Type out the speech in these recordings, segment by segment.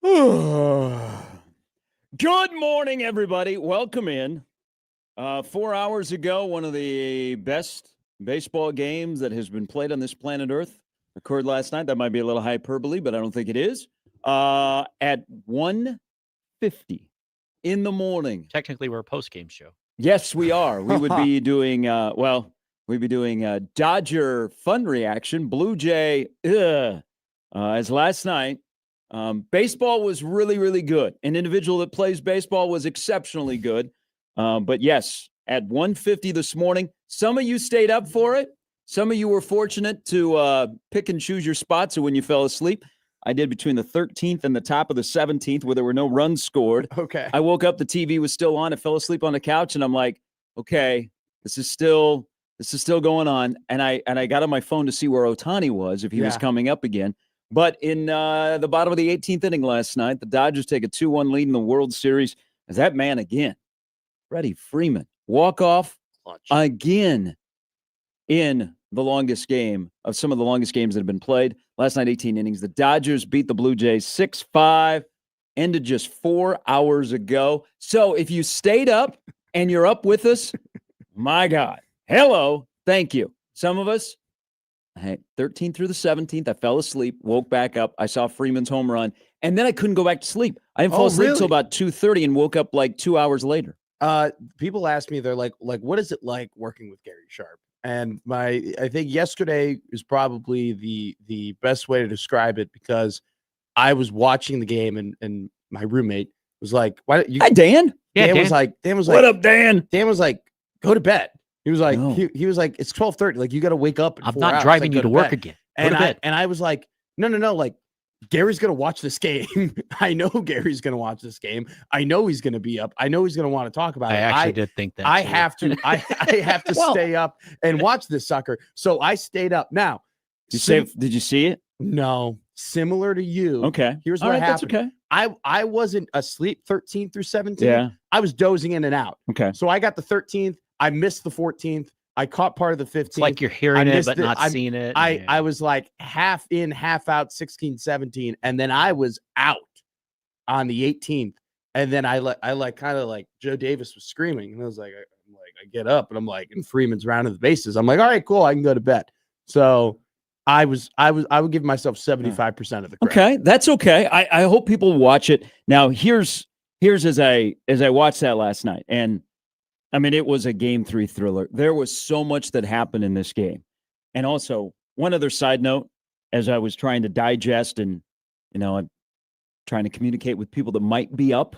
Good morning, everybody. Welcome in. 4 hours ago, one of the best baseball games that has been played on this planet Earth occurred last night. That might be a little hyperbole, but I don't think it is. At 1:50 in the morning. Technically, we're a post-game show. Yes, we are. We would be doing, we'd be doing Dodger fun reaction, Blue Jay, as last night. Baseball was really, really good. An individual that plays baseball was exceptionally good. But yes, at 1:50 this morning, some of you stayed up for it. Some of you were fortunate to pick and choose your spots when you fell asleep. I did between the 13th and the top of the 17th where there were no runs scored. Okay. I woke up, the TV was still on. I fell asleep on the couch, and I'm like, okay, this is still going on. And I got on my phone to see where Ohtani was, if he was coming up again. But in the bottom of the 18th inning last night, the Dodgers take a 2-1 lead in the World Series. As that man again, Freddie Freeman, walk off again in the longest game of some of the longest games that have been played. Last night, 18 innings. The Dodgers beat the Blue Jays 6-5, ended just 4 hours ago. So if you stayed up and you're up with us, my God, hello, thank you. Some of us, 13th through the 17th, I fell asleep, woke back up. I saw Freeman's home run, and then I couldn't go back to sleep. I didn't fall asleep until about 2:30 and woke up like 2 hours later. People ask me, they're like, what is it like working with Gary Sharp? And I think yesterday is probably the best way to describe it, because I was watching the game and my roommate was like, "Why you?" Hi, Dan. Yeah, Dan was like, "What up, Dan?" Dan was like, "Go to bed." He was like, he was like, "It's 12:30. Like, you got to wake up." I'm not driving you to work again. And I was like, no, like, Gary's gonna watch this game. I know Gary's gonna watch this game. I know he's gonna be up. I know he's gonna want to talk about it. I actually did think that. I have to. I have to stay up and watch this sucker. So I stayed up. Now, did you see it? No. Similar to you. Okay. Here's what happened. That's okay. I wasn't asleep 13 through 17. Yeah. I was dozing in and out. Okay. So I got the 13th. I missed the 14th. I caught part of the 15th. It's like you're hearing it, but not seeing it. I was like half in, half out, 16, 17. And then I was out on the 18th. And then I kind of like Joe Davis was screaming. And I was like, I get up and I'm like, and Freeman's rounding the bases. I'm like, all right, cool. I can go to bed. So I would give myself 75% of the credit. Okay. That's okay. I hope people watch it. Now here's as I watched that last night, and I mean, it was a Game 3 thriller. There was so much that happened in this game. And also, one other side note, as I was trying to digest and, I'm trying to communicate with people that might be up,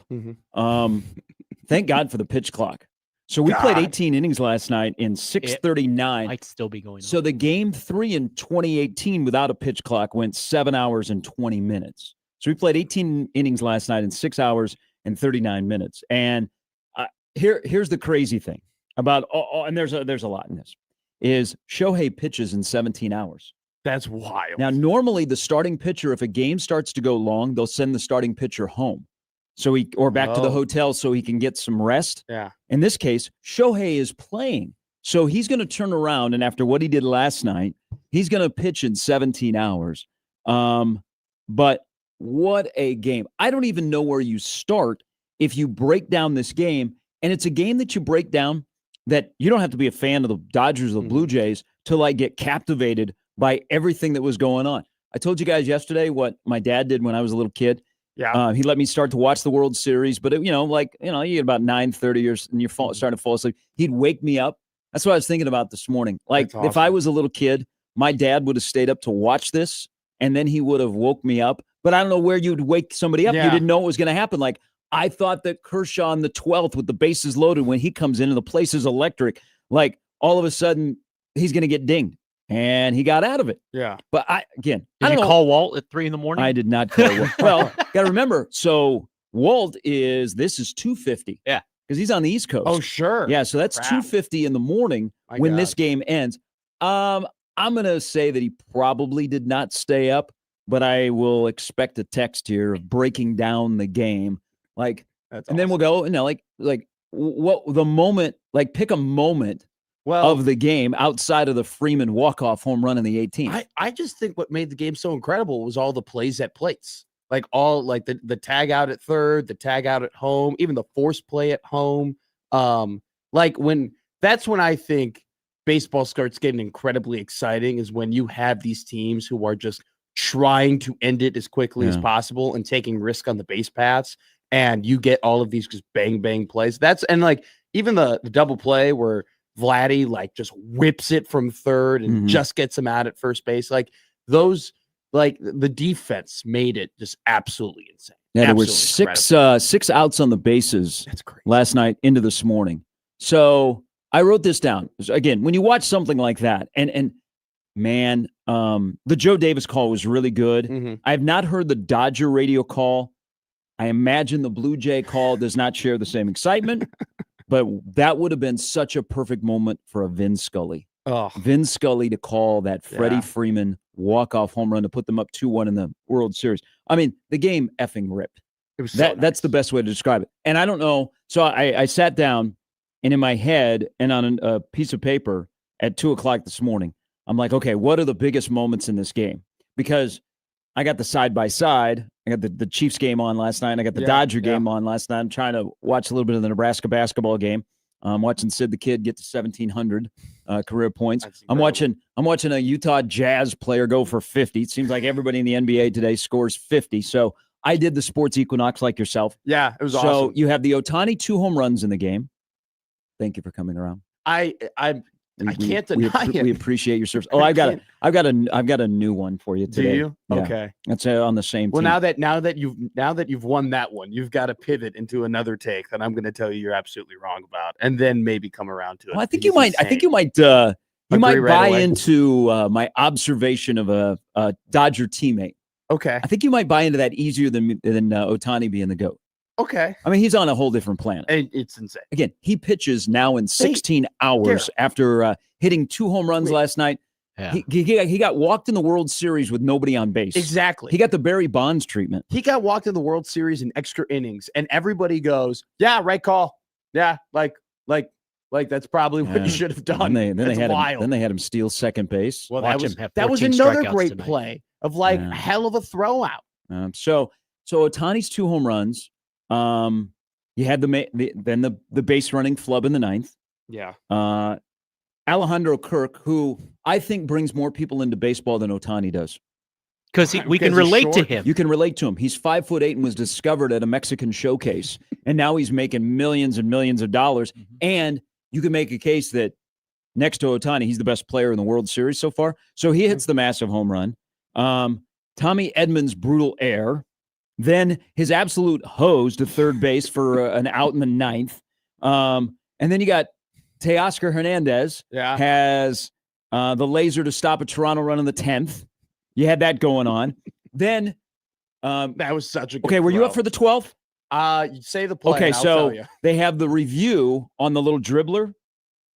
thank God for the pitch clock. So we played 18 innings last night in 6:39. Might still be going on. So the Game 3 in 2018 without a pitch clock went 7 hours and 20 minutes. So we played 18 innings last night in 6 hours and 39 minutes. And here's the crazy thing about and there's a lot in this, is Shohei pitches in 17 hours. That's wild. Now, normally the starting pitcher, if a game starts to go long, they'll send the starting pitcher home or back to the hotel so he can get some rest. Yeah. In this case, Shohei is playing. So he's going to turn around, and after what he did last night, he's going to pitch in 17 hours. But what a game. I don't even know where you start if you break down this game. And it's a game that you break down that you don't have to be a fan of the Dodgers or the Blue Jays to like get captivated by everything that was going on. I told you guys yesterday what my dad did when I was a little kid. Yeah. He let me start to watch the World Series, but you get about 9:30 and you're starting to fall asleep. He'd wake me up. That's what I was thinking about this morning. Like, awesome. If I was a little kid, my dad would have stayed up to watch this, and then he would have woke me up. But I don't know where you'd wake somebody up. Yeah. You didn't know what was going to happen. Like, I thought that Kershaw on the 12th with the bases loaded, when he comes in and the place is electric, like all of a sudden he's going to get dinged, and he got out of it. Yeah. But did you call Walt at 3 a.m? I did not call Walt. Well, got to remember. So Walt this is 2:50. Yeah. Because he's on the East Coast. Oh, sure. Yeah. So that's 2:50 in the morning when this game ends. I'm going to say that he probably did not stay up, but I will expect a text here of breaking down the game. Like, That's and then we'll go, like what the moment, like pick a moment of the game outside of the Freeman walk-off home run in the 18th. I just think what made the game so incredible was all the plays at plates. like all like the tag out at third, the tag out at home, even the force play at home. Like that's when I think baseball starts getting incredibly exciting, is when you have these teams who are just trying to end it as quickly as possible and taking risk on the base paths, and you get all of these just bang bang plays. And like even the double play where Vladdy like just whips it from third and just gets him out at first base, like those, like the defense made it just absolutely insane. Yeah, there were six outs on the bases last night into this morning. So I wrote this down. Again, when you watch something like that, and man, the Joe Davis call was really good. I have not heard the Dodger radio call. I imagine the Blue Jay call does not share the same excitement, but that would have been such a perfect moment for a Vin Scully. Vin Scully to call that Freddie Freeman walk-off home run to put them up 2-1 in the World Series. I mean, the game effing ripped. It was That's the best way to describe it. And I don't know. So I sat down, and in my head and on a piece of paper at 2:00 this morning, I'm like, okay, what are the biggest moments in this game? Because I got the side-by-side. I got the Chiefs game on last night. And I got the Dodger game on last night. I'm trying to watch a little bit of the Nebraska basketball game. I'm watching Sid the Kid get to 1,700 career points. I'm watching a Utah Jazz player go for 50. It seems like everybody in the NBA today scores 50. So I did the sports equinox like yourself. Yeah, it was awesome. awesome. So you have the Ohtani 2 home runs in the game. Thank you for coming around. I can't deny it. We appreciate your service. Oh, I've got a new one for you today. Do you? Yeah. Okay. That's on the same team. Well, now that you've won that one, you've got to pivot into another take that I'm going to tell you you're absolutely wrong about, and then maybe come around to it. Well, I think you might buy into my observation of a Dodger teammate. Okay. I think you might buy into that easier than Ohtani being the GOAT. Okay. I mean, he's on a whole different planet. It's insane. Again, he pitches now in 16 hours after hitting 2 home runs last night. Yeah. He got walked in the World Series with nobody on base. Exactly. He got the Barry Bonds treatment. He got walked in the World Series in extra innings, and everybody goes, "Yeah, right call. Yeah, like that's probably what you should have done." Then they had him steal second base. Well, that was another great play of a hell of a throw out. So Ohtani's 2 home runs. You had the base running flub in the 9th. Yeah. Alejandro Kirk, who I think brings more people into baseball than Ohtani does. Because we can relate to him. You can relate to him. He's 5'8" and was discovered at a Mexican showcase, and now he's making millions and millions of dollars. And you can make a case that next to Ohtani, he's the best player in the World Series so far. So he hits the massive home run. Tommy Edman's brutal air. Then his absolute hose to third base for an out in the 9th. And then you got Teoscar Hernandez has the laser to stop a Toronto run in the 10th. You had that going on. Then that was such a good okay. Were you up for the 12th? You say the play. Okay, so they have the review on the little dribbler.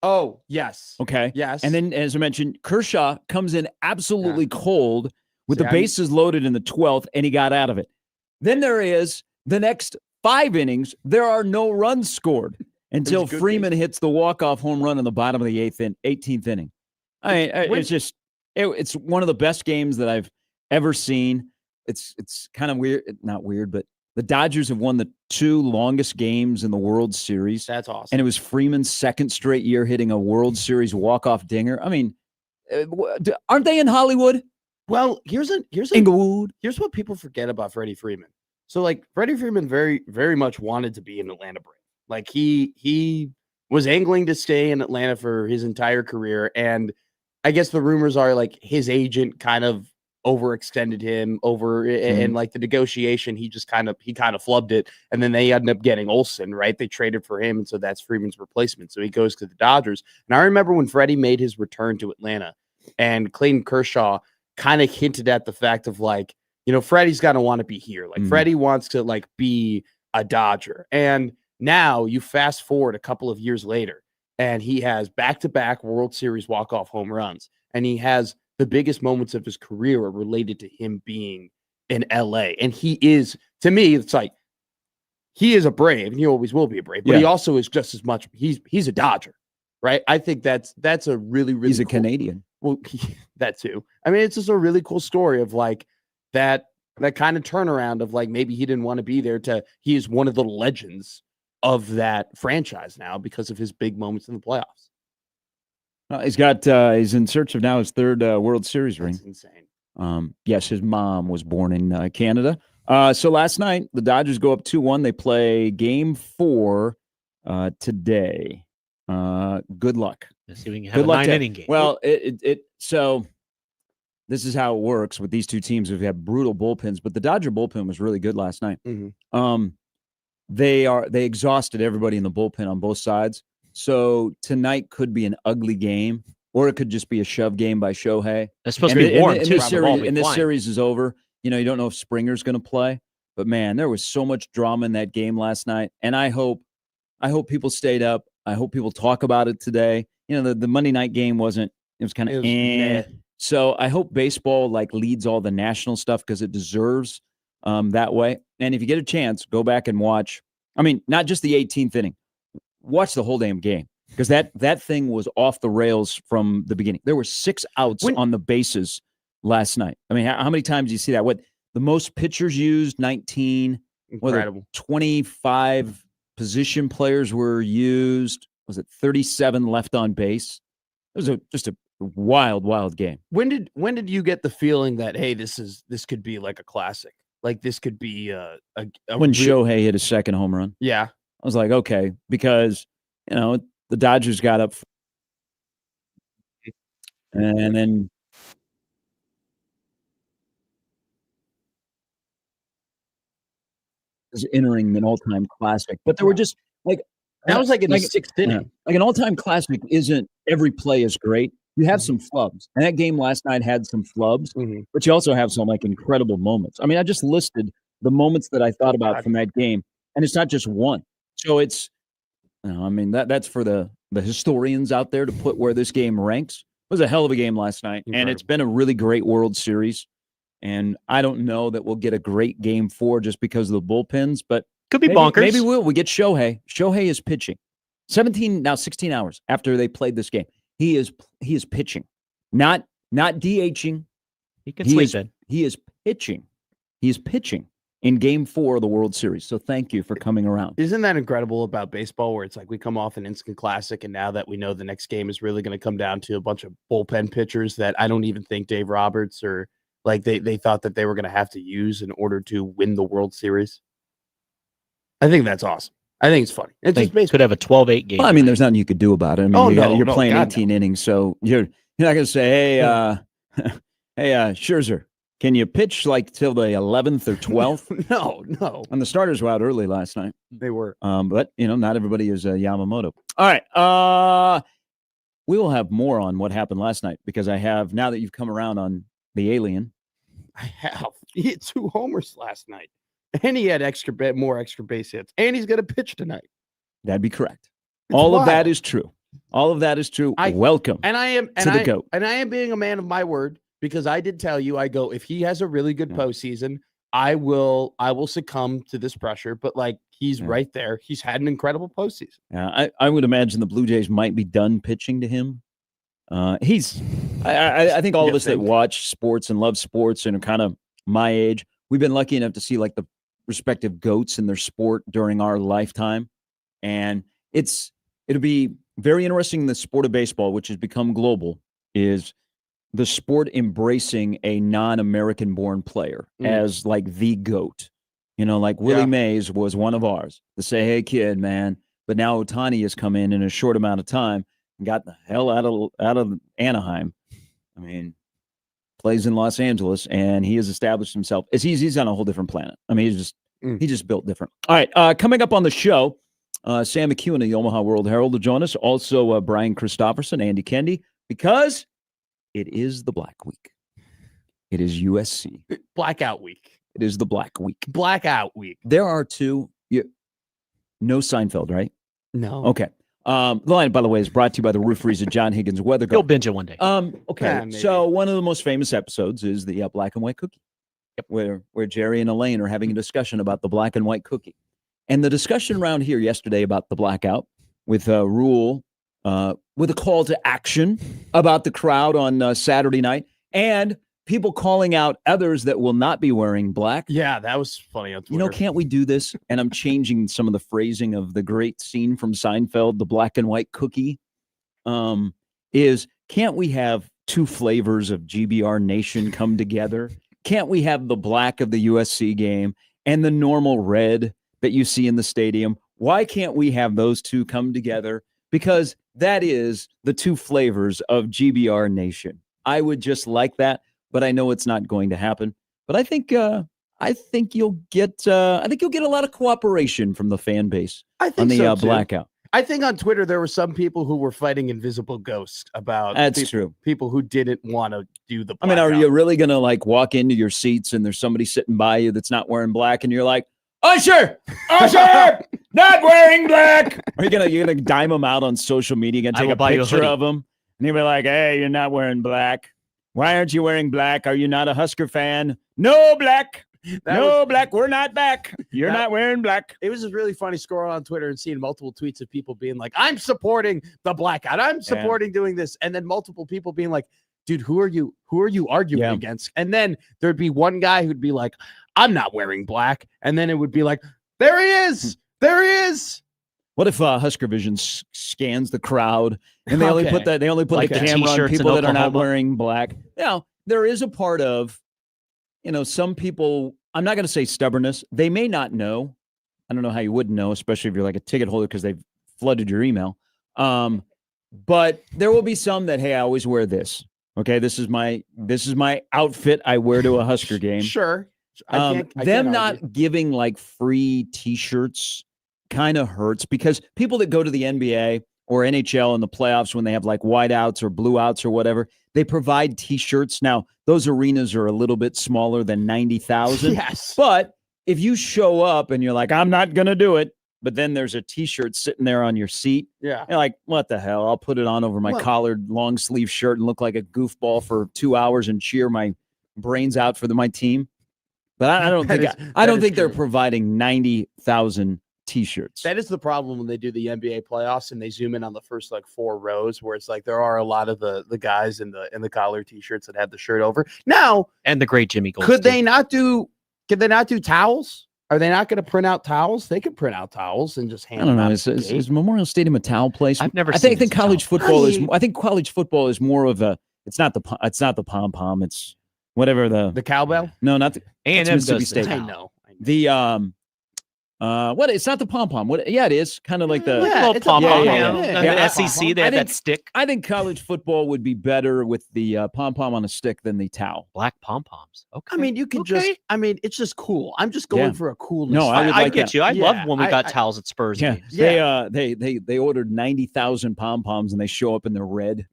Oh, yes. Okay. Yes. And then, as I mentioned, Kershaw comes in absolutely cold with the bases loaded in the 12th, and he got out of it. Then there is the next 5 innings. There are no runs scored until Freeman hits the walk-off home run in the bottom of the 18th inning. I mean, it's one of the best games that I've ever seen. It's kind of weird, not weird, but the Dodgers have won the 2 longest games in the World Series. That's awesome. And it was Freeman's 2nd straight year hitting a World Series walk-off dinger. I mean, aren't they in Hollywood? Well, here's Inglewood. Here's what people forget about Freddie Freeman. So, like, Freddie Freeman very, very much wanted to be an Atlanta Brave. Like, he was angling to stay in Atlanta for his entire career, and I guess the rumors are like his agent kind of overextended him and like the negotiation, he kind of flubbed it, and then they ended up getting Olsen, right? They traded for him, and so that's Freeman's replacement. So he goes to the Dodgers. And I remember when Freddie made his return to Atlanta, and Clayton Kershaw kind of hinted at the fact of like, you know, Freddie's got to want to be here. Like Freddie wants to like be a Dodger. And now you fast forward a couple of years later, and he has back-to-back World Series walk-off home runs, and he has the biggest moments of his career are related to him being in LA. And he is, to me, it's like, he is a Brave, and he always will be a Brave, but he also is just as much, he's a Dodger, right? I think that's a really, really he's a cool, Canadian. Well, that too. I mean, it's just a really cool story of like that that kind of turnaround of like maybe he didn't want to be there to he is one of the legends of that franchise now because of his big moments in the playoffs. He's in search of now his third World Series ring. That's insane. Yes, his mom was born in Canada. So last night, the Dodgers go up 2-1. They play Game 4 today. Good luck. Let's see if we can have a 9-inning game. Well, so this is how it works with these two teams. We've had brutal bullpens, but the Dodger bullpen was really good last night. Mm-hmm. They exhausted everybody in the bullpen on both sides. So tonight could be an ugly game, or it could just be a shove game by Shohei. It's supposed to be warm, too. This series is over. You know, you don't know if Springer's going to play. But, man, there was so much drama in that game last night. And I hope people stayed up. I hope people talk about it today. You know, the Monday night game was kind of eh. So I hope baseball, leads all the national stuff because it deserves that way. And if you get a chance, go back and watch. I mean, not just the 18th inning. Watch the whole damn game because that thing was off the rails from the beginning. There were 6 outs on the bases last night. I mean, how many times do you see that? What the most pitchers used? 19. Incredible. 25 position players were used. Was it 37 left on base? It was just a wild game. When did you get the feeling that hey, this could be like a classic? Like this could be when Shohei hit his second home run. Yeah. I was like, okay, because, the Dodgers got up and then was entering an all-time classic. But there were just that was in the 6th inning. An all-time classic isn't every play is great. You have some flubs. And that game last night had some flubs, but you also have some incredible moments. I mean, I just listed the moments that I thought about from that game, and it's not just one. So it's, that's for the historians out there to put where this game ranks. It was a hell of a game last night, and it's been a really great World Series. And I don't know that we'll get a great Game 4 just because of the bullpens, but could be bonkers. Maybe we get Shohei. Shohei is pitching. 16 hours after they played this game, he is pitching, not DHing. He can sleep in. He is pitching. He is pitching in Game 4 of the World Series. So thank you for coming around. Isn't that incredible about baseball where it's like we come off an instant classic and now that we know the next game is really going to come down to a bunch of bullpen pitchers that I don't even think Dave Roberts or they thought that they were going to have to use in order to win the World Series? I think that's awesome. I think it's funny. They could have a 12-8 game. Well, I mean, there's nothing you could do about it. I mean, you're playing 18 innings, so you're not going to say, hey, Scherzer, can you pitch till the 11th or 12th? No. And the starters were out early last night. They were. But, not everybody is Yamamoto. All right. We will have more on what happened last night because now that you've come around on the alien. I have. He hit 2 homers last night. And he had more extra base hits. And he's going to pitch tonight. That'd be correct. All of that is true. Welcome. And I am to the GOAT. And I am being a man of my word because I did tell you, if he has a really good postseason, I will succumb to this pressure. But he's right there. He's had an incredible postseason. Yeah, I would imagine the Blue Jays might be done pitching to him. I think all of us that watch sports and love sports and are kind of my age, we've been lucky enough to see the respective GOATs in their sport during our lifetime. And it'll be very interesting in the sport of baseball, which has become global, is the sport embracing a non-American born player as the GOAT. Willie Mays was one of ours to say, hey, kid, man. But now Ohtani has come in a short amount of time and got the hell out of Anaheim. I mean, plays in Los Angeles, and he has established himself as he's on a whole different planet. I mean, he just built different. All right, coming up on the show, Sam McEwen of the Omaha World Herald will join us. Also, Brian Christopherson, Andy Kendi, because it is the Black Week. It is USC. Blackout Week. It is the Black Week. Blackout Week. There are 2. No Seinfeld, right? No. Okay. The line, by the way, is brought to you by the Rooferys at John Higgins Weather Guard. You'll binge it one day. Okay. Yeah, so one of the most famous episodes is the black and white cookie, where Jerry and Elaine are having a discussion about the black and white cookie. And the discussion around here yesterday about the blackout with Rule, with a call to action about the crowd on Saturday night and people calling out others that will not be wearing black. Yeah, that was funny on Twitter. You know, can't we do this? And I'm changing some of the phrasing of the great scene from Seinfeld, the black and white cookie. Is can't we have two flavors of GBR Nation come together? Can't we have the black of the USC game and the normal red that you see in the stadium? Why can't we have those two come together? Because that is the two flavors of GBR Nation. I would just like that, but I know it's not going to happen. But I think you'll get a lot of cooperation from the fan base on the blackout. I think on Twitter there were some people who were fighting invisible ghosts about true. People who didn't want to do the blackout. I mean, are you really going to like walk into your seats and there's somebody sitting by you that's not wearing black and you're like, Usher, not wearing black? Are you're gonna dime them out on social media? You're gonna take a picture of them and you'll be like, hey, you're not wearing black. Why aren't you wearing black? Are you not a Husker fan? No black. Black. We're not back. You're not wearing black. It was just really funny scrolling on Twitter and seeing multiple tweets of people being like, I'm supporting the blackout. I'm supporting doing this. And then multiple people being like, dude, who are you arguing against? And then there'd be one guy who'd be like, I'm not wearing black. And then it would be like, there he is. There he is. What if Husker Vision scans the crowd and they only put the camera on people that are not wearing black? Now, there is a part of, some people, I'm not going to say stubbornness. They may not know. I don't know how you wouldn't know, especially if you're like a ticket holder because they've flooded your email. But there will be some that, hey, I always wear this. Okay, this is my outfit I wear to a Husker game. Sure. Them not giving like free T-shirts kind of hurts because people that go to the NBA or NHL in the playoffs when they have like whiteouts or blue outs or whatever, they provide T-shirts. Now, those arenas are a little bit smaller than 90,000. Yes. But if you show up and you're like, I'm not going to do it, but then there's a T-shirt sitting there on your seat. Yeah. You're like, what the hell? I'll put it on over my collared long sleeve shirt and look like a goofball for 2 hours and cheer my brains out for my team. But I don't think they're providing 90,000 T-shirts. That is the problem when they do the NBA playoffs and they zoom in on the first like 4 rows where it's like there are a lot of the guys in the collar T-shirts that have the shirt over. Now, and the great Jimmy Gold. Could they not do towels? Are they not going to print out towels? They could print out towels and just hand them out. Is Memorial Stadium a towel place? I've never I think college football is. I think college football is more of a. It's not the pom pom. It's whatever the cowbell. No, not the A&M Mississippi State. I know. The what? It's not the pom pom. What? Yeah, it is kind of like the little pom pom. The SEC, they have that stick. I think college football would be better with the pom pom on a stick than the towel. Black pom poms. Okay. I mean, you can just. I mean, it's just cool. I'm just going for a coolness. No, I get you. I love when we got towels at Spurs. Yeah, games. They ordered 90,000 pom poms and they show up and they're red.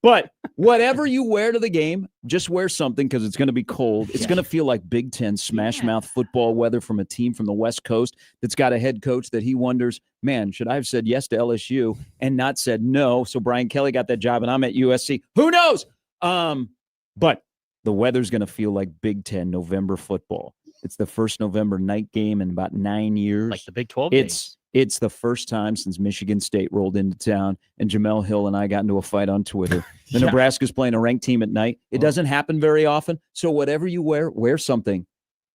But whatever you wear to the game, just wear something because it's going to be cold. It's going to feel like Big Ten smash mouth football weather from a team from the West Coast that's got a head coach that he wonders, man, should I have said yes to LSU and not said no? So Brian Kelly got that job and I'm at USC. Who knows? But the weather's going to feel like Big Ten November football. It's the first November night game in about 9 years. Like the Big 12 games. It's the first time since Michigan State rolled into town and Jamel Hill and I got into a fight on Twitter. Nebraska's playing a ranked team at night. It doesn't happen very often. So whatever you wear something.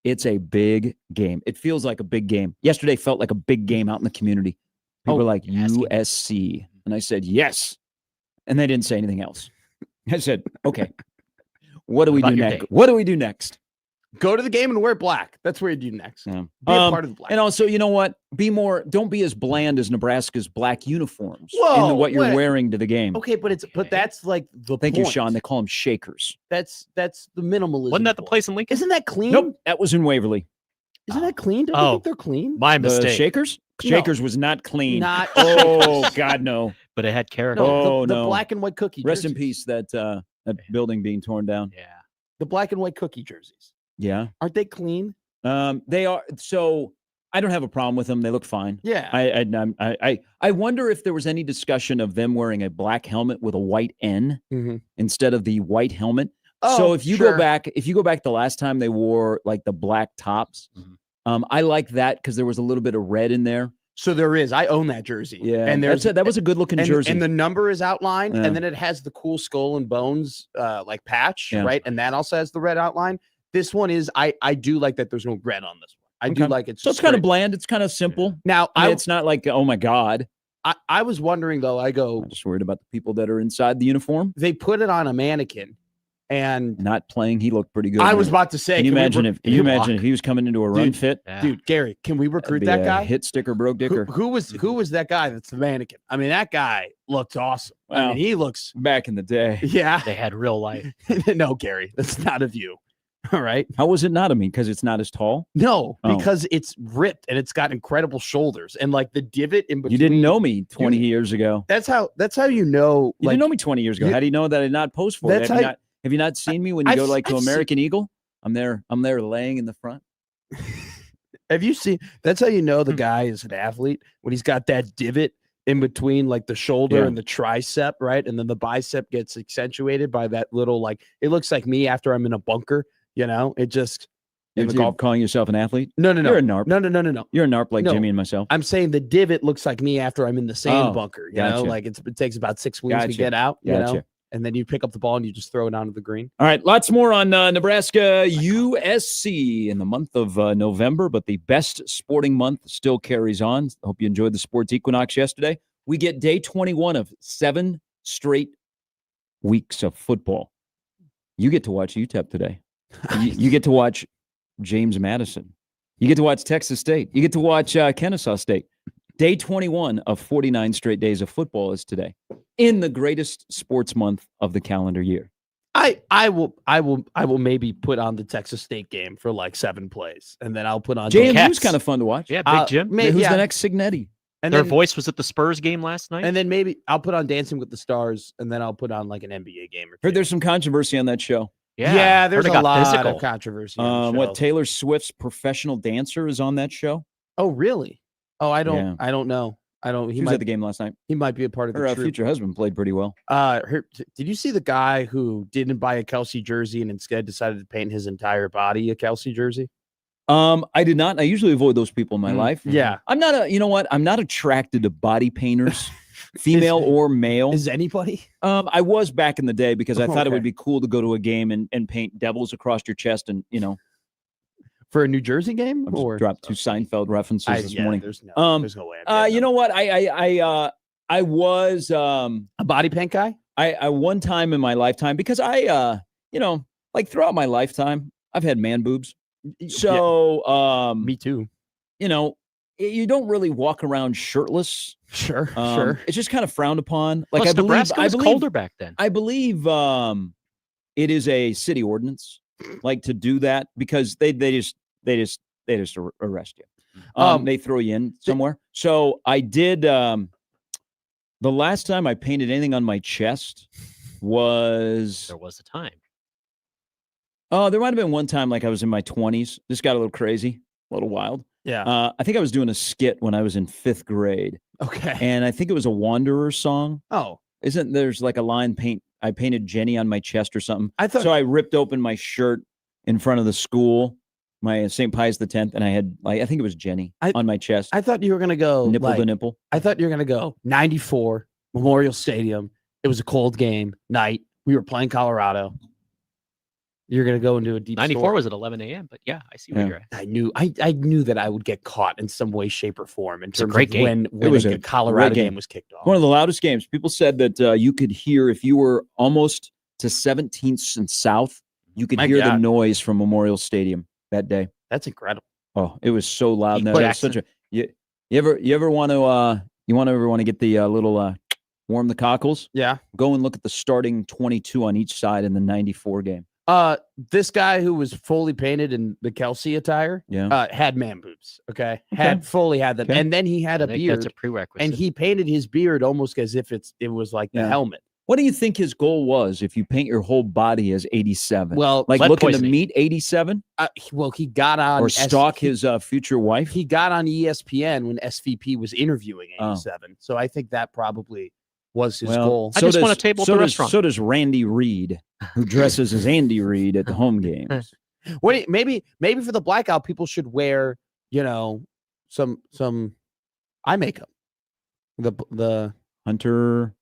It's a big game. It feels like a big game. Yesterday felt like a big game out in the community. People were like, USC. And I said, yes. And they didn't say anything else. I said, okay, what do we do next? What do we do next? Go to the game and wear black. That's where you do next. Yeah. Be a part of the black. And also, you know what? Don't be as bland as Nebraska's black uniforms in what you're wearing to the game. Okay, but that's like the Thank point. you, Sean. They call them shakers. That's the minimalism. Wasn't that the place in Lincoln? Isn't that clean? Nope, that was in Waverly. Isn't that clean? Don't you think they're clean? My mistake. The shakers? Shakers was not clean. Not oh God, no. But it had character. No, the black and white cookie. Rest in jerseys. peace. That building being torn down. Yeah. The black and white cookie jerseys. Yeah. Aren't they clean? They are. So I don't have a problem with them. They look fine. Yeah. I wonder if there was any discussion of them wearing a black helmet with a white N instead of the white helmet. Oh, so if you go back the last time they wore like the black tops, I like that because there was a little bit of red in there. So there is. I own that jersey. Yeah, and that was a good looking jersey. And the number is outlined, Yeah. and then it has the cool skull and bones like patch, Yeah. right? And that also has the red outline. This one is I do like that there's no red on this one. I do Okay. like it. So it's kind of bland. It's kind of simple. Now I mean, it's not like, oh my God. I was wondering though, I'm just worried about the people that are inside the uniform. they put it on a mannequin and Not playing. He looked pretty good. I man. was about to say, Can you we imagine if Walk? he was coming into a run Dude, fit? Yeah. Dude, Gary, can we recruit That'd be that a guy? hit sticker, broke dicker. Who was that guy that's the mannequin? I mean, that guy looks awesome. I Wow. mean, he looks Back in the day. yeah. They had real life. No, Gary, that's not of you. All right. How was it not? I mean, because it's not as tall. No, Oh. because it's ripped and it's got incredible shoulders and like the divot in between. You didn't know me 20 years ago. That's how you know. You Like, didn't know me 20 years ago. you- How do you know that I did not post for That's it? how- Have you not seen me when you I've- go like to I've seen- American Eagle? I'm there laying in the front. have you seen? That's how you know the Hmm. guy is an athlete when he's got that divot in between like the shoulder Yeah. and the tricep, right? And then the bicep gets accentuated by that little like it looks like me after I'm in a bunker. You know, it just in the You're golf. calling yourself an athlete? No, no, You're no, a narp. no. You're a narp like No. Jimmy and myself. I'm saying the divot looks like me after I'm in the sand Oh, bunker. You know, gotcha. like it takes about 6 weeks to Gotcha. get out. You know, Gotcha. and then you pick up the ball and you just throw it onto the green. All right, lots more on Nebraska USC in the month of November, but the best sporting month still carries on. Hope you enjoyed the sports equinox yesterday. We get day 21 of 7 straight weeks of football. You get to watch UTEP today. You get to watch James Madison. You get to watch Texas State. You get to watch Kennesaw State. Day 21 of 49 straight days of football is today in the greatest sports month of the calendar year. I will maybe put on the Texas State game for like 7 plays, and then I'll put on JMU's Cats. kind of fun to watch. Yeah, Big Jim. Who's yeah, the next Signetti? and Their then, voice was at the Spurs game last night. and then maybe I'll put on Dancing with the Stars, and then I'll put on like an NBA game or two. Heard there's some controversy on that show. yeah, there's heard it a got lot physical. of controversy. on the What show. Taylor Swift's professional dancer is on that show? Oh, really? Oh, I don't. Yeah. I don't know. I don't. He was at the game last night. He might be a part of the Her troop. future husband played pretty well. Did you see the guy who didn't buy a Kelsey jersey and instead decided to paint his entire body a Kelsey jersey? I did not. I usually avoid those people in my life. Yeah. I'm not a. You know what? I'm not attracted to body painters, female or male. Is anybody? I was back in the day because I thought it Okay. would be cool to go to a game and paint devils across your chest and For a New Jersey game? I just Or dropped 2 Seinfeld references this morning. There's no way. You know what? I was a body paint guy? I one time in my lifetime because like throughout my lifetime I've had man boobs. So Me too. You don't really walk around shirtless. Sure, sure. It's just kind of frowned upon. Like Plus, I believe Nebraska was believe colder back then. I believe it is a city ordinance like to do that because they just arrest you. They throw you in somewhere. So I did the last time I painted anything on my chest was There was a time. there might have been one time like I was in my 20s. This got a little crazy, a little wild. Yeah. I think I was doing a skit when I was in 5th grade, Okay. and I think it was a Wanderer song. Oh, Isn't there's like a line I painted Jenny on my chest or something. I thought. So I ripped open my shirt in front of the school, my St. Pius X, and I had I think it was Jenny on my chest, I thought you were gonna go nipple like, to nipple. I thought you were gonna go 94 Memorial Stadium. It was a cold game night. We were playing Colorado. You're gonna go into a deep 94 store. was at 11 a.m. But yeah, I see where Yeah. you're at. I knew that I would get caught in some way, shape, or form in It's a terms great of game. when was a a Colorado great game. game was kicked off. One of the loudest games. People said that you could hear if you were almost to 17th and South, you could My hear the God. noise from Memorial Stadium that day. That's incredible. Oh, it was so loud. Pete No, it was Jackson. such a you ever want to get the little warm the cockles? Yeah. Go and look at the starting 22 on each side in the 94 game. This guy who was fully painted in the Kelsey attire, Yeah. had man boobs. Okay, had them, Okay. and then he had a I think beard, that's a prerequisite. and he painted his beard almost as if it was like the Yeah. helmet. What do you think his goal was if you paint your whole body as 87? Well, like lead looking poisoning. to meet 87 he got on or stalk his future wife? He got on ESPN when SVP was interviewing Oh. 87. So I think that probably was his Well, goal. I just want a table at so the does, restaurant. So does Randy Reed, who dresses as Andy Reid at the home games. Maybe for the blackout, people should wear, some I make them. The Hunter,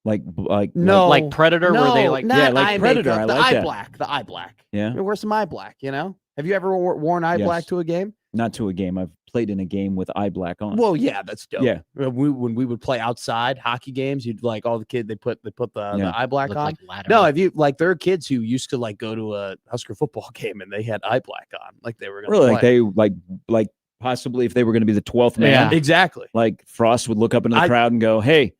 no like Predator, where they like not Yeah, like eye Predator, makeup, I the like eye that. black, the eye black. Yeah. Wear some eye black. Have you ever worn eye black Yes. to a game? Not to a game. I've played in a game with eye black on. Well, yeah, that's dope. Yeah. When we would play outside hockey games, you'd like all the kids they put the Yeah. eye black look on. like Latimer. No, if you like, there are kids who used to like go to a Husker football game and they had eye black on, like they were going to Really, play. like possibly if they were going to be the 12th man, Yeah. Exactly. like Frost would look up into the crowd and go, "Hey,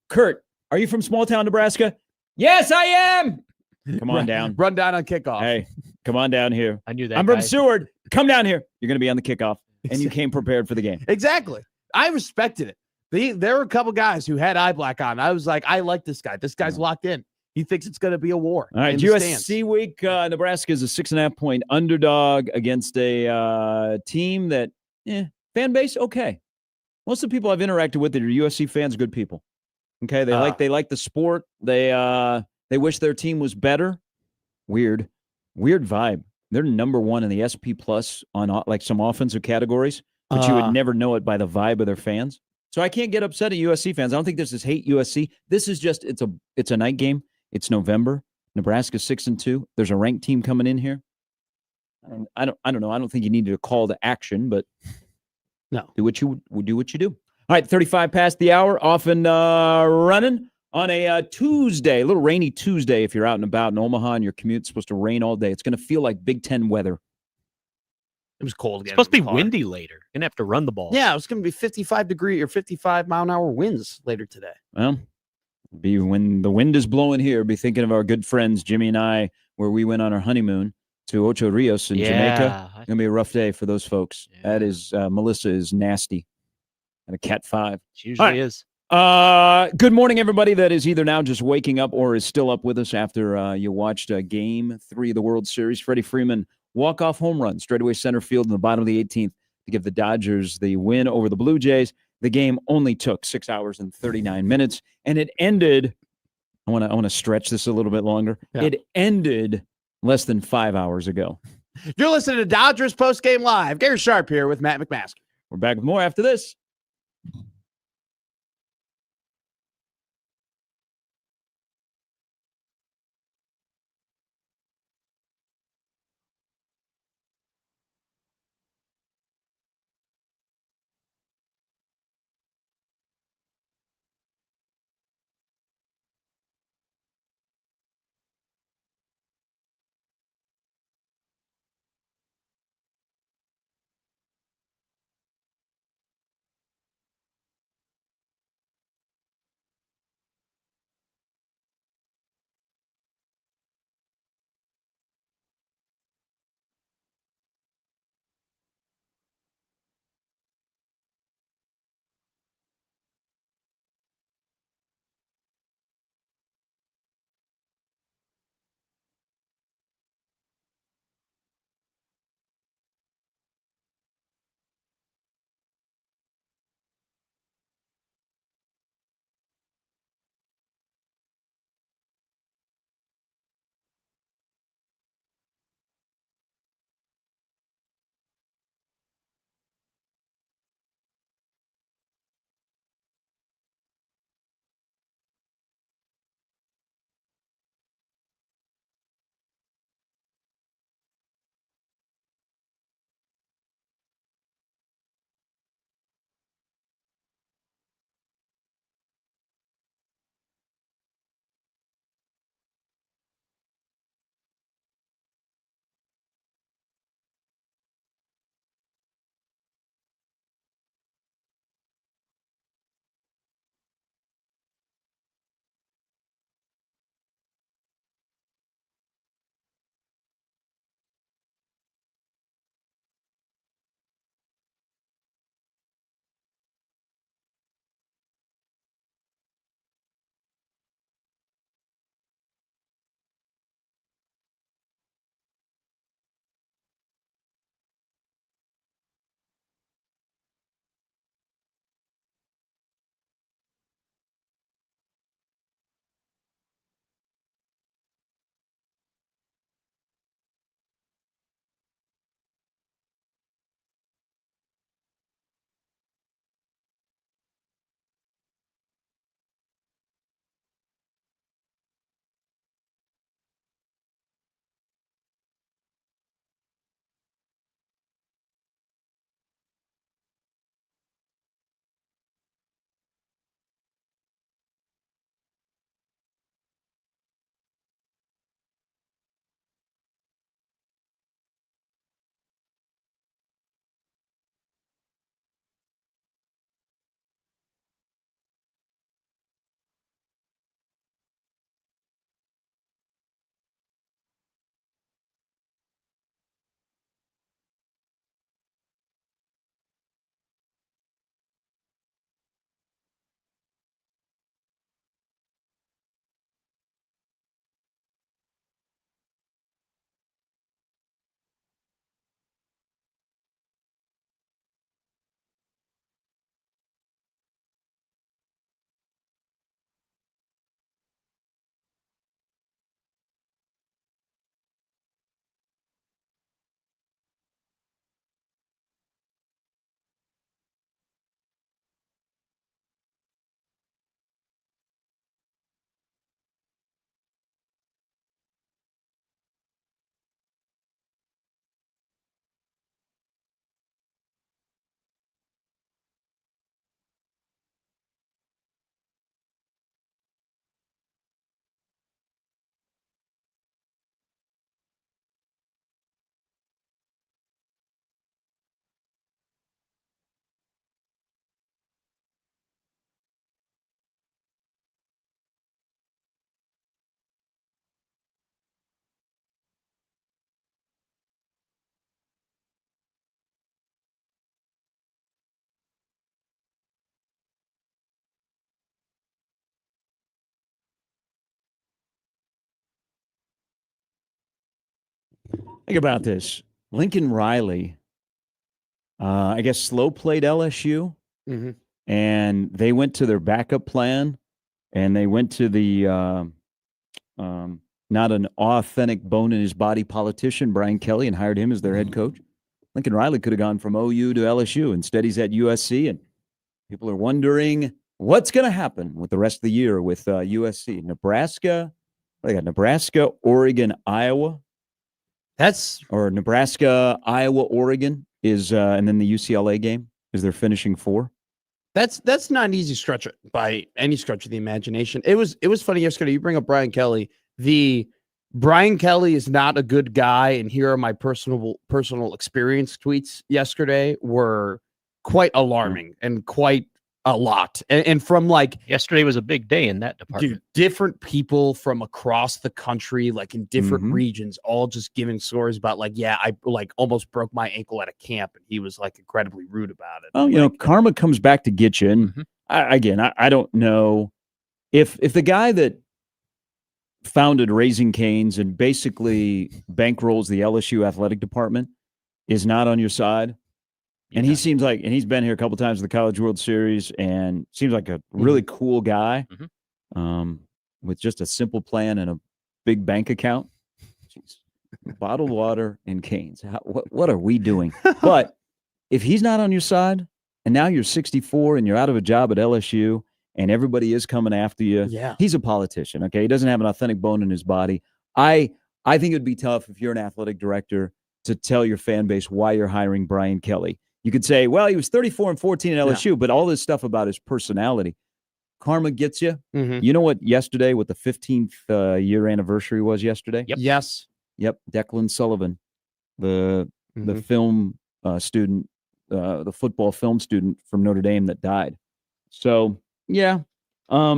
Kurt, are you from small town Nebraska?" "Yes, I am." "Come on down." Run down on kickoff. "Hey, come on down here." I knew that. "I'm guy. from Seward. Come down here. You're going to be on the kickoff." And you came prepared for the game. Exactly. I respected it. There were a couple guys who had eye black on. I was like, I like this guy. This guy's locked in. He thinks it's going to be a war. All right, in the USC stands. week. Nebraska is a 6.5-point underdog against a team that, fan base okay. Most of the people I've interacted with that are USC fans, good people. Okay, they like the sport. They wish their team was better. Weird vibe. They're number one in the SP Plus on like some offensive categories, but you would never know it by the vibe of their fans. So I can't get upset at USC fans. I don't think this is hate USC. This is just it's a night game. It's November. Nebraska's 6-2. There's a ranked team coming in here. I don't know. I don't think you need to call to action, but no, do what you do. All right, 35 past the hour. Off and running on a Tuesday, a little rainy Tuesday. If you're out and about in Omaha and your commute's supposed to rain all day, it's going to feel like Big Ten weather. It was cold again. It's supposed to be windy later. Gonna have to run the ball. Yeah, it was going to be 55-degree or 55-mile-an-hour winds later today. Well, be when the wind is blowing here. Be thinking of our good friends Jimmy and I, where we went on our honeymoon to Ocho Rios in Jamaica. It's gonna be a rough day for those folks. Yeah. That is Melissa is nasty, and a Cat 5. She usually is. Good morning, everybody that is either now just waking up or is still up with us after you watched Game 3 of the World Series. Freddie Freeman walk-off home run straightaway center field in the bottom of the 18th to give the Dodgers the win over the Blue Jays. The game only took 6 hours and 39 minutes, and it ended. I want to stretch this a little bit longer. Yeah. It ended less than 5 hours ago. You're listening to Dodgers Post Game Live. Gary Sharp here with Matt McMaster. We're back with more after this. Think about this. Lincoln Riley, I guess, slow played LSU, Mm-hmm. and they went to their backup plan, and they went to the not an authentic bone in his body politician, Brian Kelly, and hired him as their head coach. Lincoln Riley could have gone from OU to LSU. Instead, he's at USC, and people are wondering what's going to happen with the rest of the year with USC. Nebraska, they got Nebraska, Oregon, Iowa. Or Nebraska, Iowa, Oregon is, and then the UCLA game is their finishing four. That's not an easy stretch by any stretch of the imagination. It was funny yesterday. You bring up Brian Kelly. Brian Kelly is not a good guy, and here are my personal experience tweets yesterday were quite alarming and quite a lot. And from like yesterday was a big day in that department. Dude, different people from across the country, like in different regions, all just giving stories about like, yeah, I like almost broke my ankle at a camp, and he was like incredibly rude about it. Oh, like, karma comes back to get you. And I don't know if the guy that founded Raising Cane's and basically bankrolls the LSU athletic department is not on your side. And he seems like, and he's been here a couple times in the College World Series and seems like a really cool guy with just a simple plan and a big bank account. Jeez. Bottled water and Cane's. What are we doing? But if he's not on your side and now you're 64 and you're out of a job at LSU and everybody is coming after you, he's a politician, okay? He doesn't have an authentic bone in his body. I think it'd be tough if you're an athletic director to tell your fan base why you're hiring Brian Kelly. You could say, well, he was 34-14 at LSU, but all this stuff about his personality, karma gets you. You know what yesterday, what the 15th year anniversary was yesterday? Yep. Yes. Yep. Declan Sullivan, the film student, the football film student from Notre Dame that died. So, yeah. I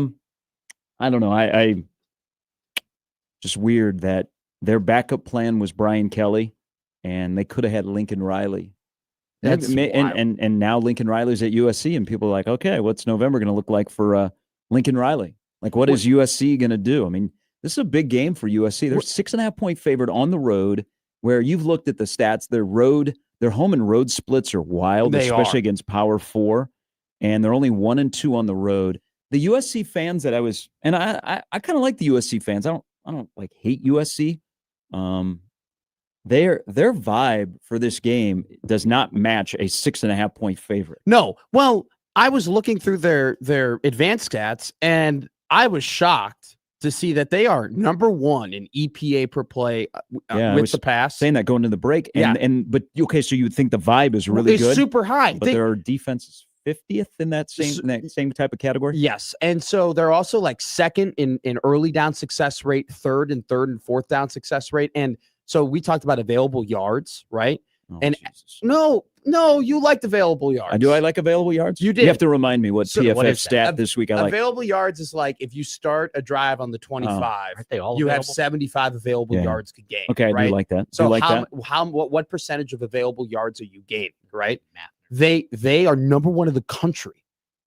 don't know. I just weird that their backup plan was Brian Kelly, and they could have had Lincoln Riley. And now Lincoln Riley's at USC, and people are like, okay, what's November going to look like for Lincoln Riley? Like, what is USC going to do? I mean, this is a big game for USC. They're 6.5-point favorite on the road, where you've looked at the stats. Their home and road splits are wild, especially against Power 4, and they're only 1-2 on the road. The USC fans that I kind of like the USC fans. I don't like hate USC. Their vibe for this game does not match a 6.5-point favorite. No. Well, I was looking through their advanced stats, and I was shocked to see that they are number 1 in EPA per play with the pass. Saying that going to the break, but okay, so you would think the vibe is really good, super high, but their defense is 50th in that same type of category. Yes, and so they're also like second in early down success rate, third and fourth down success rate, and so we talked about available yards, right? Oh, and Jesus. no, you liked available yards. Do I like available yards? You did. You have to remind me what PFF stat this week I like. Available yards is like if you start a drive on the 25, aren't they all you available? have 75 available yards to gain. Okay, right? I do like that. So like what percentage of available yards are you gaining, right? They are number 1 in the country.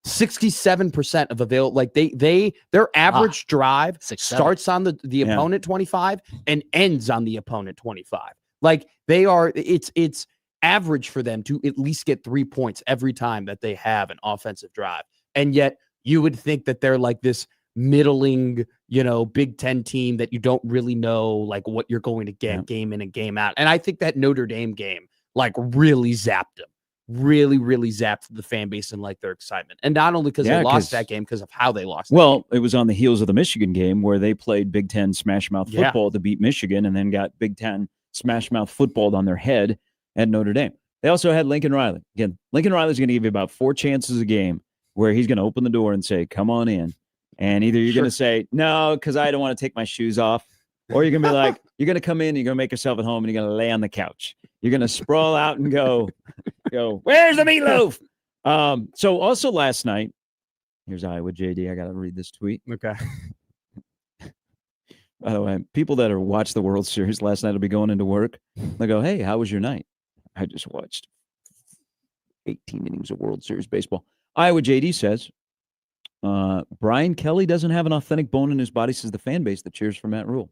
67% of available, like their average drive starts on the opponent 25 and ends on the opponent 25. Like it's average for them to at least get 3 points every time that they have an offensive drive. And yet you would think that they're like this middling, Big Ten team that you don't really know like what you're going to get game in and game out. And I think that Notre Dame game like really zapped them. Really zapped the fan base and like their excitement. And not only because they lost that game, because of how they lost. Well, it was on the heels of the Michigan game where they played Big Ten smash mouth football to beat Michigan and then got Big Ten smash mouth footballed on their head at Notre Dame. They also had Lincoln Riley. Again, Lincoln Riley's going to give you about 4 chances a game where he's going to open the door and say, come on in. And either you're going to say, no, because I don't want to take my shoes off. Or you're going to be like, you're going to come in, you're going to make yourself at home, and you're going to lay on the couch. You're going to sprawl out and go, where's the meatloaf? So also last night, here's Iowa JD. I got to read this tweet. Okay. By the way, people that are watch the World Series last night will be going into work. They go, hey, how was your night? I just watched 18 innings of World Series baseball. Iowa JD says, Brian Kelly doesn't have an authentic bone in his body, says the fan base that cheers for Matt Rule.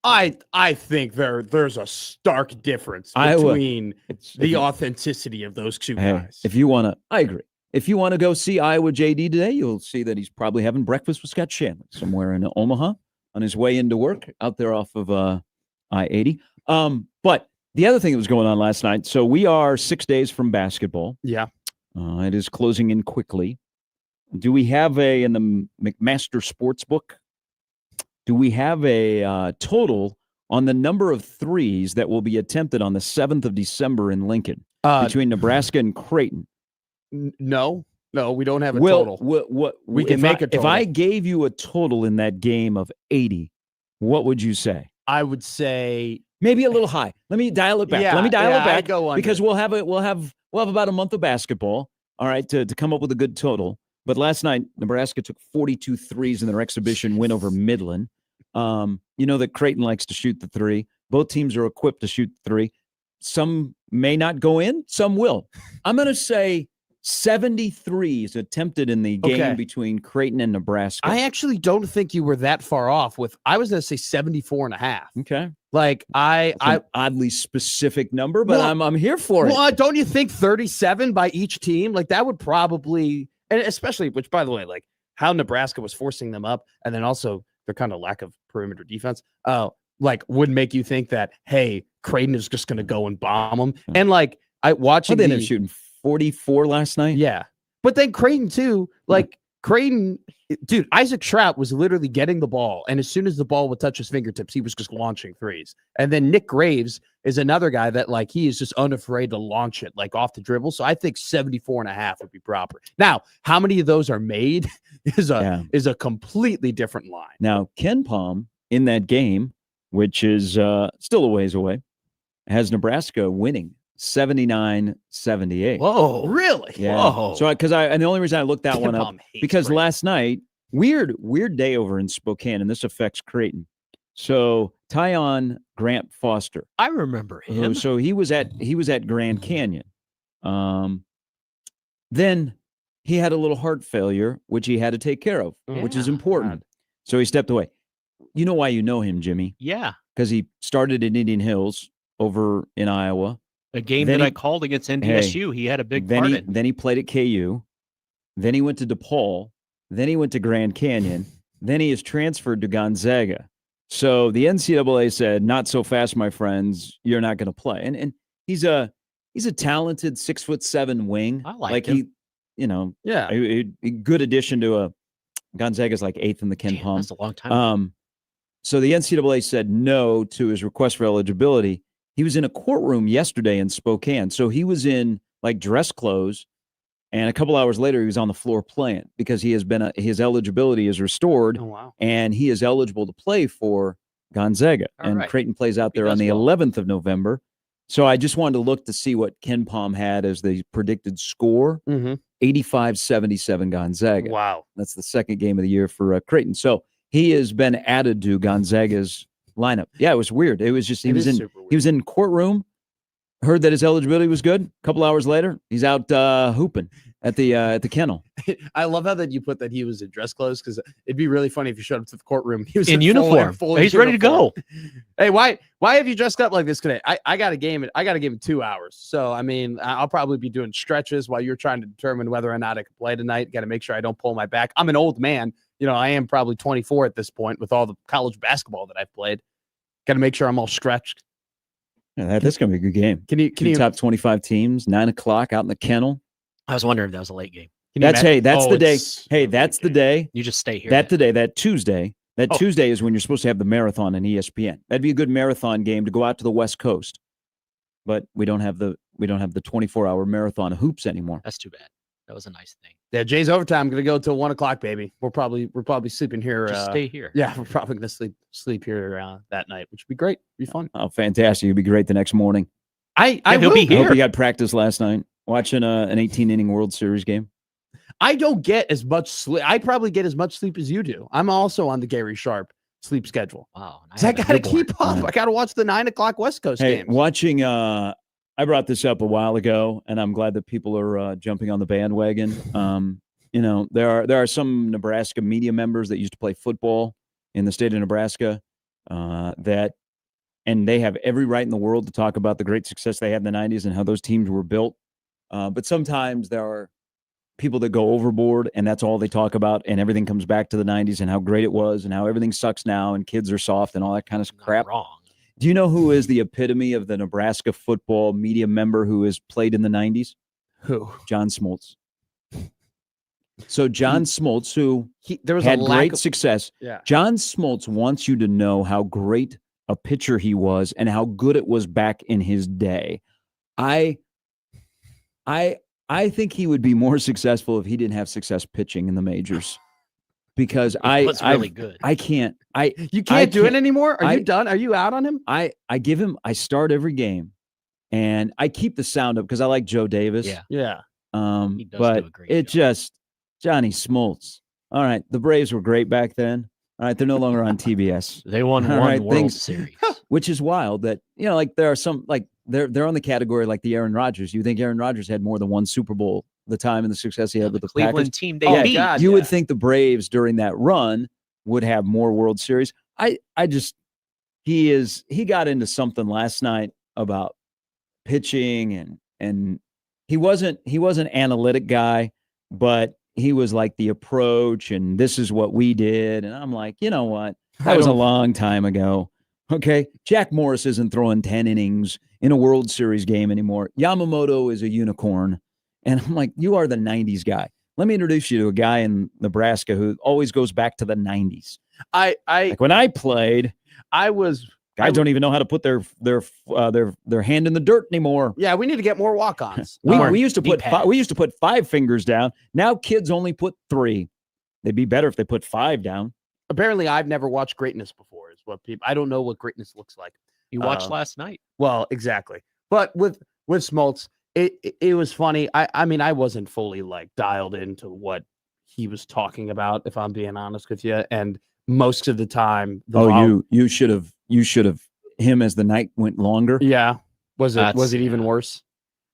I think there's a stark difference Iowa, between the authenticity of those two guys. If you want to, I agree. If you want to go see Iowa JD today, you'll see that he's probably having breakfast with Scott Shanley somewhere in Omaha on his way into work out there off of I-80. But the other thing that was going on last night, so we are 6 days from basketball. Yeah. It is closing in quickly. Do we have in the McMaster Sportsbook, do we have a total on the number of threes that will be attempted on the 7th of December in Lincoln between Nebraska and Creighton? No, we don't have a total. We can make a total. If I gave you a total in that game of 80, what would you say? I would say maybe a little high. Let me dial it back. Let me dial it back because we'll have about a month of basketball, all right, to come up with a good total. But last night, Nebraska took 42 threes in their exhibition win over Midland. You know that Creighton likes to shoot the three. Both teams are equipped to shoot the three. Some may not go in, some will. I'm going to say 73 is attempted in the game between Creighton and Nebraska. I actually don't think you were that far off I was going to say 74.5. Okay. Like an oddly specific number, but I'm here for it. Well, don't you think 37 by each team? Like that would probably, and especially, which by the way, like how Nebraska was forcing them up, and then also their kind of lack of perimeter defense, like would make you think that, hey, Creighton is just going to go and bomb them. And like watching they ended up shooting 44 last night. Yeah. But then Creighton too, like Creighton, dude, Isaac Trout was literally getting the ball. And as soon as the ball would touch his fingertips, he was just launching threes. And then Nick Graves is another guy that like, he is just unafraid to launch it like off the dribble. So I think 74.5 would be proper. Now, how many of those are made is a completely different line. Now, Ken Palm in that game, which is still a ways away, has Nebraska winning 79-78. Whoa, really? Yeah. Whoa. So and the only reason I looked that one up because last night, weird day over in Spokane, and this affects Creighton. So Tyon Grant Foster, I remember him. So he was at Grand Canyon. Then he had a little heart failure, which he had to take care of, which is important. God. So he stepped away. You know why you know him, Jimmy? Yeah, because he started in Indian Hills over in Iowa. A game that I called against NDSU, he had a big part in. Then he played at KU. Then he went to DePaul. Then he went to Grand Canyon. Then he is transferred to Gonzaga. So the NCAA said, "Not so fast, my friends. You're not going to play." And he's a talented 6'7" wing. I like him. A good addition to Gonzaga's like 8th in the Ken Palm. That's a long time. So the NCAA said no to his request for eligibility. He was in a courtroom yesterday in Spokane. So he was in like dress clothes, and a couple hours later he was on the floor playing because his eligibility is restored. Oh, wow. And he is eligible to play for Gonzaga. Creighton plays out there on the 11th of November. So I just wanted to look to see what Ken Palm had as the predicted score. 85-77 Gonzaga. Wow. That's the second game of the year for Creighton. So he has been added to Gonzaga's lineup. Yeah, it was weird. It was just he was in courtroom, heard that his eligibility was good. A couple hours later, he's out hooping at the kennel. I love how that you put that he was in dress clothes, because it'd be really funny if you showed up to the courtroom. He was in uniform. He's ready to go. Hey, why have you dressed up like this today? I got a game in 2 hours. So I mean, I'll probably be doing stretches while you're trying to determine whether or not I can play tonight. Got to make sure I don't pull my back. I'm an old man. You know, I am probably 24 at this point with all the college basketball that I've played. Got to make sure I'm all stretched. Yeah, that's going to be a good game. Can you top 25 teams, 9:00 out in the kennel? I was wondering if that was a late game. That's the day. Hey, that's the day. You just stay here. That Tuesday. Tuesday is when you're supposed to have the marathon on ESPN. That'd be a good marathon game to go out to the West Coast. But we don't have the 24-hour marathon hoops anymore. That's too bad. That was a nice thing. Yeah, Jay's overtime going to go till 1:00, baby. We're probably sleeping here. Just stay here. Yeah, we're probably going to sleep here that night, which would be great. Be fun. Oh, fantastic! It'd be great the next morning. I will be here. I hope you got practice last night watching an 18-inning World Series game. I don't get as much sleep. I probably get as much sleep as you do. I'm also on the Gary Sharp sleep schedule. Wow. I got to keep up. I got to watch the 9:00 West Coast games. Watching. I brought this up a while ago, and I'm glad that people are jumping on the bandwagon. There are some Nebraska media members that used to play football in the state of Nebraska, and they have every right in the world to talk about the great success they had in the 90s and how those teams were built. But sometimes there are people that go overboard and that's all they talk about, and everything comes back to the 90s and how great it was and how everything sucks now and kids are soft and all that kind of crap. Wrong. Do you know who is the epitome of the Nebraska football media member who has played in the 90s? Who? John Smoltz. So John Smoltz, who there was had a lack great of success. Yeah. John Smoltz wants you to know how great a pitcher he was and how good it was back in his day. I think he would be more successful if he didn't have success pitching in the majors. Because really good. I can't. You can't do it anymore? Are you done? Are you out on him? I start every game and I keep the sound up because I like Joe Davis. Yeah. Yeah. He does But do a great it job. just Johnny Smoltz. All right, the Braves were great back then. All right, they're no longer on TBS. They won All one right, World things- Series. Which is wild that, like there are some, like they're on the category like the Aaron Rodgers. You think Aaron Rodgers had more than one Super Bowl, the time and the success he had with the Cleveland Packers? team they beat. God, You yeah. would think the Braves during that run would have more World Series. He got into something last night about pitching and he wasn't an analytic guy, but he was like the approach and this is what we did. And I'm like, you know what? That was a long time ago. Okay. Jack Morris isn't throwing 10 innings in a World Series game anymore. Yamamoto is a unicorn. And I'm like, you are the 90s guy. Let me introduce you to a guy in Nebraska who always goes back to the 90s. Like when I played, guys don't even know how to put their hand in the dirt anymore. Yeah, we need to get more walk-ons. We used to knee put pads. we used to put 5 fingers down. Now kids only put 3. They'd be better if they put 5 down. Apparently, I've never watched greatness before. Is what people. I don't know what greatness looks like. You watched last night. Well, exactly. But with Smoltz, it was funny. I mean, I wasn't fully like dialed into what he was talking about, if I'm being honest with you. And most of the time, You should have him as the night went longer. Yeah. Was That's- it even worse?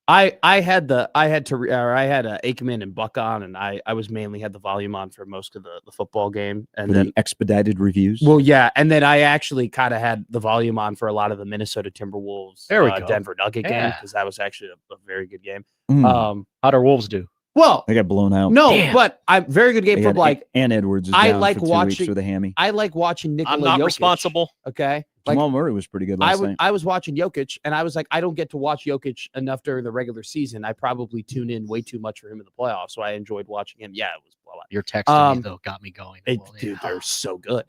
I had Aikman and Buck on, and I was mainly had the volume on for most of the football game, and And then expedited reviews. well, yeah, and then I actually kind of had the volume on for a lot of the Minnesota Timberwolves, There we go. Denver Nugget game, Yeah. because that was actually a very good game. Mm, How'd our Wolves do? Well, they got blown out. no, Damn. but I'm very good game They for got like Ann Edwards is I down like for 2 watching- weeks with a hammy. I like watching Nikola I'm not Jokic, responsible. Okay, like Jamal Murray was pretty good last night. I was watching Jokic, and I was like, I don't get to watch Jokic enough during the regular season. I probably tune in way too much for him in the playoffs, so I enjoyed watching him. Yeah, it was blowout. Your texting me Um, though got me going. Dude, Yeah. they're so good.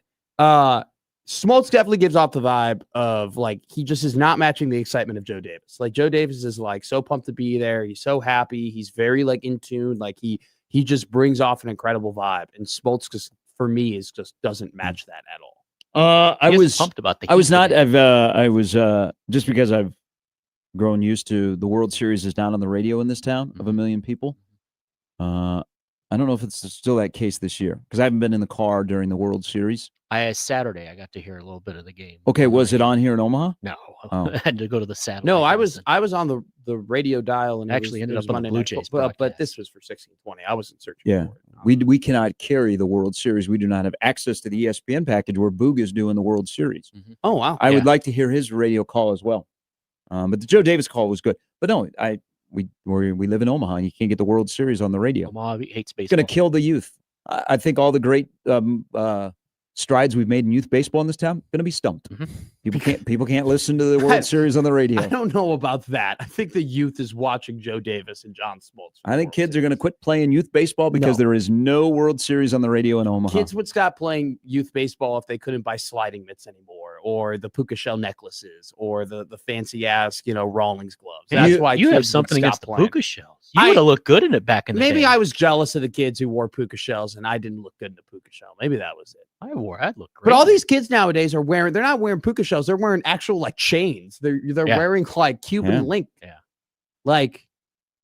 Smoltz definitely gives off the vibe of like he just is not matching the excitement of Joe Davis. Like Joe Davis is like so pumped to be there. He's so happy. He's very like in tune. Like he just brings off an incredible vibe. And Smoltz just for me is just doesn't match that at all. I He was pumped about the I was Heat not. today. I was just because I've grown used to the World Series is not on the radio in this town of 1 million people. I don't know if it's still that case this year because I haven't been in the car during the World Series. Saturday I got to hear a little bit of the game. Okay, on the was it radio. on here in Omaha? No, Oh. I had to go to the satellite. No, to I was listen. on the radio dial and Actually ended it was up on the Monday Blue Night Jays Football, but broadcast. this was for 1620. I wasn't searching Yeah. for it. We cannot carry the World Series. We do not have access to the ESPN package where Boog is doing the World Series. Oh wow. I would Yeah. like to hear his radio call as well. But the Joe Davis call was good. But no, we live in Omaha and you can't get the World Series on the radio. Omaha hates It's baseball. going to kill the youth. I think all the great strides we've made in youth baseball in this town going to be stumped. Mhm. People can't listen to the World Series on the radio. I don't know about that. I think the youth is watching Joe Davis and John Smoltz. I think kids are going to quit playing youth baseball because No. there is no World Series on the radio in Omaha. Kids would stop playing youth baseball if they couldn't buy sliding mitts anymore, or the puka shell necklaces, or the fancy ass Rawlings gloves. And That's you, why you kids have would something stop against the playing. puka shells. You I- would have looked good in it back in the Maybe day. I was jealous of the kids who wore puka shells, and I didn't look good in a puka shell. Maybe that was it. I'd look great. But all these kids nowadays are wearing. They're not wearing puka shells. They're wearing actual like chains. They're Yeah. wearing like Cuban Yeah. link. Yeah. Like,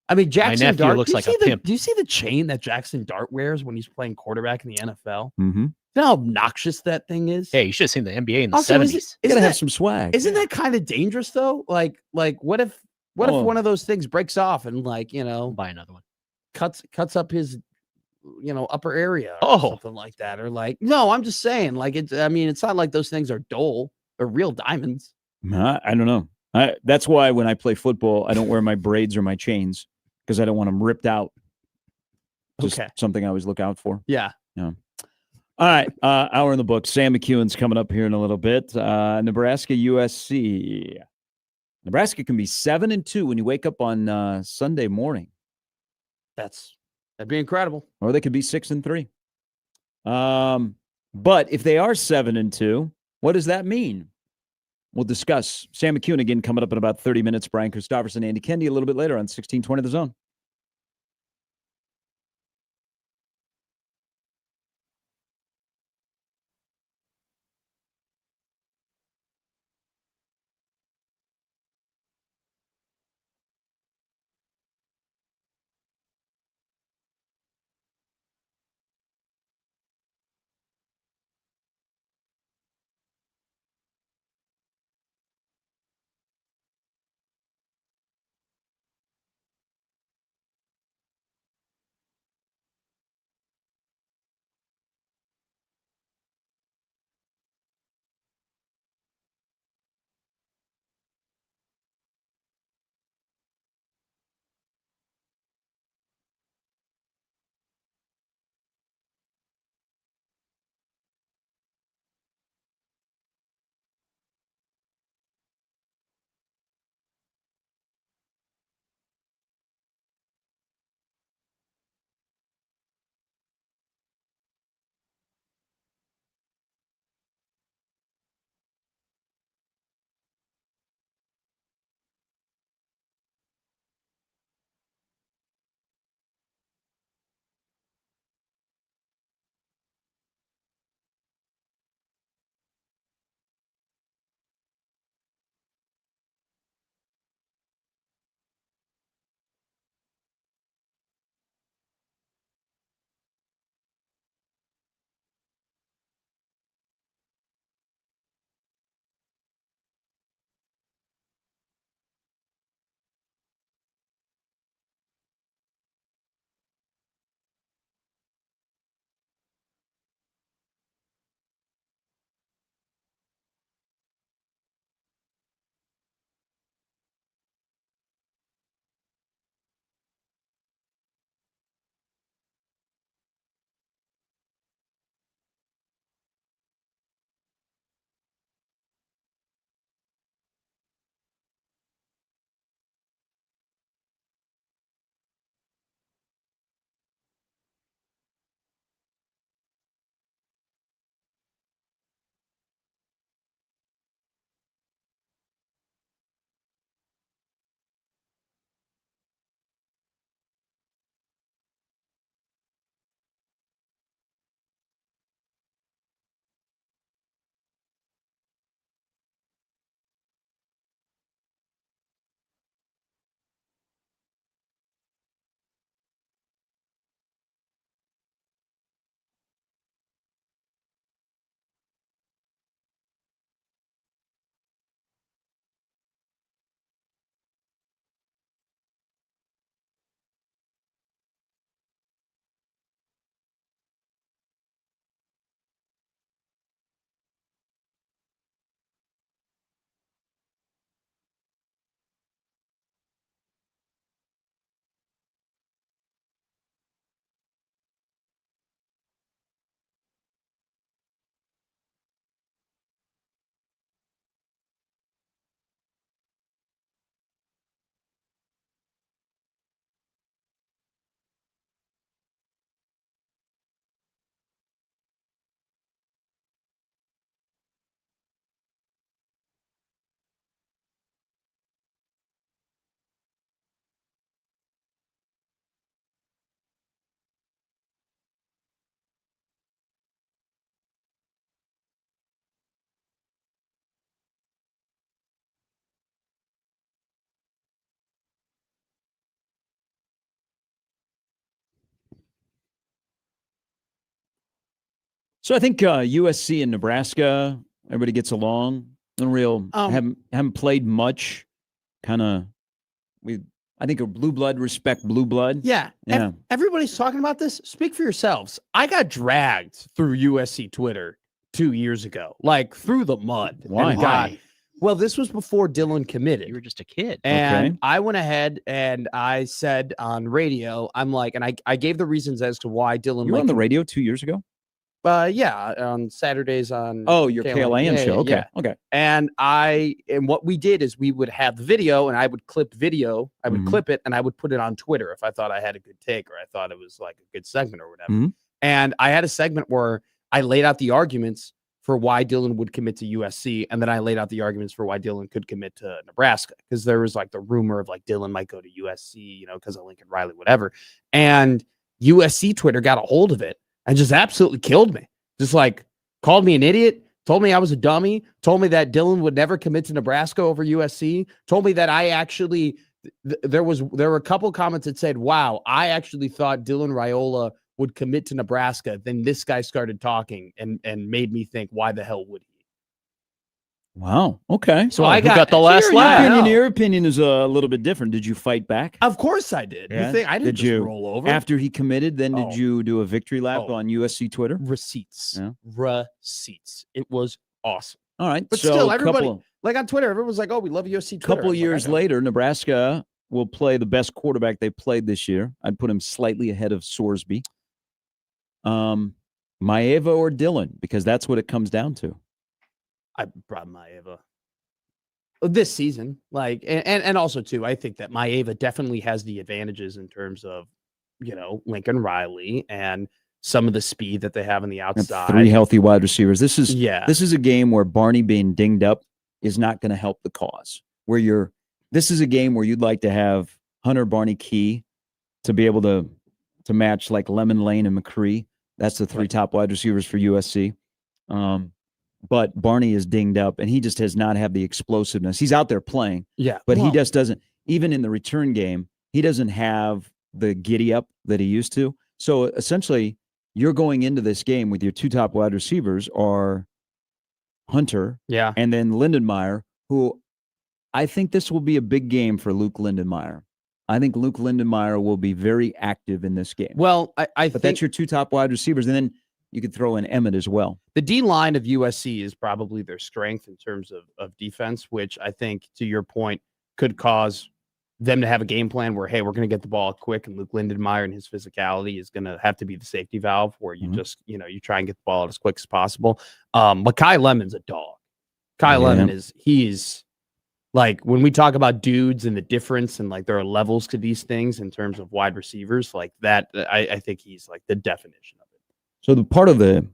I mean, Jackson nephew Dart looks do you like a see the- pimp. Do you see the chain that Jackson Dart wears when he's playing quarterback in the NFL? Mm-hmm. You know how obnoxious that thing is. Hey, you should have seen the NBA in the Also, is it- 70s. You got Isn't to have that- some swag. Isn't that kind of dangerous though? Like what if Oh. one of those things breaks off and I'll buy another one. cuts up his upper area or something like that. Or like, no, I'm just saying, like, it's not like those things are dull. They're real diamonds. I don't know. That's why when I play football, I don't wear my braids or my chains because I don't want them ripped out. Just something I always look out for. Yeah. Yeah. All right. Hour in the book. Sam McEwen's coming up here in a little bit. Nebraska, USC. Nebraska can be 7-2 when you wake up on Sunday morning. That'd be incredible. Or they could be 6-3. But if they are 7-2, what does that mean? We'll discuss. Sam McEwen again coming up in about 30 minutes. Brian Christopherson, Andy Kendi a little bit later on 1620 The Zone. So I think USC and Nebraska, everybody gets along. No real haven't played much. Kind of we I think a blue blood respect blue blood. Yeah. Yeah. Everybody's talking about this. Speak for yourselves. I got dragged through USC Twitter 2 years ago, like through the mud. Why? And well, this was before Dylan committed. You were just a kid. And Okay. I went ahead and I said on radio, I'm like, and I gave the reasons as to why Dylan. You were on the radio 2 years ago? Yeah, on Saturdays on. Oh, your KLAN Yeah, show. yeah, Okay. yeah. Okay. And what we did is we would have the video and I would clip video. I would Mhm. clip it and I would put it on Twitter if I thought I had a good take or I thought it was like a good segment or whatever. Mhm. And I had a segment where I laid out the arguments for why Dylan would commit to USC. And then I laid out the arguments for why Dylan could commit to Nebraska. Because there was like the rumor of like Dylan might go to USC, because of Lincoln Riley, whatever. And USC Twitter got a hold of it and just absolutely killed me. Just like called me an idiot, told me I was a dummy, told me that Dylan would never commit to Nebraska over USC, told me that I actually, there were a couple comments that said, wow, I actually thought Dylan Raiola would commit to Nebraska. Then this guy started talking and made me think, why the hell would he? Wow. Okay. So Oh, I who got the last here, laugh? yeah, Your opinion is a little bit different. Did you fight back Of course I did. Yeah? You think I didn't Did just you- roll over? after he committed? Then Oh. did you do a victory lap Oh. on USC Twitter? Receipts. Yeah. Receipts. It was awesome. All right. But so still, everybody- couple, Like on Twitter, everyone's like, oh, we love USC Twitter. couple I was like, I years know. later, Nebraska will play the best quarterback they played this year. I'd put him slightly ahead of Sorsby. Maeva or Dylan, because that's what it comes down to. I brought Maeva this season, like, and also too, I think that Maeva definitely has the advantages in terms of, Lincoln Riley and some of the speed that they have on the And outside. 3 healthy wide receivers. This is a game where Barney being dinged up is not going to help the cause. This is a game where you'd like to have Hunter, Barney, Key to be able to match like Lemon, Lane, and McCree. That's the 3 top wide receivers for USC. But Barney is dinged up, and he just does not have the explosiveness. He's out there playing, but he just doesn't. Even in the return game, he doesn't have the giddy up that he used to. So essentially, you're going into this game with your 2 top wide receivers are Hunter, and then Lindenmeyer, who I think this will be a big game for Luke Lindenmeyer. I think Luke Lindenmeyer will be very active in this game. Well, I But think that's your 2 top wide receivers, and then you could throw in Emmett as well. the D line of USC is probably their strength in terms of defense, which I think, to your point, could cause them to have a game plan where, hey, we're going to get the ball quick, and Luke Lindenmeyer and his physicality is going to have to be the safety valve where you just, you try and get the ball out as quick as possible. But Kai Lemon's a dog. Kai Lemon he's like, when we talk about dudes and the difference and like there are levels to these things in terms of wide receivers like that, I think he's like the definition of it. So the part of the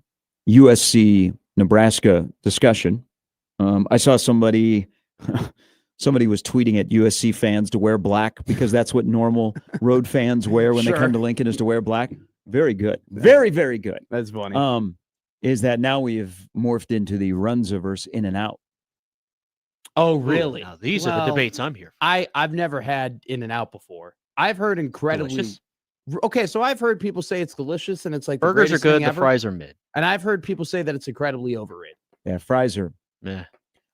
USC Nebraska discussion, I saw somebody was tweeting at USC fans to wear black because that's what normal road fans wear when they come to Lincoln, is to wear black. Very good. Very, very good. That's funny. Is that now we have morphed into the Runza-verse In and Out. Oh, really? Now, these are the debates I'm here for. I've never had In and Out before. I've heard incredibly Delicious. Okay, so I've heard people say it's delicious and it's like the Burgers are greatest good. thing The ever, fries are mid. and I've heard people say that it's incredibly overrated. Yeah, fries are. Meh.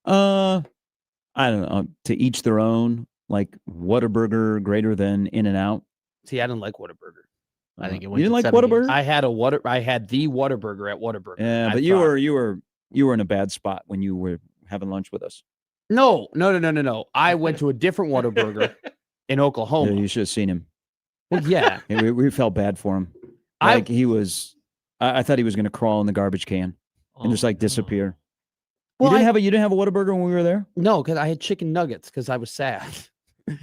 I don't know. To each their own. Like Whataburger greater than In and Out. See, I didn't like Whataburger. I think it You went didn't like 7 years. Whataburger? I had the Whataburger at Whataburger. Yeah, I but you thought- were in a bad spot when you were having lunch with us. No. I went to a different Whataburger in Oklahoma. Yeah, you should have seen him. Well, yeah. Yeah, we felt bad for him. Like he was, I thought he was going to crawl in the garbage can and just Oh, like no. disappear. Well, you didn't have a Whataburger when we were there? No, because I had chicken nuggets because I was sad.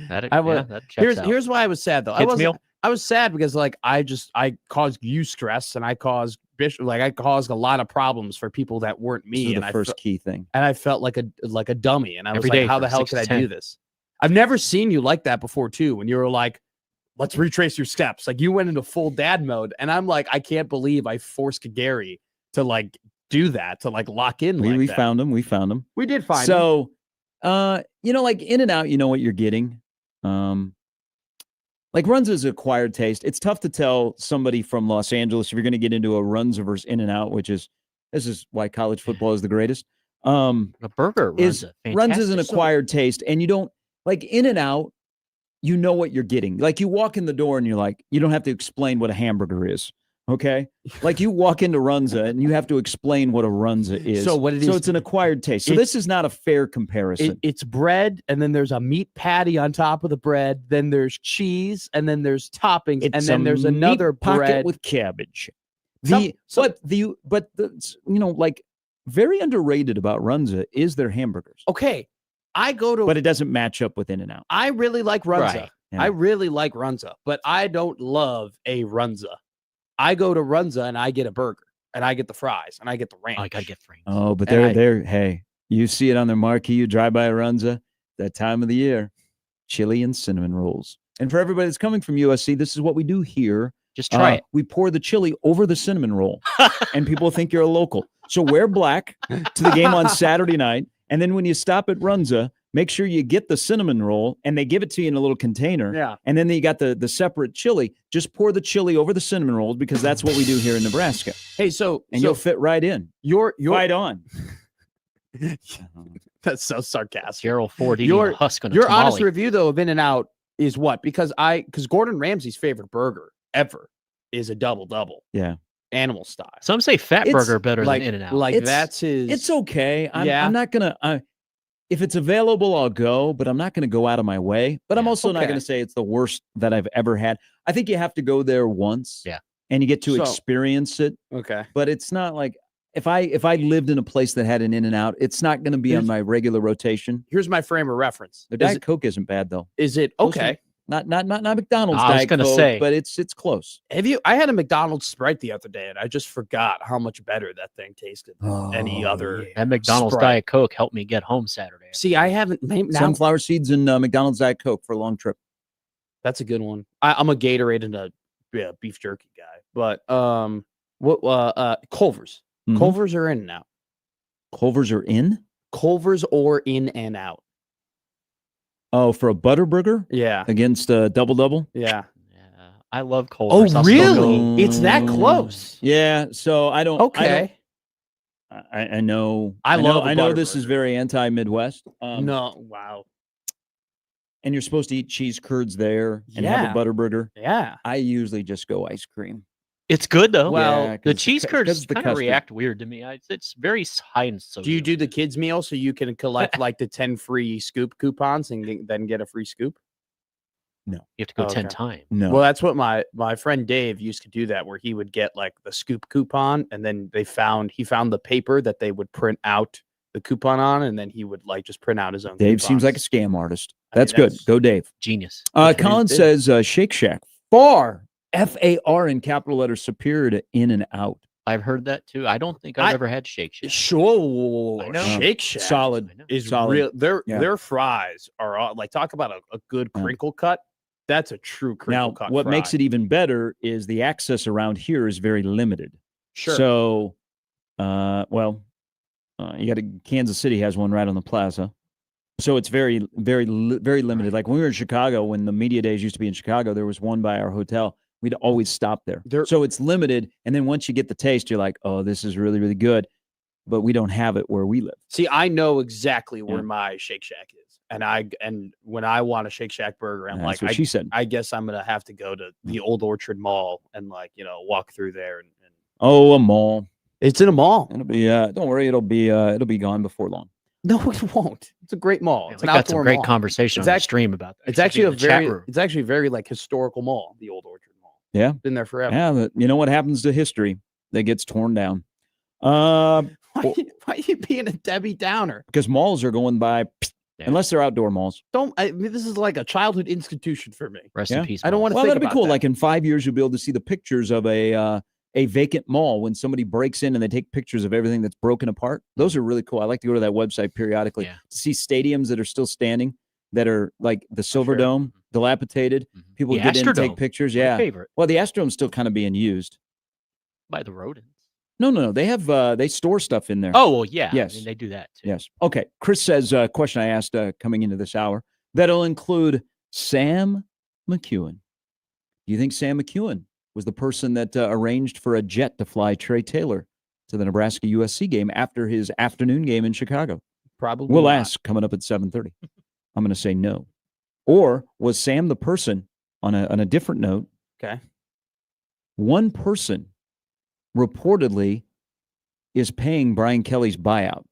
That, I was- that checks out. Here's why I was sad though. Kids meal? I was sad because like I caused you stress and I caused a lot of problems for people that weren't This me. is And the I first key thing. and I felt like a dummy. And I was Every like, day how from the hell 6 could I to 10. do this? I've never seen you like that before too. When you were like, let's retrace your steps. Like you went into full dad mode. And I'm like, I can't believe I forced Gary to like do that, to like lock in. We that. found him. We found him. We did find him. So, like In and Out, you know what you're getting. Like Runza's acquired taste. It's tough to tell somebody from Los Angeles if you're going to get into a Runza versus In and Out, this is why college football is the greatest. A burger Runza's an acquired taste, and you don't like In and Out. you know what you're getting. Like you walk in the door and you're like, you don't have to explain what a hamburger is. Okay. Like you walk into Runza and you have to explain what a Runza is. So what it is- So it's an acquired taste. So this is not a fair comparison. It's bread, and then there's a meat patty on top of the bread. Then there's cheese, and then there's toppings, and It's then a there's another meat pocket bread with cabbage. Some- But like very underrated about Runza is their hamburgers. Okay, I go to. But it doesn't match up with In-N-Out. I really like Runza. Right. Yeah. I really like Runza, but I don't love a Runza. I go to Runza and I get a burger, and I get the fries, and I get the ranch. Oh, I gotta get framed. Oh, but And they're hey, you see it on their marquee, you drive by a Runza, that time of the year, chili and cinnamon rolls. And for everybody that's coming from USC, this is what we do here. Just try it. We pour the chili over the cinnamon roll, and people think you're a local. So wear black to the game on Saturday night, and then when you stop at Runza, make sure you get the cinnamon roll, and they give it to you in a little container. Yeah. And then you got the separate chili. Just pour the chili over the cinnamon rolls because that's what we do here in Nebraska, Hey, so and you'll fit right in. you're Right on. that's so sarcastic. Gerald Ford eating Your- a husk on a Your tamale. honest review though of In-N-Out is what? Because Gordon Ramsay's favorite burger ever is a double, Yeah. animal style. Some say Fat It's Burger better like than In-N-Out. like It's- that's his. It's okay. I'm Yeah. not gonna. If it's available, I'll go, but I'm not gonna go out of my way. But I'm Yeah. also not Okay. gonna say it's the worst that I've ever had. I think you have to go there once. Yeah. And you get to So- experience it. Okay. But it's not like if I lived in a place that had an In-N-Out, it's not gonna be on Here's- my regular rotation. Here's my frame of reference. The Is Diet it, Coke isn't bad though. is it Those are- okay? Not McDonald's I was Diet gonna Coke, say. but it's close. I had a McDonald's Sprite the other day, and I just forgot how much better that thing tasted than any Oh, other. yeah. That McDonald's Sprite. Diet Coke helped me get home Saturday. See, I haven't. Now, Sunflower seeds and McDonald's Diet Coke for a long trip. that's a good one. I'm a Gatorade and a beef jerky guy, but Culver's. Mhm. Culver's are in and out. Culver's are in. Culver's or in and out. Oh, for a butter burger Yeah, against a double. yeah. Yeah, I love Culver's. Oh, I'll still go. really? It's that close. Yeah. So I don't. Okay. I know. I love a I know butter this is burger. very anti-Midwest. No. Wow. And you're supposed to eat cheese curds there and have Yeah. a butter burger. Yeah. I usually just go ice cream. It's good though. Well, Yeah, 'cause the it's cheese cu- 'cause curds it's the kind of custard. react weird to me. It's very high in sodium. Do you do the kids meal so you can collect like the 10 free scoop coupons and then get a free scoop? You have to go 10 Okay. times. No. Well, that's what my friend Dave used to do, that where he would get like the scoop coupon, and then he found the paper that they would print out the coupon on, and then he would like just print out his own. Dave seems like a coupons. scam artist. I mean, That's good. that's- Go, Dave. Genius. That's what he Colin did. says Shake Shack far FAR in capital letters superior to In-N-Out. I've heard that too. I don't think I've I- ever had Shake Shack. Sure, I know. Shake Shack Solid. I know. is solid. real. Yeah. Their fries are like, talk about a good Yeah. crinkle cut. That's a true crinkle Now, cut. what makes fry. it even better is the access around here is very limited. Sure. So, you got Kansas City has one right on the plaza. So it's very, very limited. Like when we were in Chicago, when the media days used to be in Chicago, there was one by our hotel. We'd always stop there. So it's limited. And then once you get the taste, you're like, oh, this is really, really good. But we don't have it where we live. See, I know exactly where Yeah. my Shake Shack is, and when I want a Shake Shack burger, I'm That's like, what she said. I guess I'm gonna have to go to the Old Orchard Mall and walk through there, and Oh, a mall. it's in a mall. It'll be don't worry, it'll be gone before long. No, it won't. It's a great mall. Yeah, It's we an got some outdoor great mall. conversation It's on the act- stream about that. It's Should be actually in a the chat very room. it's actually a very like historical mall, the Old Orchard Mall. Yeah. Been there forever. Yeah, but you know what happens to history? That gets torn down. Why are you being a Debbie Downer? Because malls are going by Yeah. unless they're outdoor malls. I mean, this is like a childhood institution for me. Rest Yeah. in peace. I don't Mom. wanna Well, think that'd be about cool. that. Like in 5 years, you'll be able to see the pictures of a vacant mall when somebody breaks in and they take pictures of everything that's broken apart. Those are really cool. I like to go to that website periodically Yeah. to see stadiums that are still standing, that are like the Silver Sure. Dome, dilapidated. Mhm. People The get in and take Astrodome, pictures. my Yeah. favorite Well, the Astrodome's still kind of being used. by the rodents. No. They have they store stuff in there. Oh well, yeah. Yes. I mean, they do that too. Yes. Okay. Chris says a question I asked coming into this hour that'll include Sam McEwen. Do you think Sam McEwen was the person that arranged for a jet to fly Trey Taylor to the Nebraska USC game after his afternoon game in Chicago? Probably. We'll not. ask coming up at 7:30. I'm going to say no. Or was Sam the person on a different note? Okay. One person reportedly is paying Brian Kelly's buyout.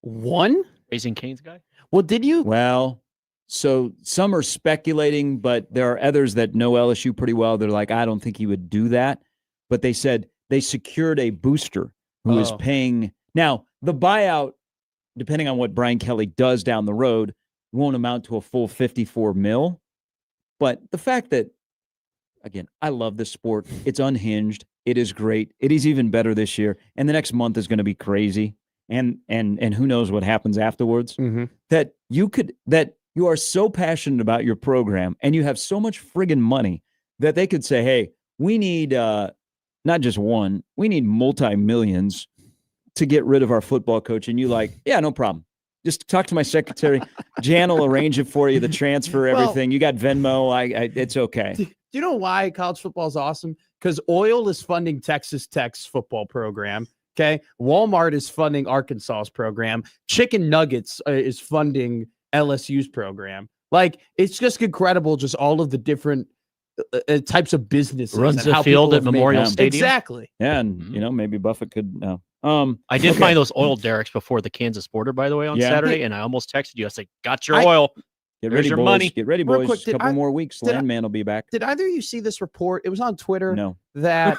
One? Raising Cane's guy? Well, did you? Well, so some are speculating, but there are others that know LSU pretty well. They're like, I don't think he would do that. But they said they secured a booster who is paying. Now, the buyout, depending on what Brian Kelly does down the road, won't amount to a full $54 million. But the fact that, again, I love this sport. It's unhinged. It is great. It is even better this year. And the next month is going to be crazy. And who knows what happens afterwards. Mm-hmm. That you are so passionate about your program and you have so much friggin' money that they could say, hey, we need not just one, we need multi-millions to get rid of our football coach. And you like, yeah, no problem. Just talk to my secretary. Jan will arrange it for you, the transfer, everything. You got Venmo. It's okay. Do you know why college football is awesome? Because oil is funding Texas Tech's football program. Okay. Walmart is funding Arkansas's program. Chicken Nuggets is funding LSU's program. Like, it's just incredible. Just all of the different types of businesses. Runs the field at Memorial Stadium. Exactly. Yeah. And, maybe Buffett could know. I did find those oil derricks before the Kansas border, by the way, on Saturday, and I almost texted you. I said, got your oil. Get ready, your boys. money. Get ready, Real boys. quick, A couple more weeks. Landman will be back. Did either of you see this report? It was on Twitter. No. That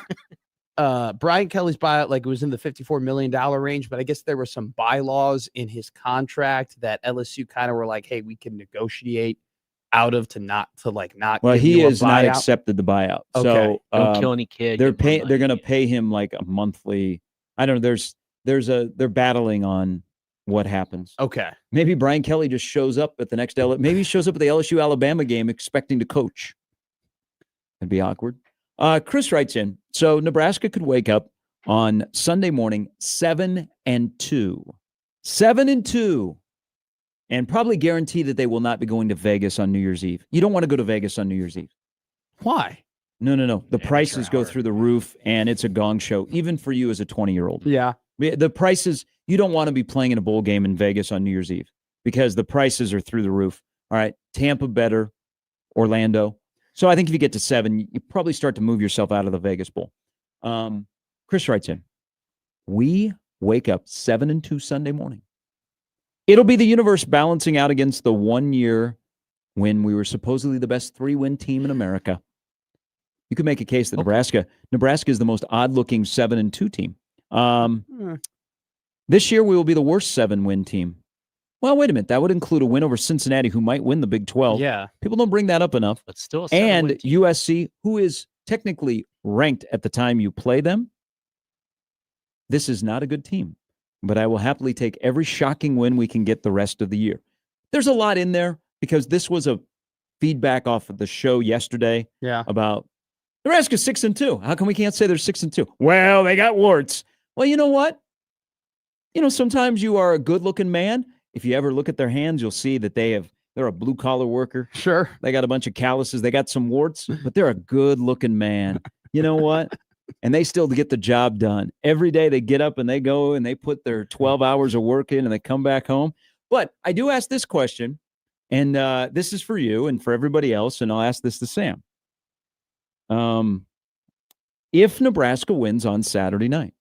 Brian Kelly's buyout, like, it was in the $54 million range, but I guess there were some bylaws in his contract that LSU kind of were like, hey, we can negotiate out of to not. Well, give he you a has not buyout. accepted the buyout. Okay. So Don't kill any kid. they're going to pay him like a monthly. I don't know. They're battling on what happens. Okay. Maybe Brian Kelly just shows up at the next maybe he shows up at the LSU Alabama game expecting to coach. That'd be awkward. Chris writes in, so Nebraska could wake up on Sunday morning 7-2. 7-2. And probably guarantee that they will not be going to Vegas on New Year's Eve. You don't want to go to Vegas on New Year's Eve. Why? No. The prices go through the roof, and it's a gong show, even for you as a 20-year-old. Yeah. The prices, you don't want to be playing in a bowl game in Vegas on New Year's Eve because the prices are through the roof. All right. Tampa better, Orlando. So I think if you get to 7, you probably start to move yourself out of the Vegas Bowl. Chris writes in, we wake up 7-2 Sunday morning. It'll be the universe balancing out against the 1 year when we were supposedly the best 3-win team in America. You could make a case that Nebraska is the most odd-looking 7-2 team. This year we will be the worst 7-win team. Well, wait a minute. That would include a win over Cincinnati, who might win the Big 12. Yeah. People don't bring that up enough. But still, and USC, who is technically ranked at the time you play them. This is not a good team, but I will happily take every shocking win we can get the rest of the year. There's a lot in there because this was a feedback off of the show yesterday about Nebraska 6-2. How come we can't say they're 6-2? Well, they got warts. Well, you know what? Sometimes you are a good-looking man. If you ever look at their hands, you'll see that they're a blue-collar worker. Sure. They got a bunch of calluses. They got some warts, but they're a good-looking man. You know what? And they still get the job done. Every day they get up and they go and they put their 12 hours of work in and they come back home. But I do ask this question, and this is for you and for everybody else, and I'll ask this to Sam. If Nebraska wins on Saturday night,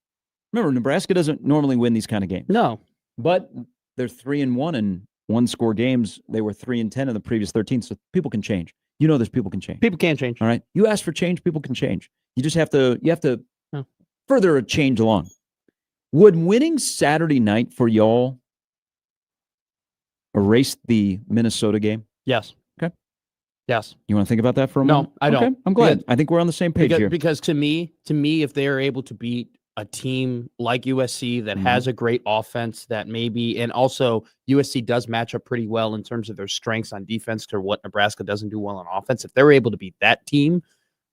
remember, Nebraska doesn't normally win these kind of games. No. But they're 3-1 in one-score games. They were 3-10 in the previous 13, so people can change. There's people can change. People can change. All right? You ask for change, people can change. You just have to further a change along. Would winning Saturday night for y'all erase the Minnesota game? Yes. Okay. Yes. You want to think about that for a moment? No, I don't. Okay, I'm glad. I think we're on the same page here. Because to me, if they are able to beat a team like USC that has a great offense that maybe, and also USC does match up pretty well in terms of their strengths on defense to what Nebraska doesn't do well on offense. If they're able to beat that team,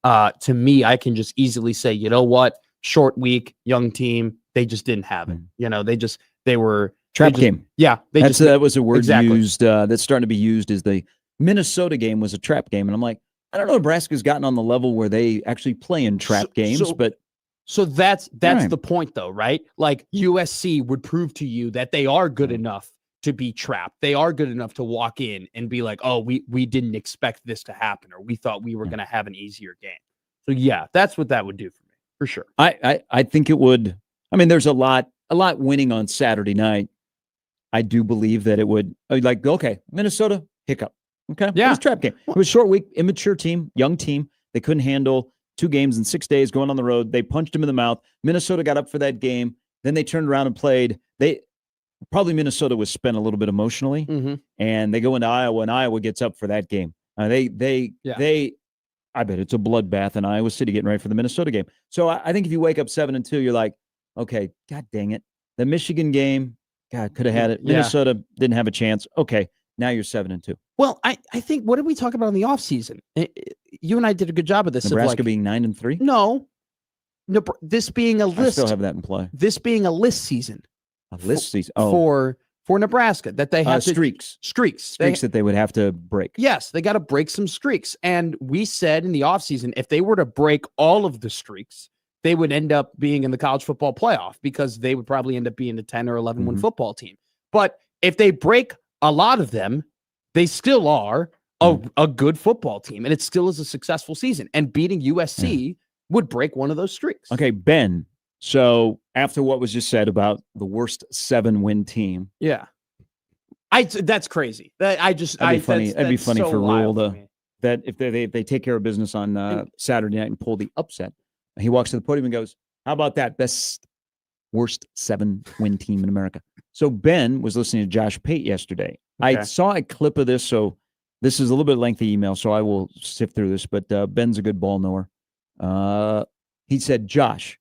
to me, I can just easily say, you know what? Short week, young team. They just didn't have it. They were trap game. Yeah. That was a word used that's starting to be used as the Minnesota game was a trap game. And I'm like, I don't know. Nebraska's gotten on the level where they actually play in trap games, but. So that's right. The point, though, right? Like USC would prove to you that they are good enough to be trapped. They are good enough to walk in and be like, oh, we didn't expect this to happen, or we thought we were going to have an easier game. So yeah, that's what that would do for me, for sure. I think it would. I mean, there's a lot winning on Saturday night. I do believe that it would, like, okay, Minnesota, hiccup. Okay. Yeah. It was a trap game. It was a short week, immature team, young team. They couldn't handle 2 games in 6 days going on the road. They punched him in the mouth. Minnesota got up for that game. Then they turned around and played. Minnesota was spent a little bit emotionally, and they go into Iowa, and Iowa gets up for that game. I bet it's a bloodbath in Iowa City getting ready for the Minnesota game. So I think if you wake up 7-2, you're like, okay, God dang it. The Michigan game, God, could have had it. Minnesota didn't have a chance. Okay, now you're 7-2. Well, I think, what did we talk about in the offseason? You and I did a good job of this. Nebraska being 9-3? No, this being a list. I still have that in play. This being a list season. A list season. For Nebraska, that they have streaks that they would have to break. Yes, they got to break some streaks. And we said in the offseason, if they were to break all of the streaks, they would end up being in the college football playoff, because they would probably end up being a 10 or 11 win football team. But if they break a lot of them, they still are a good football team, and it still is a successful season. And beating USC would break one of those streaks. Okay, Ben. So after what was just said about the worst 7-win team, that's crazy. That'd be funny. That'd be funny so for Rule for that if they take care of business on Saturday night and pull the upset, he walks to the podium and goes, "How about that? Worst 7-win team in America." So Ben was listening to Josh Pate yesterday. Okay. I saw a clip of this, so this is a little bit lengthy email, so I will sift through this. But Ben's a good ball knower. He said, "Josh."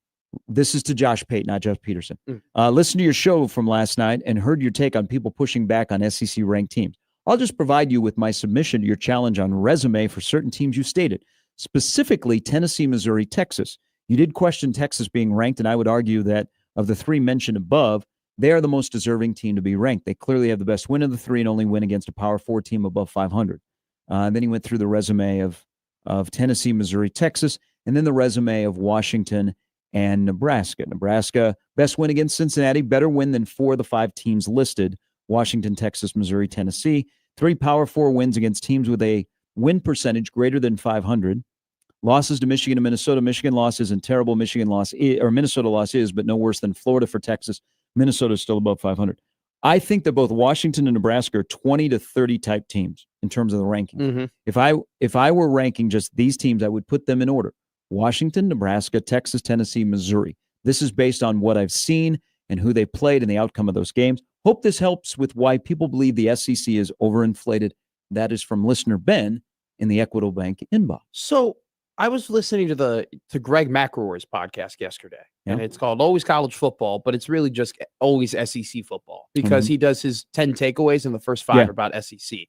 This is to Josh Pate, not Jeff Peterson. Listen to your show from last night and heard your take on people pushing back on SEC ranked teams. I'll just provide you with my submission to your challenge on resume for certain teams you stated, specifically Tennessee, Missouri, Texas. You did question Texas being ranked, and I would argue that of the 3 mentioned above, they are the most deserving team to be ranked. They clearly have the best win of the 3 and only win against a Power 4 team above 500. Then he went through the resume of Tennessee, Missouri, Texas, and then the resume of Washington and Nebraska. Nebraska, best win against Cincinnati, better win than 4 of the 5 teams listed: Washington, Texas, Missouri, Tennessee. 3 Power 4 wins against teams with a win percentage greater than 500. Losses to Michigan and Minnesota. Michigan loss isn't terrible. Minnesota loss is, but no worse than Florida for Texas. Minnesota is still above 500. I think that both Washington and Nebraska are 20 to 30 type teams in terms of the ranking. If I were ranking just these teams, I would put them in order: Washington, Nebraska, Texas, Tennessee, Missouri. This is based on what I've seen and who they played and the outcome of those games. Hope this helps with why people believe the SEC is overinflated. That is from listener Ben in the Equitable Bank inbox. So I was listening to Greg McElroy's podcast yesterday, and it's called Always College Football, but it's really just always SEC football, because he does his 10 takeaways, and the first 5 are about SEC.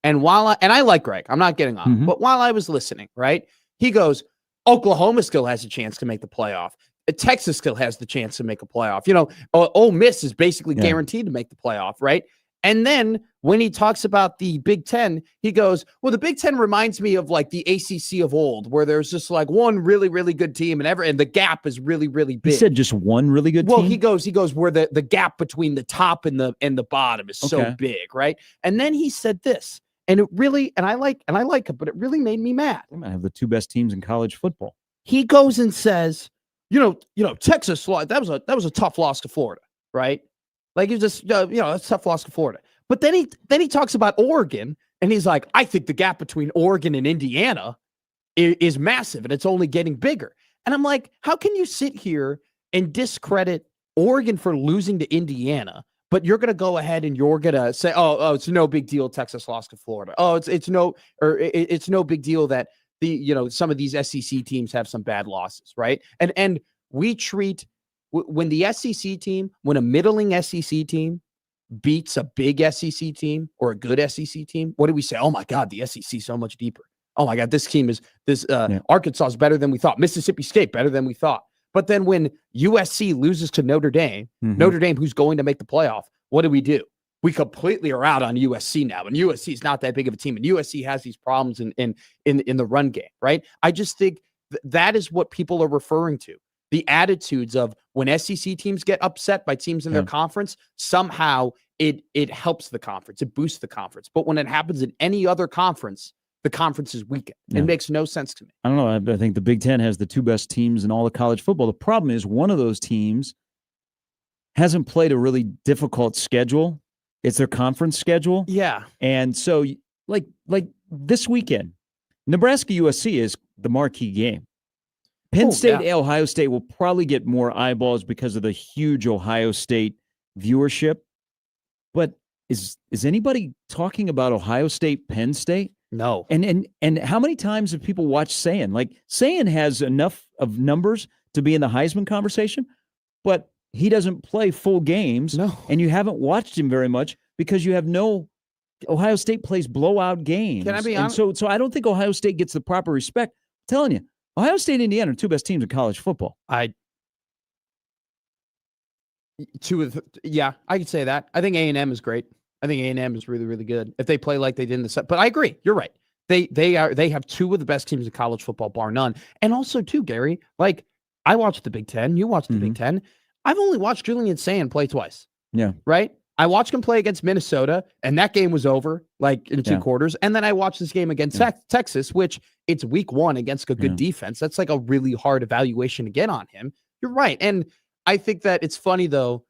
And I like Greg, I'm not getting on, but while I was listening, right, he goes, Oklahoma still has a chance to make the playoff. Texas still has the chance to make a playoff. Ole Miss is basically guaranteed to make the playoff, right? And then when he talks about the Big Ten, he goes, well, the Big Ten reminds me of like the ACC of old, where there's just like one really, really good team and the gap is really, really big. He said just one really good team? Well, he goes where the gap between the top and the bottom is so big, right? And then he said this, and it really, and I like it, but it really made me mad. They might have the 2 best teams in college football. He goes and says, Texas, that was a tough loss to Florida, right? Like, you just, that's a tough loss to Florida. But then he talks about Oregon, and he's like, I think the gap between Oregon and Indiana is massive, and it's only getting bigger. And I'm like, how can you sit here and discredit Oregon for losing to Indiana, but you're going to go ahead and you're going to say, oh, it's no big deal Texas lost to Florida. Oh, it's no big deal that some of these SEC teams have some bad losses, right? And we treat when the SEC team, when a middling SEC team beats a big SEC team or a good SEC team, what do we say? Oh my God, the SEC is so much deeper. Oh my God, this team is Arkansas is better than we thought. Mississippi State better than we thought. But then when USC loses to Notre Dame, Notre Dame, who's going to make the playoff, what do? We completely are out on USC now, and USC is not that big of a team, and USC has these problems in the run game, right? I just think that is what people are referring to. the attitudes of when SEC teams get upset by teams in their conference, somehow it helps the conference. It boosts the conference. But when it happens in any other conference, the conference is weakened. It makes no sense to me. I don't know. I think the Big Ten has the 2 best teams in all of college football. The problem is one of those teams hasn't played a really difficult schedule. It's their conference schedule. Yeah. And so like this weekend, Nebraska USC is the marquee game. Penn State, Ohio State will probably get more eyeballs because of the huge Ohio State viewership. But is anybody talking about Ohio State, Penn State? No. And how many times have people watched Sayin? Like Sayin has enough of numbers to be in the Heisman conversation, but he doesn't play full games. No. And you haven't watched him very much because you have no Ohio State plays blowout games. Can I be honest? So I don't think Ohio State gets the proper respect. I'm telling you, Ohio State and Indiana are 2 best teams in college football. I could say that. I think A&M is great. I think A&M is really, really good if they play like they did in the set. But I agree. You're right. They have 2 of the best teams in college football, bar none. And also, too, Gary, like I watched the Big Ten. You watched the Big Ten. I've only watched Julian Sayin play twice. Yeah. Right? I watched him play against Minnesota, and that game was over like in 2 quarters. And then I watched this game against Texas, which it's week 1 against a good defense. That's like a really hard evaluation to get on him. You're right. And I think that it's funny, though,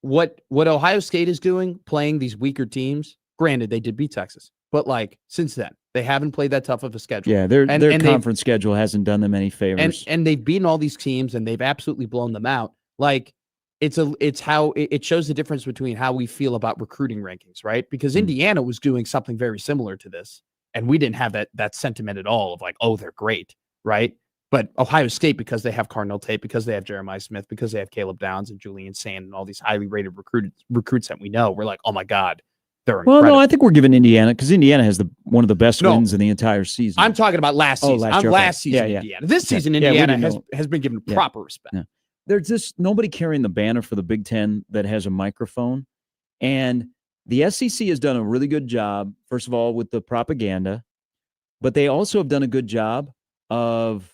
what Ohio State is doing, playing these weaker teams. Granted, they did beat Texas, but like since then, they haven't played that tough of a schedule. Yeah, their conference schedule hasn't done them any favors. And they've beaten all these teams, and they've absolutely blown them out. Like it's how it shows the difference between how we feel about recruiting rankings, right? Because Indiana was doing something very similar to this, and we didn't have that sentiment at all of like, oh, they're great, right? But Ohio State, because they have Cardinal Tate, because they have Jeremiah Smith, because they have Caleb Downs and Julian Sayin and all these highly rated recruits that we know, we're like, oh my God, they're incredible. Well, no, I think we're giving Indiana because Indiana has one of the best wins in the entire season. I'm talking about last season. Last season, Indiana. This season, Indiana has been given proper respect. Yeah. There's just nobody carrying the banner for the Big Ten that has a microphone, and the SEC has done a really good job. First of all, with the propaganda, but they also have done a good job of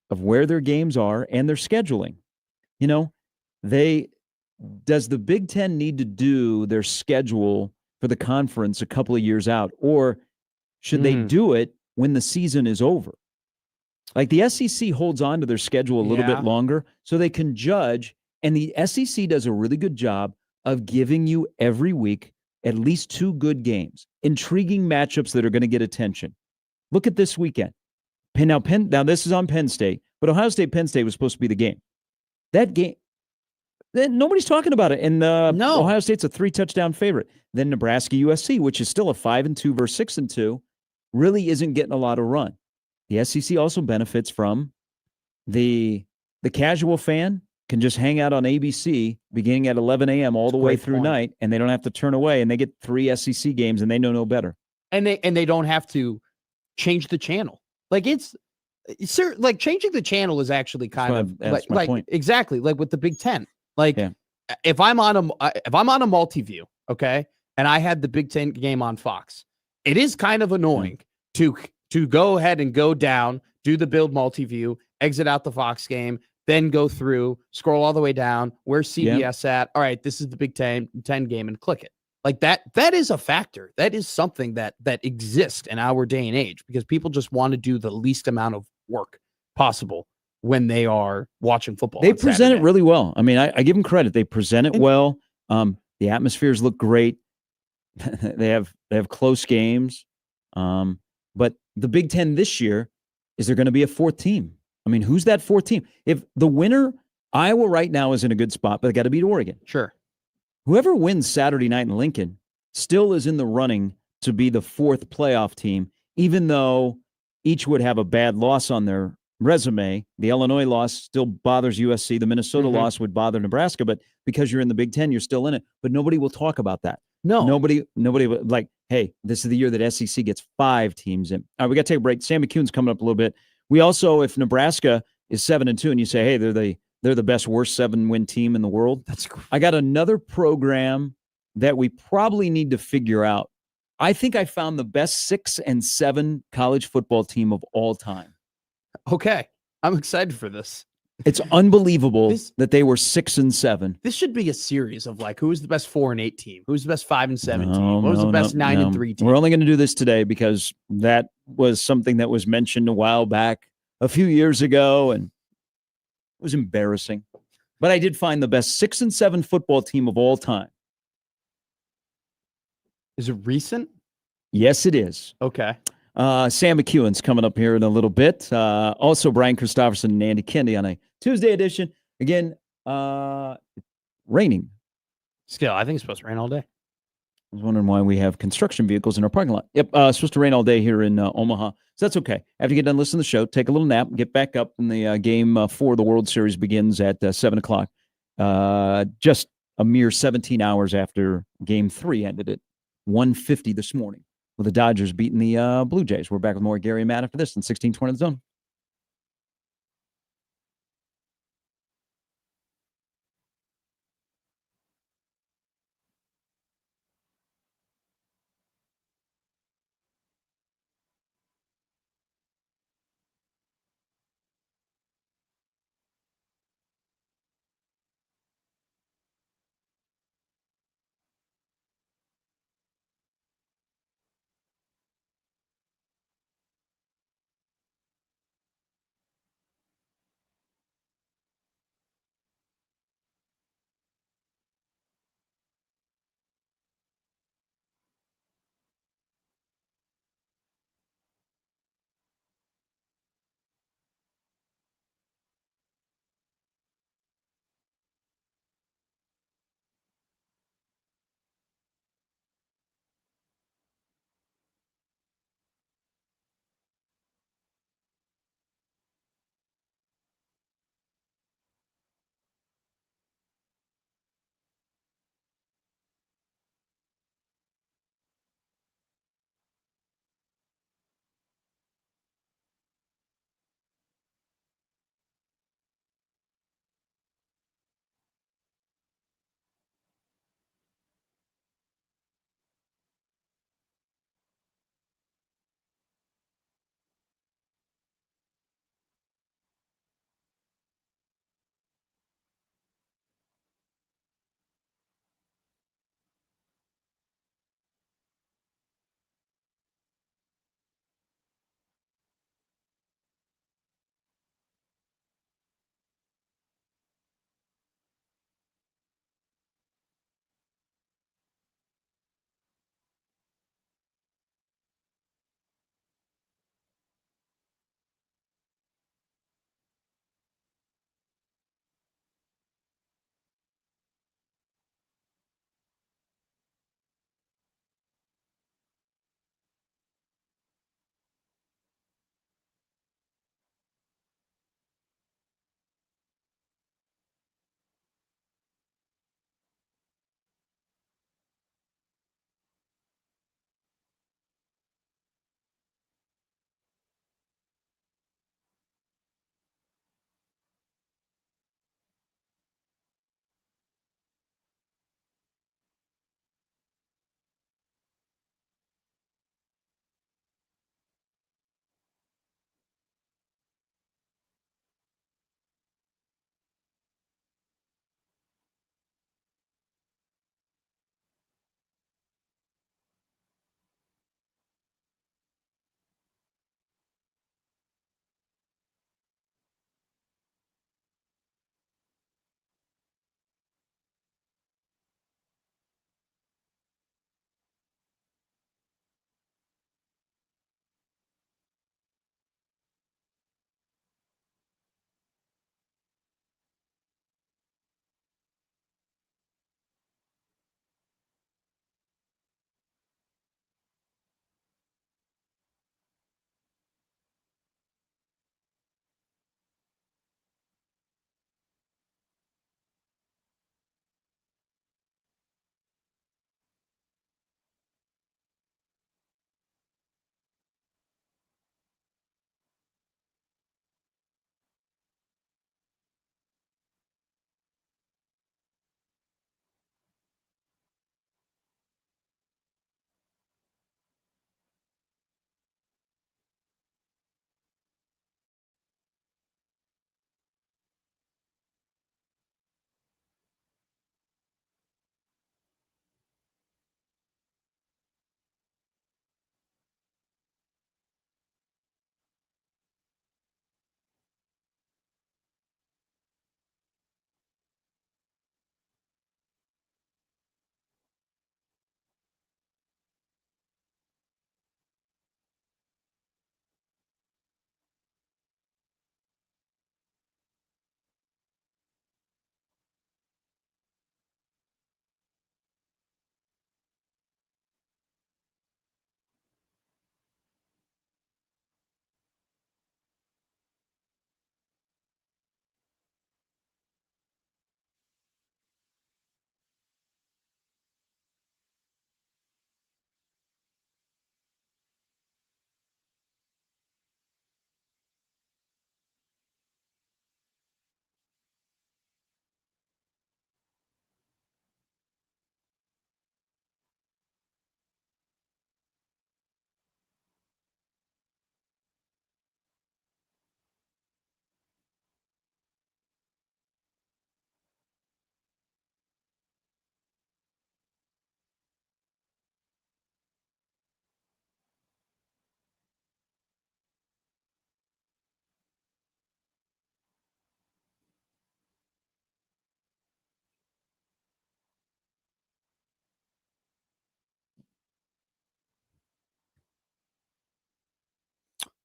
where their games are and their scheduling. You know, does the Big Ten need to do their schedule for the conference a couple of years out, or should they do it when the season is over? Like the SEC holds on to their schedule a little bit longer so they can judge, and the SEC does a really good job of giving you every week at least 2 good games, intriguing matchups that are going to get attention. Look at this weekend. Now this is on Penn State, but Ohio State, Penn State was supposed to be the game. That game, then nobody's talking about it. And Ohio State's a 3-touchdown favorite. Then Nebraska, USC, which is still a 5-2 versus 6-2, really isn't getting a lot of run. The SEC also benefits from the casual fan can just hang out on ABC beginning at 11 a.m. all the way through night, and they don't have to turn away, and they get 3 SEC games, and they know no better. And they don't have to change the channel. Like it's like changing the channel is actually kind of like point. Exactly like with the Big Ten. Like if I'm on a multi-view, okay, and I had the Big Ten game on Fox, it is kind of annoying to go ahead and go down, do the build multi-view, exit out the Fox game, then go through, scroll all the way down. Where's CBS at? All right, this is the Big Ten game, and click it. Like that is a factor. That is something that exists in our day and age because people just want to do the least amount of work possible when they are watching football. They present it really well. I mean, I give them credit. They present it well. The atmospheres look great. They have close games. But the Big Ten this year, is there going to be a 4th team? I mean, who's that 4th team? If the winner, Iowa right now is in a good spot, but they got to beat Oregon. Sure. Whoever wins Saturday night in Lincoln still is in the running to be the 4th playoff team, even though each would have a bad loss on their resume. The Illinois loss still bothers USC. The Minnesota loss would bother Nebraska, but because you're in the Big Ten, you're still in it. But nobody will talk about that. No. Nobody like, hey, this is the year that SEC gets 5 teams in. All right, we got to take a break. Sam McCune's coming up a little bit. We also, if Nebraska is 7-2 and you say, hey, they're the best worst 7-win team in the world. I got another program that we probably need to figure out. I think I found the best 6 and 7 college football team of all time. Okay. I'm excited for this. It's unbelievable This- that they were 6-7. This should be a series of like, who's the best 4-8 team? Who's the best 5-7 team? No, What was the no, best no, 9-3 team? We're only going to do this today because that was something that was mentioned a while back, a few years ago, and it was embarrassing. But I did find the best 6-7 football team of all time. Is it recent? Yes, it is. Okay. Sam McEwen's coming up here in a little bit. Also, Brian Christopherson and Andy Kennedy on a Tuesday edition. Again, raining. Still, I think it's supposed to rain all day. I was wondering why we have construction vehicles in our parking lot. Yep, supposed to rain all day here in Omaha. So that's okay. After you get done listening to the show, take a little nap, get back up, and the game for the World Series begins at 7 o'clock. Just a mere 17 hours after Game 3 ended at 1:50 this morning, with the Dodgers beating the Blue Jays. We're back with more Gary and Matt after this in 1620 The Zone.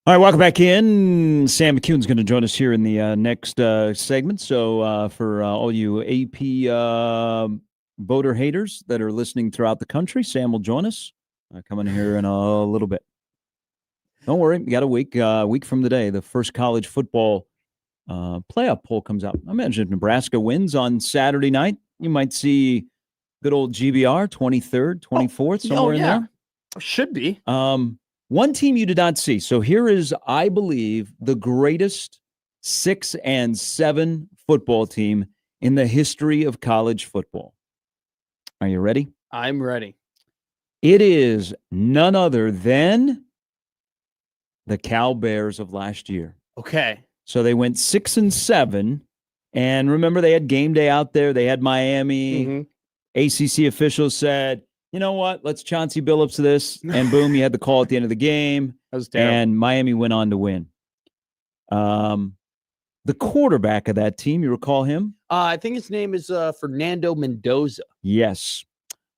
All right, welcome back in. Sam McCune's going to join us here in the next segment. So for all you AP voter haters that are listening throughout the country, Sam will join us coming here in a little bit. Don't worry, we got a week from today. The first college football playoff poll comes out. I imagine if Nebraska wins on Saturday night, you might see good old GBR 23rd, 24th, somewhere in there. Should be. One team you did not see. So here is, I believe, the greatest 6 and 7 football team in the history of college football. Are you ready? I'm ready. It is none other than the Cal Bears of last year. Okay. So they went 6 and 7. And remember, they had game day out there. They had Miami. Mhm. ACC officials said, you know what? Let's Chauncey Billups this. And boom, you had the call at the end of the game. That was terrible. And Miami went on to win. The quarterback of that team, you recall him? I think his name is Fernando Mendoza. Yes.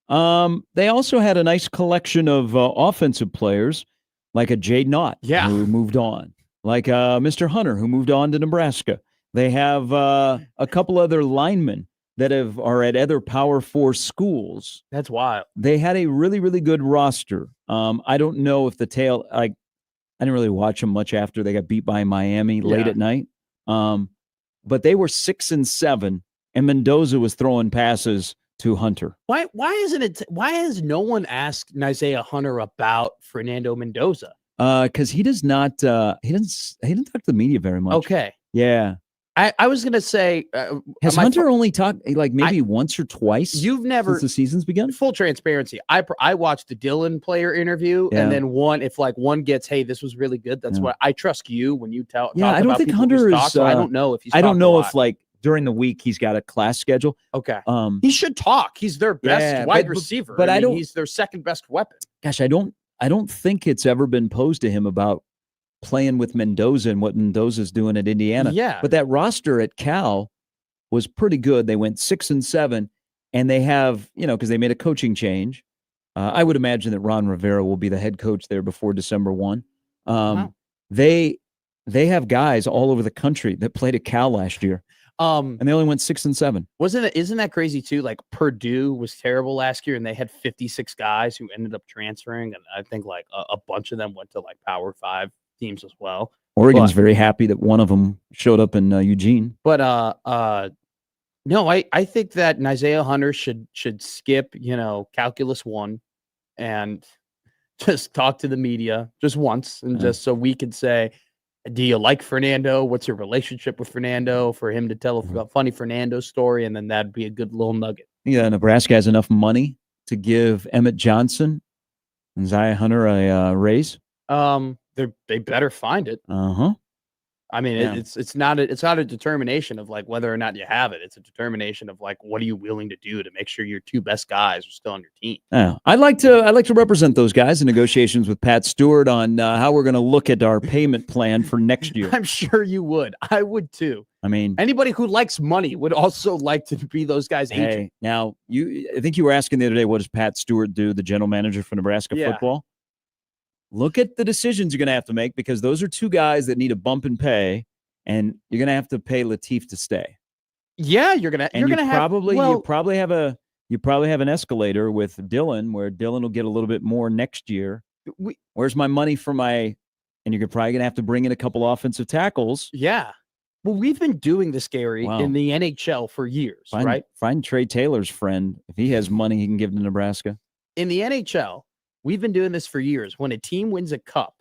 They also had a nice collection of offensive players, like a Jay Knott, who moved on, like Mr. Hunter, who moved on to Nebraska. They have a couple other linemen that are at other Power 4 schools. That's wild. They had a really, really good roster. I don't know if I didn't really watch them much after they got beat by Miami late at night. But they were 6 and 7, and Mendoza was throwing passes to Hunter. Why has no one asked Isaiah Hunter about Fernando Mendoza? Because he does not he didn't talk to the media very much. Okay. Yeah. I was gonna say, has Hunter only talked like maybe once or twice? You've never since the season's begun. Full transparency. I watched the Dylan player interview, and then if one gets, hey, this was really good. That's what I trust you when you tell. Yeah, I don't think Hunter is. So I don't know if he's. I don't know if like during the week he's got a class schedule. Okay. He should talk. He's their best wide receiver. But I don't. He's their second best weapon. Gosh, I don't think it's ever been posed to him about playing with Mendoza and what Mendoza's doing at Indiana. Yeah. But that roster at Cal was pretty good. They went 6 and 7, and they have, because they made a coaching change. I would imagine that Ron Rivera will be the head coach there before December 1. Wow. They have guys all over the country that played at Cal last year. And they only went 6 and 7. Isn't that crazy too? Like Purdue was terrible last year, and they had 56 guys who ended up transferring, and I think like a bunch of them went to like Power 5 teams as well. Oregon's very happy that one of them showed up in Eugene. But no, I think that Isaiah Hunter should skip Calculus 1 and just talk to the media just once, and just so we could say, do you like Fernando? What's your relationship with Fernando? For him to tell a funny Fernando story, and then that'd be a good little nugget. Yeah, Nebraska has enough money to give Emmett Johnson and Isaiah Hunter a raise. They better find it. I mean, it's not a determination of like whether or not you have it. It's a determination of like, what are you willing to do to make sure your two best guys are still on your team. Yeah, I'd like to represent those guys in negotiations with Pat Stewart on how we're going to look at our payment plan for next year. I'm sure you would. I would too. I mean, anybody who likes money would also like to be those guys' agent. Now, I think you were asking the other day, what does Pat Stewart do, the general manager for Nebraska football? Look at the decisions you're going to have to make, because those are two guys that need a bump in pay, and you're going to have to pay Latif to stay. Yeah, you probably have an escalator with Dylan, where Dylan will get a little bit more next year. Where's my money for and you're probably going to have to bring in a couple offensive tackles. Yeah. Well, we've been doing this, Gary, in the NHL for years, right? Find Trey Taylor's friend. If he has money, he can give to Nebraska. In the NHL, we've been doing this for years. When a team wins a cup,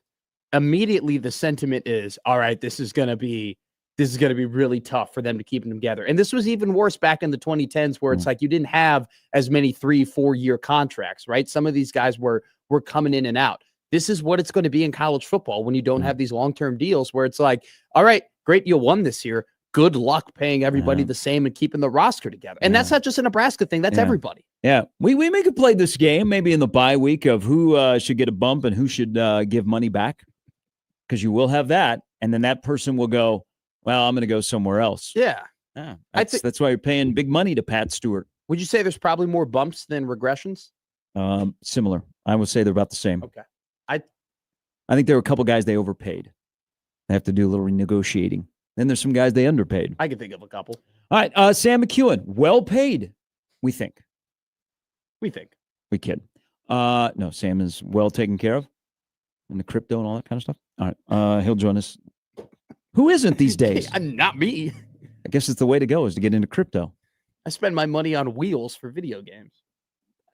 immediately the sentiment is, all right, this is going to be really tough for them to keep them together. And this was even worse back in the 2010s, where it's like you didn't have as many 3-4 year contracts, right? Some of these guys were coming in and out. This is what it's going to be in college football when you don't have these long-term deals, where it's like, all right, great, you won this year. Good luck paying everybody the same and keeping the roster together. And that's not just a Nebraska thing. That's everybody. Yeah. We could play this game maybe in the bye week of who should get a bump and who should give money back, because you will have that. And then that person will go, well, I'm going to go somewhere else. Yeah. That's why you're paying big money to Pat Stewart. Would you say there's probably more bumps than regressions? Similar. I would say they're about the same. Okay. I think there were a couple guys they overpaid. They have to do a little renegotiating. Then there's some guys they underpaid. I can think of a couple. All right, Sam McEwen, well paid, we think. We think. We kid. No, Sam is well taken care of in the crypto and all that kind of stuff. All right, he'll join us. Who isn't these days? Not me. I guess it's the way to go is to get into crypto. I spend my money on wheels for video games.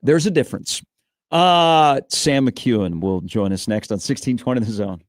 There's a difference. Sam McEwen will join us next on 1620 The Zone.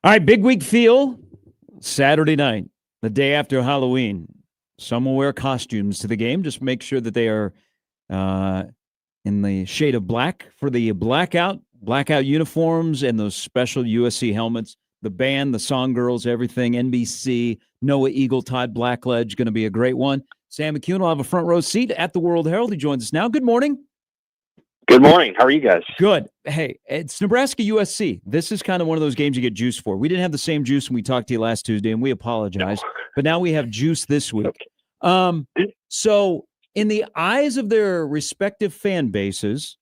All right, big week feel Saturday night, the day after Halloween. Some will wear costumes to the game. Just make sure that they are in the shade of black for the blackout uniforms and those special USC helmets. the band, the song girls, everything, NBC, Noah Eagle, Todd Blackledge, going to be a great one. Sam McCune will have a front row seat at the World Herald. He joins us now. Good morning. Good morning. How are you guys? Good. Hey, it's Nebraska USC. This is kind of one of those games you get juice for. We didn't have the same juice when we talked to you last Tuesday, and we apologize. No. But now we have juice this week. Okay. So in the eyes of their respective fan bases,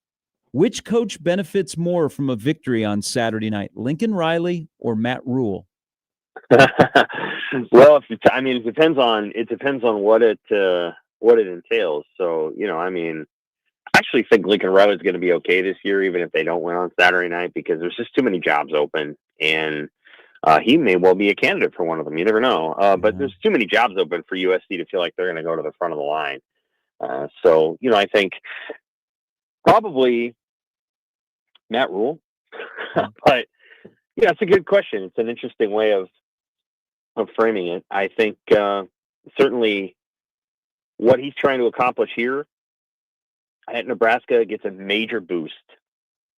which coach benefits more from a victory on Saturday night, Lincoln Riley or Matt Rule? Well, it depends on what it entails. So, I actually think Lincoln Riley is going to be okay this year, even if they don't win on Saturday night, because there's just too many jobs open, and he may well be a candidate for one of them. You never know. But there's too many jobs open for USC to feel like they're going to go to the front of the line. So, I think probably Matt Rule. But, it's a good question. It's an interesting way of framing it. I think certainly what he's trying to accomplish here at Nebraska gets a major boost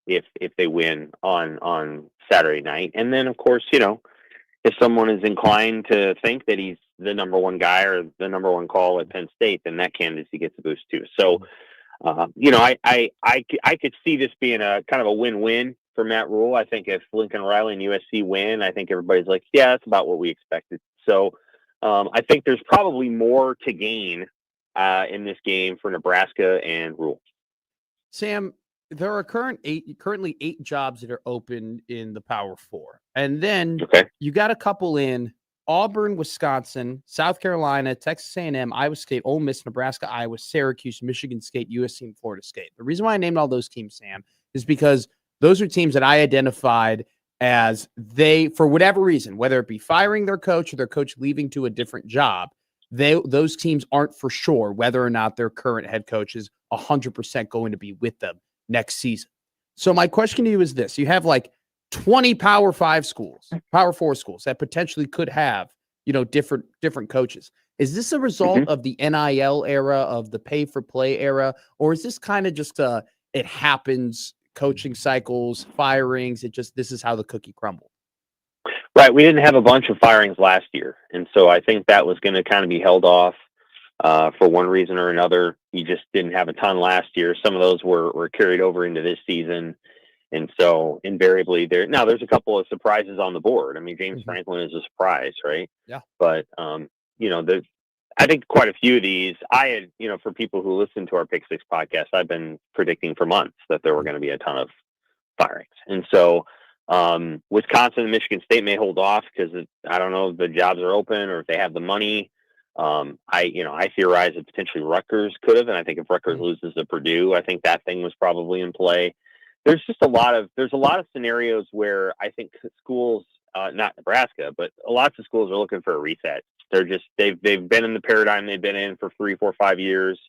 if they win on Saturday night. And then, of course, if someone is inclined to think that he's the number one guy or the number one call at Penn State, then that candidacy gets a boost too. So, I could see this being a kind of a win-win for Matt Rule. I think if Lincoln Riley and USC win, I think everybody's like, yeah, that's about what we expected. So I think there's probably more to gain in this game for Nebraska and Rule. Sam, there are currently 8 jobs that are open in the Power 4. And then you got a couple in Auburn, Wisconsin, South Carolina, Texas A&M, Iowa State, Ole Miss, Nebraska, Iowa, Syracuse, Michigan State, USC, and Florida State. The reason why I named all those teams, Sam, is because those are teams that I identified as for whatever reason, whether it be firing their coach or their coach leaving to a different job, those teams aren't for sure whether or not their current head coach is 100% going to be with them next season. So my question to you is this. You have like 20 Power 5 schools, Power 4 schools that potentially could have, different coaches. Is this a result of the NIL era, of the pay for play era, or is this kind of just it happens, coaching cycles, firings, this is how the cookie crumbled? Right. We didn't have a bunch of firings last year. And so I think that was going to kind of be held off for one reason or another. You just didn't have a ton last year. Some of those were carried over into this season. And so invariably there's a couple of surprises on the board. I mean, James Franklin is a surprise, right? Yeah. But, I think quite a few of these, I had, for people who listen to our Pick Six podcast, I've been predicting for months that there were going to be a ton of firings. And so Wisconsin and Michigan State may hold off because I don't know if the jobs are open or if they have the money. I theorize that potentially Rutgers could have, and I think if Rutgers loses to Purdue, I think that thing was probably in play. There's a lot of scenarios where I think schools, not Nebraska, but lots of schools are looking for a reset. They've been in the paradigm they've been in for 3, 4, 5 years.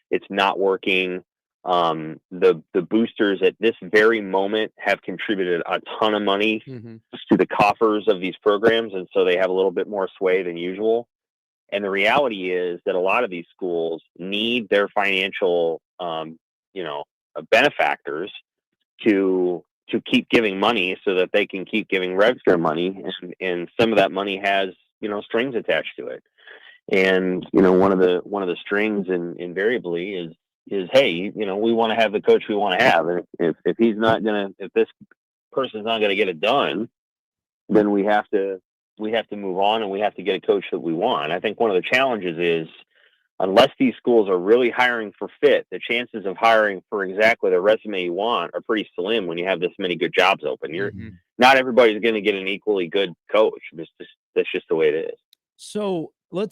It's not working. The boosters at this very moment have contributed a ton of money to the coffers of these programs, and so they have a little bit more sway than usual. And the reality is that a lot of these schools need their financial, benefactors to keep giving money so that they can keep giving Redskins money, and some of that money has strings attached to it. And one of the strings invariably is hey, we want to have the coach we want to have, and if this person's not gonna get it done, then we have to move on, and we have to get a coach that we want. I think one of the challenges is, unless these schools are really hiring for fit, the chances of hiring for exactly the resume you want are pretty slim when you have this many good jobs open. Not everybody's going to get an equally good coach. That's just the way it is. So I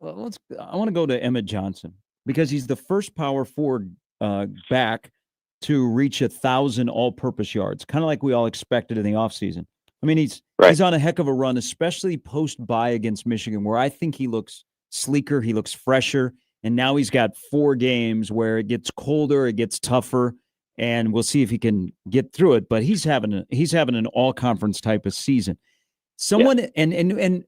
want to go to Emmett Johnson, because he's the first Power 4 back to reach 1,000 all-purpose yards, kind of like we all expected in the offseason. I mean, he's on a heck of a run, especially post-bye against Michigan, where I think he looks sleeker, he looks fresher, and now he's got 4 games where it gets colder, it gets tougher, and we'll see if he can get through it. But he's having an all-conference type of season. And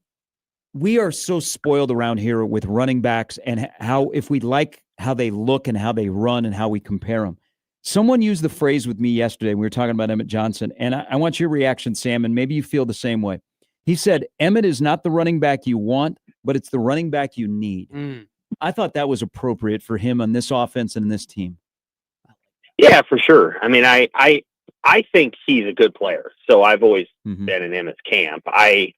we are so spoiled around here with running backs and how, if we like how they look and how they run and how we compare them. Someone used the phrase with me yesterday. We were talking about Emmett Johnson, and I want your reaction, Sam, and maybe you feel the same way. He said, Emmett is not the running back you want, but it's the running back you need. I thought that was appropriate for him on this offense and this team. Yeah, for sure. I mean, I think he's a good player. So I've always been in Emmett's camp. I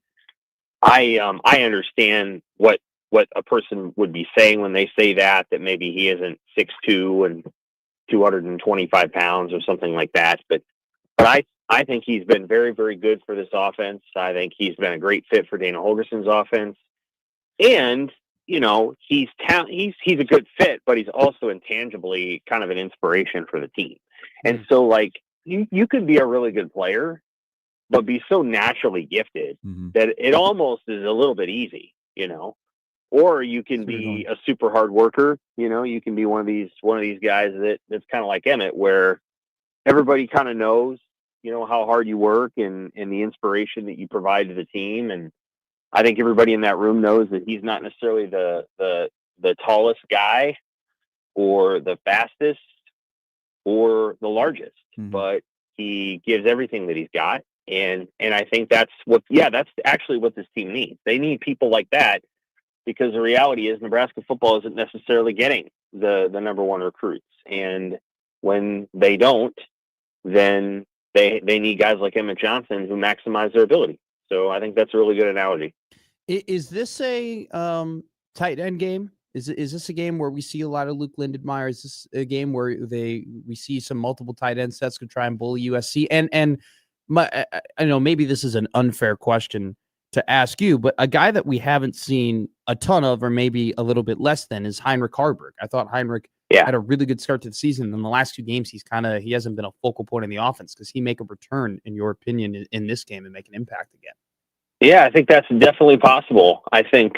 understand what a person would be saying when they say that maybe he isn't 6'2" and 225 pounds or something like that. But I think he's been very, very good for this offense. I think he's been a great fit for Dana Holgerson's offense. And, you know, he's a good fit, but he's also intangibly kind of an inspiration for the team. And so, like, you could be a really good player, but be so naturally gifted that it almost is a little bit easy, you know. Or you can be a super hard worker, you know. You can be one of these guys that's kind of like Emmett, where everybody kind of knows, you know, how hard you work and the inspiration that you provide to the team. And I think everybody in that room knows that he's not necessarily the tallest guy or the fastest or the largest, but he gives everything that he's got. And I think that's actually what this team needs. They need people like that, because the reality is Nebraska football isn't necessarily getting the number one recruits. And when they don't, then they need guys like Emmett Johnson who maximize their ability. So I think that's a really good analogy. Is this a tight end game? Is this a game where we see a lot of Luke Lindenmeyer? Is this a game where we see some multiple tight end sets could try and bully USC? And I know maybe this is an unfair question to ask you, but a guy that we haven't seen a ton of, or maybe a little bit less than, is Heinrich Haarberg. I thought Heinrich had a really good start to the season. In the last 2 games, he hasn't been a focal point in the offense. Does he make a return, in your opinion, in this game and make an impact again? Yeah, I think that's definitely possible. I think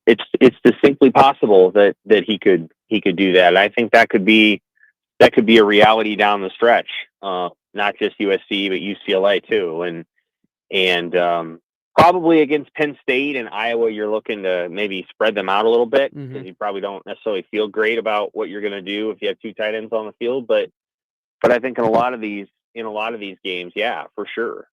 it's distinctly possible that he could do that. I think that could be a reality down the stretch, not just USC but UCLA too, and probably against Penn State and Iowa, you're looking to maybe spread them out a little bit, because you probably don't necessarily feel great about what you're going to do if you have 2 tight ends on the field. But I think in a lot of these games, yeah, for sure.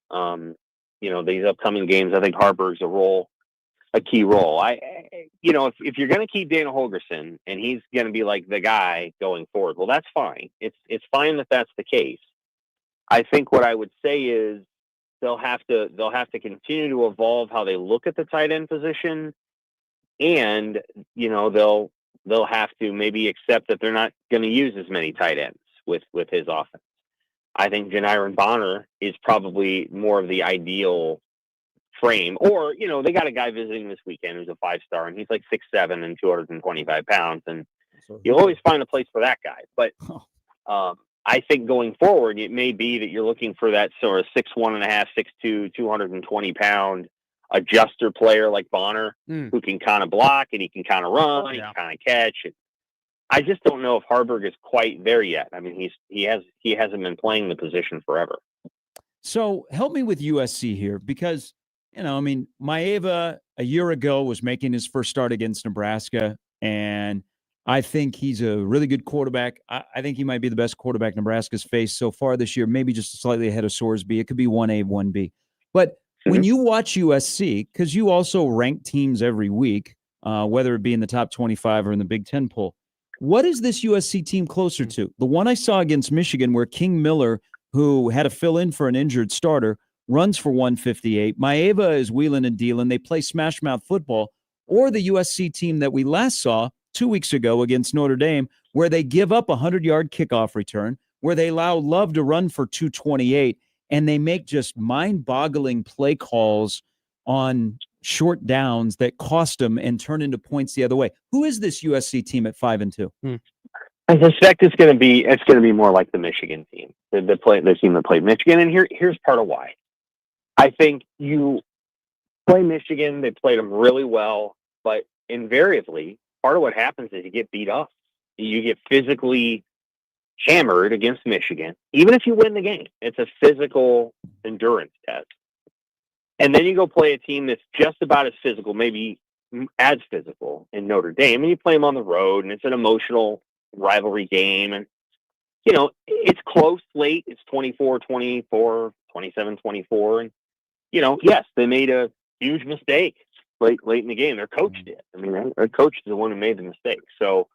You know, these upcoming games, I think Haarberg's a key role. If you're going to keep Dana Holgorsen and he's going to be like the guy going forward, well, that's fine. It's fine that that's the case. I think what I would say is they'll have to continue to evolve how they look at the tight end position, and you know, they'll have to maybe accept that they're not going to use as many tight ends with his offense. I think Janiron Bonner is probably more of the ideal frame, or, you know, they got a guy visiting this weekend who's a 5-star, and he's like 6'7" and 225 pounds, and you'll always find a place for that guy. But I think going forward, it may be that you're looking for that sort of 6'1.5", 6'2", 220 pound adjuster player like Bonner, who can kind of block and he can kind of run, he can kind of catch. And I just don't know if Haarberg is quite there yet. I mean, he hasn't been playing the position forever. So help me with USC here, because, you know, I mean, Maeva a year ago was making his first start against Nebraska, and I think he's a really good quarterback. I think he might be the best quarterback Nebraska's faced so far this year, maybe just slightly ahead of Sorsby. It could be 1A, 1B. But when you watch USC, because you also rank teams every week, whether it be in the top 25 or in the Big Ten poll, what is this USC team closer to? The one I saw against Michigan, where King Miller, who had to fill in for an injured starter, runs for 158. Maeva is wheeling and dealing. They play smash mouth football. Or the USC team that we last saw 2 weeks ago against Notre Dame, where they give up a 100-yard kickoff return, where they allow Love to run for 228, and they make just mind-boggling play calls on short downs that cost them and turn into points the other way. Who is this USC team at 5-2? I suspect it's going to be more like the Michigan team, the team that played Michigan. And here's part of why. I think you play Michigan, they played them really well, but invariably, part of what happens is you get beat up. You get physically hammered against Michigan, even if you win the game. It's a physical endurance test. And then you go play a team that's just about as physical, maybe as physical, in Notre Dame, and you play them on the road, and it's an emotional rivalry game. And it's close late. It's 24-24, 27-24. And, yes, they made a huge mistake late in the game. Their coach did. I mean, their coach is the one who made the mistake. So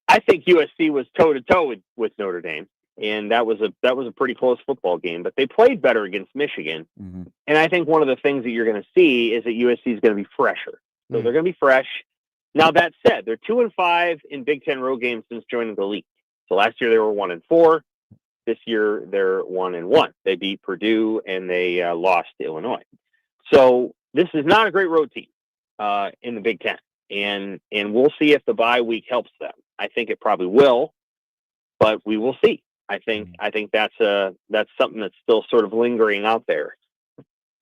I think USC was toe-to-toe with Notre Dame. And that was a pretty close football game, but they played better against Michigan. Mm-hmm. And I think one of the things that you're going to see is that USC is going to be fresher. So they're going to be fresh. Now, that said, they're 2-5 in Big Ten road games since joining the league. So last year they were 1-4. This year they're 1-1. They beat Purdue and they lost to Illinois. So this is not a great road team in the Big Ten. And we'll see if the bye week helps them. I think it probably will, but we will see. I think that's something that's still sort of lingering out there.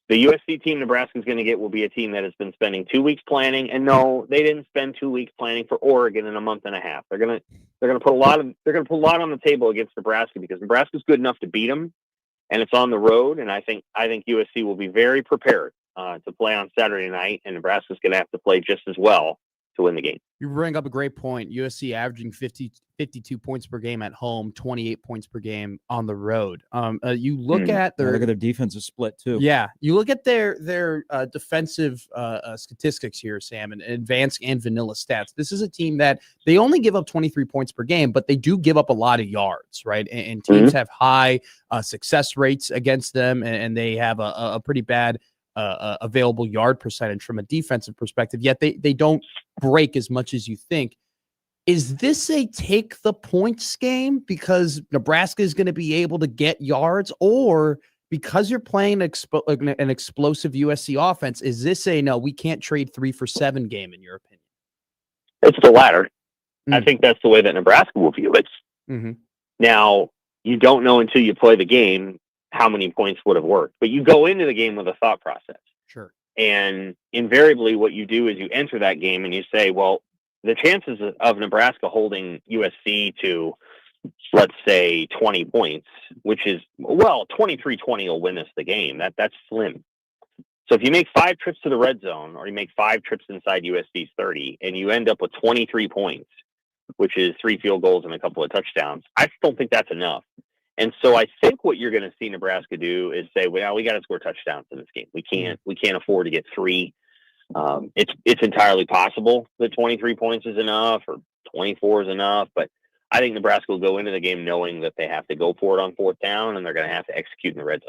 The USC team Nebraska is going to get will be a team that has been spending 2 weeks planning. And no, they didn't spend 2 weeks planning for Oregon in a month and a half. They're going to put a lot on the table against Nebraska because Nebraska's good enough to beat them, and it's on the road. And I think USC will be very prepared to play on Saturday night, and Nebraska's going to have to play just as well to win the game. You bring up a great point. USC averaging 52 points per game at home, 28 points per game on the road. You look at their defensive split too. Yeah, you look at their defensive statistics here, Sam, and advanced and vanilla stats. This is a team that they only give up 23 points per game, but they do give up a lot of yards, right? And teams have high success rates against them, and they have a pretty bad available yard percentage from a defensive perspective, yet they don't break as much as you think. Is this a take the points game because Nebraska is going to be able to get yards, or because you're playing an explosive USC offense, is this a no, we can't trade 3 for 7 game in your opinion? It's the latter. I think that's the way that Nebraska will view it. Now, you don't know until you play the game how many points would have worked, but you go into the game with a thought process. Sure. And invariably what you do is you enter that game and you say, well, the chances of Nebraska holding USC to, let's say, 20 points, which is, 23-20 will win us the game. That's slim. So if you make 5 trips to the red zone, or you make 5 trips inside USC's 30, and you end up with 23 points, which is 3 field goals and a couple of touchdowns, I don't think that's enough. And so I think what you're going to see Nebraska do is say, well, we got to score touchdowns in this game. We can't afford to get 3. It's entirely possible that 23 points is enough or 24 is enough, but I think Nebraska will go into the game knowing that they have to go for it on 4th down, and they're going to have to execute in the red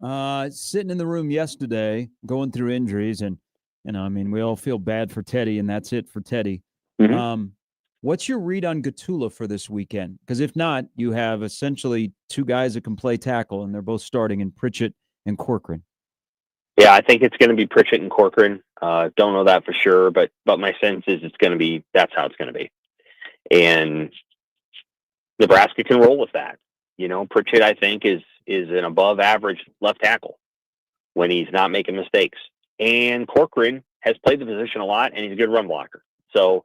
zone. Sitting in the room yesterday, going through injuries, and we all feel bad for Teddy, and that's it for Teddy. What's your read on Gatula for this weekend? Because if not, you have essentially 2 guys that can play tackle, and they're both starting in Pritchett and Corcoran. Yeah, I think it's going to be Pritchett and Corcoran. Don't know that for sure, but my sense is that's how it's going to be. And Nebraska can roll with that. Pritchett, I think, is an above average left tackle when he's not making mistakes. And Corcoran has played the position a lot, and he's a good run blocker. So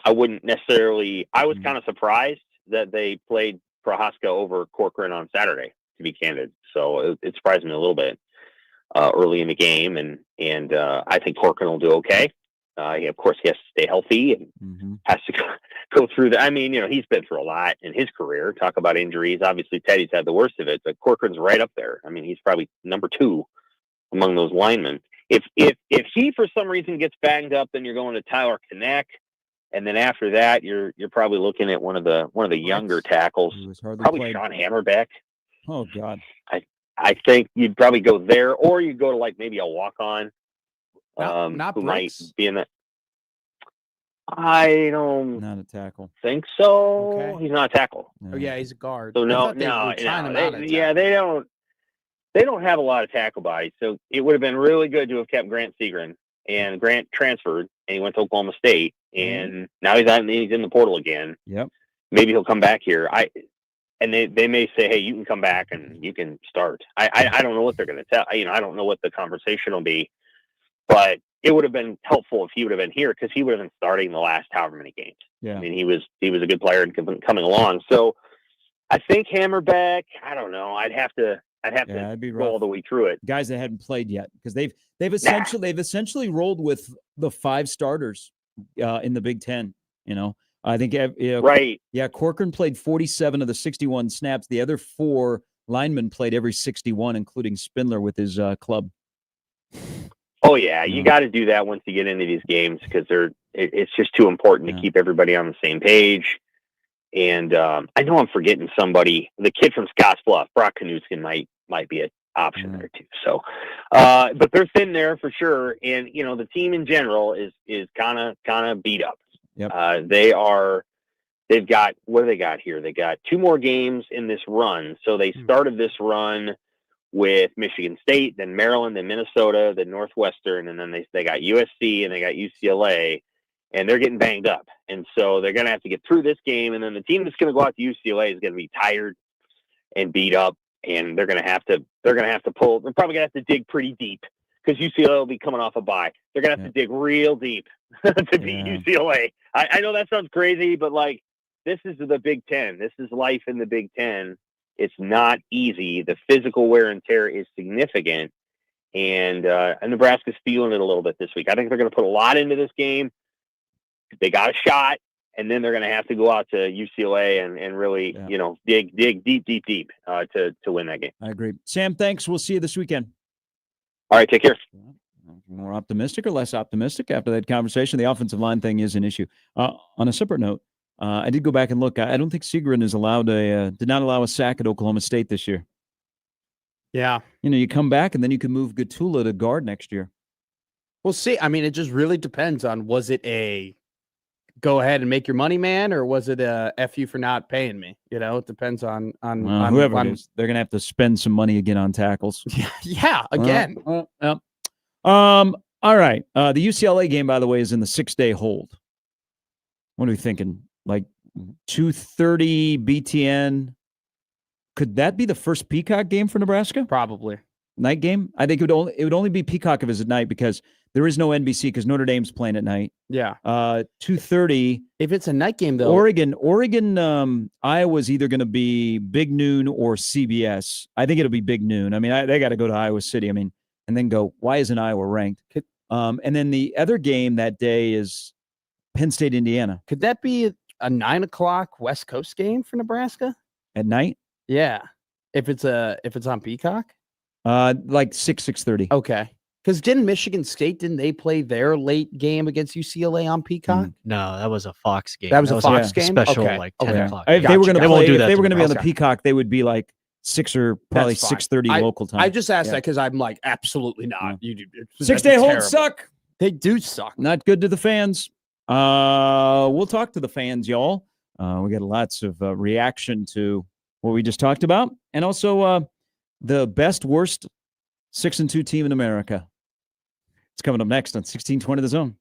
I wouldn't necessarily, I was kind of surprised that they played Prohaska over Corcoran on Saturday, to be candid. So it surprised me a little bit early in the game. And I think Corcoran will do okay. Of course, he has to stay healthy and has to go through that. I mean, he's been through a lot in his career. Talk about injuries. Obviously, Teddy's had the worst of it, but Corcoran's right up there. I mean, he's probably number 2 among those linemen. If he, for some reason, gets banged up, then you're going to Tyler Kinneck. And then after that, you're probably looking at one of the younger tackles, probably Sean Hammerbeck. Oh God, I think you'd probably go there, or you'd go to like maybe a walk-on, not who Brooks. might be in that. I don't not a tackle. think so. Okay. He's not a tackle. Oh yeah, he's a guard. So no. They don't have a lot of tackle bodies. So it would have been really good to have kept Grant Segrin, and Grant transferred and he went to Oklahoma State, and now he's in the portal again. Yep. Maybe he'll come back here. And they may say, hey, you can come back and you can start. I don't know what they're going to tell. I don't know what the conversation will be, but it would have been helpful if he would have been here, because he would have been starting the last however many games. Yeah. I mean, he was a good player and coming along. So I think Hammerbeck, I don't know. I'd have to go all the way through it. Guys that hadn't played yet, because they've essentially rolled with the 5 starters in the Big Ten. I think Right. Yeah, Corcoran played 47 of the 61 snaps. The other 4 linemen played every 61, including Spindler with his club. Oh yeah, you got to do that once you get into these games because it's just too important to keep everybody on the same page. And I know I'm forgetting somebody. The kid from Scottsbluff, Brock Knudsen, might be an option there too. So, but they're thin there for sure. And the team in general is kind of beat up. Yep. They've got, what do they got here? They got 2 more games in this run. So they started this run with Michigan State, then Maryland, then Minnesota, then Northwestern, and then they got USC and they got UCLA, and they're getting banged up. And so they're going to have to get through this game. And then the team that's going to go out to UCLA is going to be tired and beat up, and they're going to have to pull. They're probably going to have to dig pretty deep because UCLA will be coming off a bye. They're going to have to dig real deep to beat UCLA. I know that sounds crazy, but like, this is the Big Ten. This is life in the Big Ten. It's not easy. The physical wear and tear is significant, and Nebraska's feeling it a little bit this week. I think they're going to put a lot into this game. They got a shot, and then they're going to have to go out to UCLA and really, dig deep to win that game. I agree. Sam, thanks. We'll see you this weekend. All right, take care. More optimistic or less optimistic after that conversation? The offensive line thing is an issue. On a separate note, I did go back and look. I don't think Segrin is did not allow a sack at Oklahoma State this year. Yeah. You come back and then you can move Gatula to guard next year. We'll see. I mean, it just really depends on, was it a go ahead and make your money, man, or was it a F you for not paying me? It depends on whoever it is. They're going to have to spend some money again on tackles. Yeah, again. All right. The UCLA game, by the way, is in the 6-day hold. What are we thinking? Like 2:30 BTN. Could that be the first Peacock game for Nebraska? Probably. Night game? I think it would only be Peacock if it's at night because there is no NBC because Notre Dame's playing at night. Yeah. 2:30. If it's a night game, though. Oregon, Iowa's either going to be Big Noon or CBS. I think it'll be Big Noon. I mean, they got to go to Iowa City. I mean, and then go, why isn't Iowa ranked? And then the other game that day is Penn State, Indiana. Could that be a 9:00 West Coast game for Nebraska at night? Yeah, if it's on Peacock, like 6:30. Okay, because didn't they play their late game against UCLA on Peacock? No, that was a Fox game. That was a Fox game. Special, okay. like 10 o'clock. If they were going to play, if they were going to be on the Peacock, they would be like 6 or probably 6:30 local time. I just asked that because I'm like, absolutely not. You 6-day holds suck. They do suck. Not good to the fans. We'll talk to the fans, y'all. We got lots of reaction to what we just talked about, and also the best worst 6-2 team in America. It's coming up next on 1620 The Zone.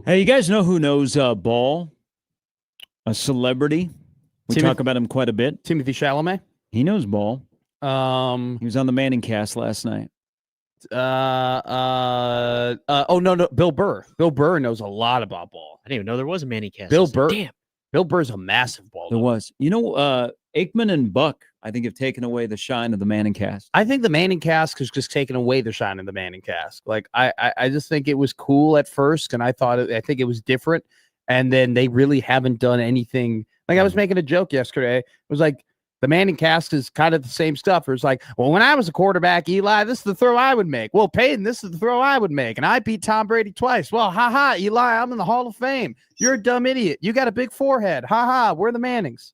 Hey, you guys know who knows Ball? A celebrity. We talk about him quite a bit. Timothy Chalamet. He knows Ball. He Um. was on the Manning cast last night. Oh no. Bill Burr. Bill Burr knows a lot about ball. I didn't even know there was a Manny cast. Bill Burr. Damn. Bill Burr's a massive ball. There was. You know, Aikman and Buck, I think, have taken away the shine of the Manning cast. I think the Manning cask has just taken away the shine of the Manning cask. Like I just think it was cool at first, and I think it was different, and then they really haven't done anything. Like I was making a joke yesterday. It was like the Manning cast is kind of the same stuff. It was like, well, when I was a quarterback, Eli, this is the throw I would make. Well, Peyton, this is the throw I would make, and I beat Tom Brady twice. Well, ha, Eli, I'm in the Hall of Fame. You're a dumb idiot. You got a big forehead. Ha, we're the Mannings.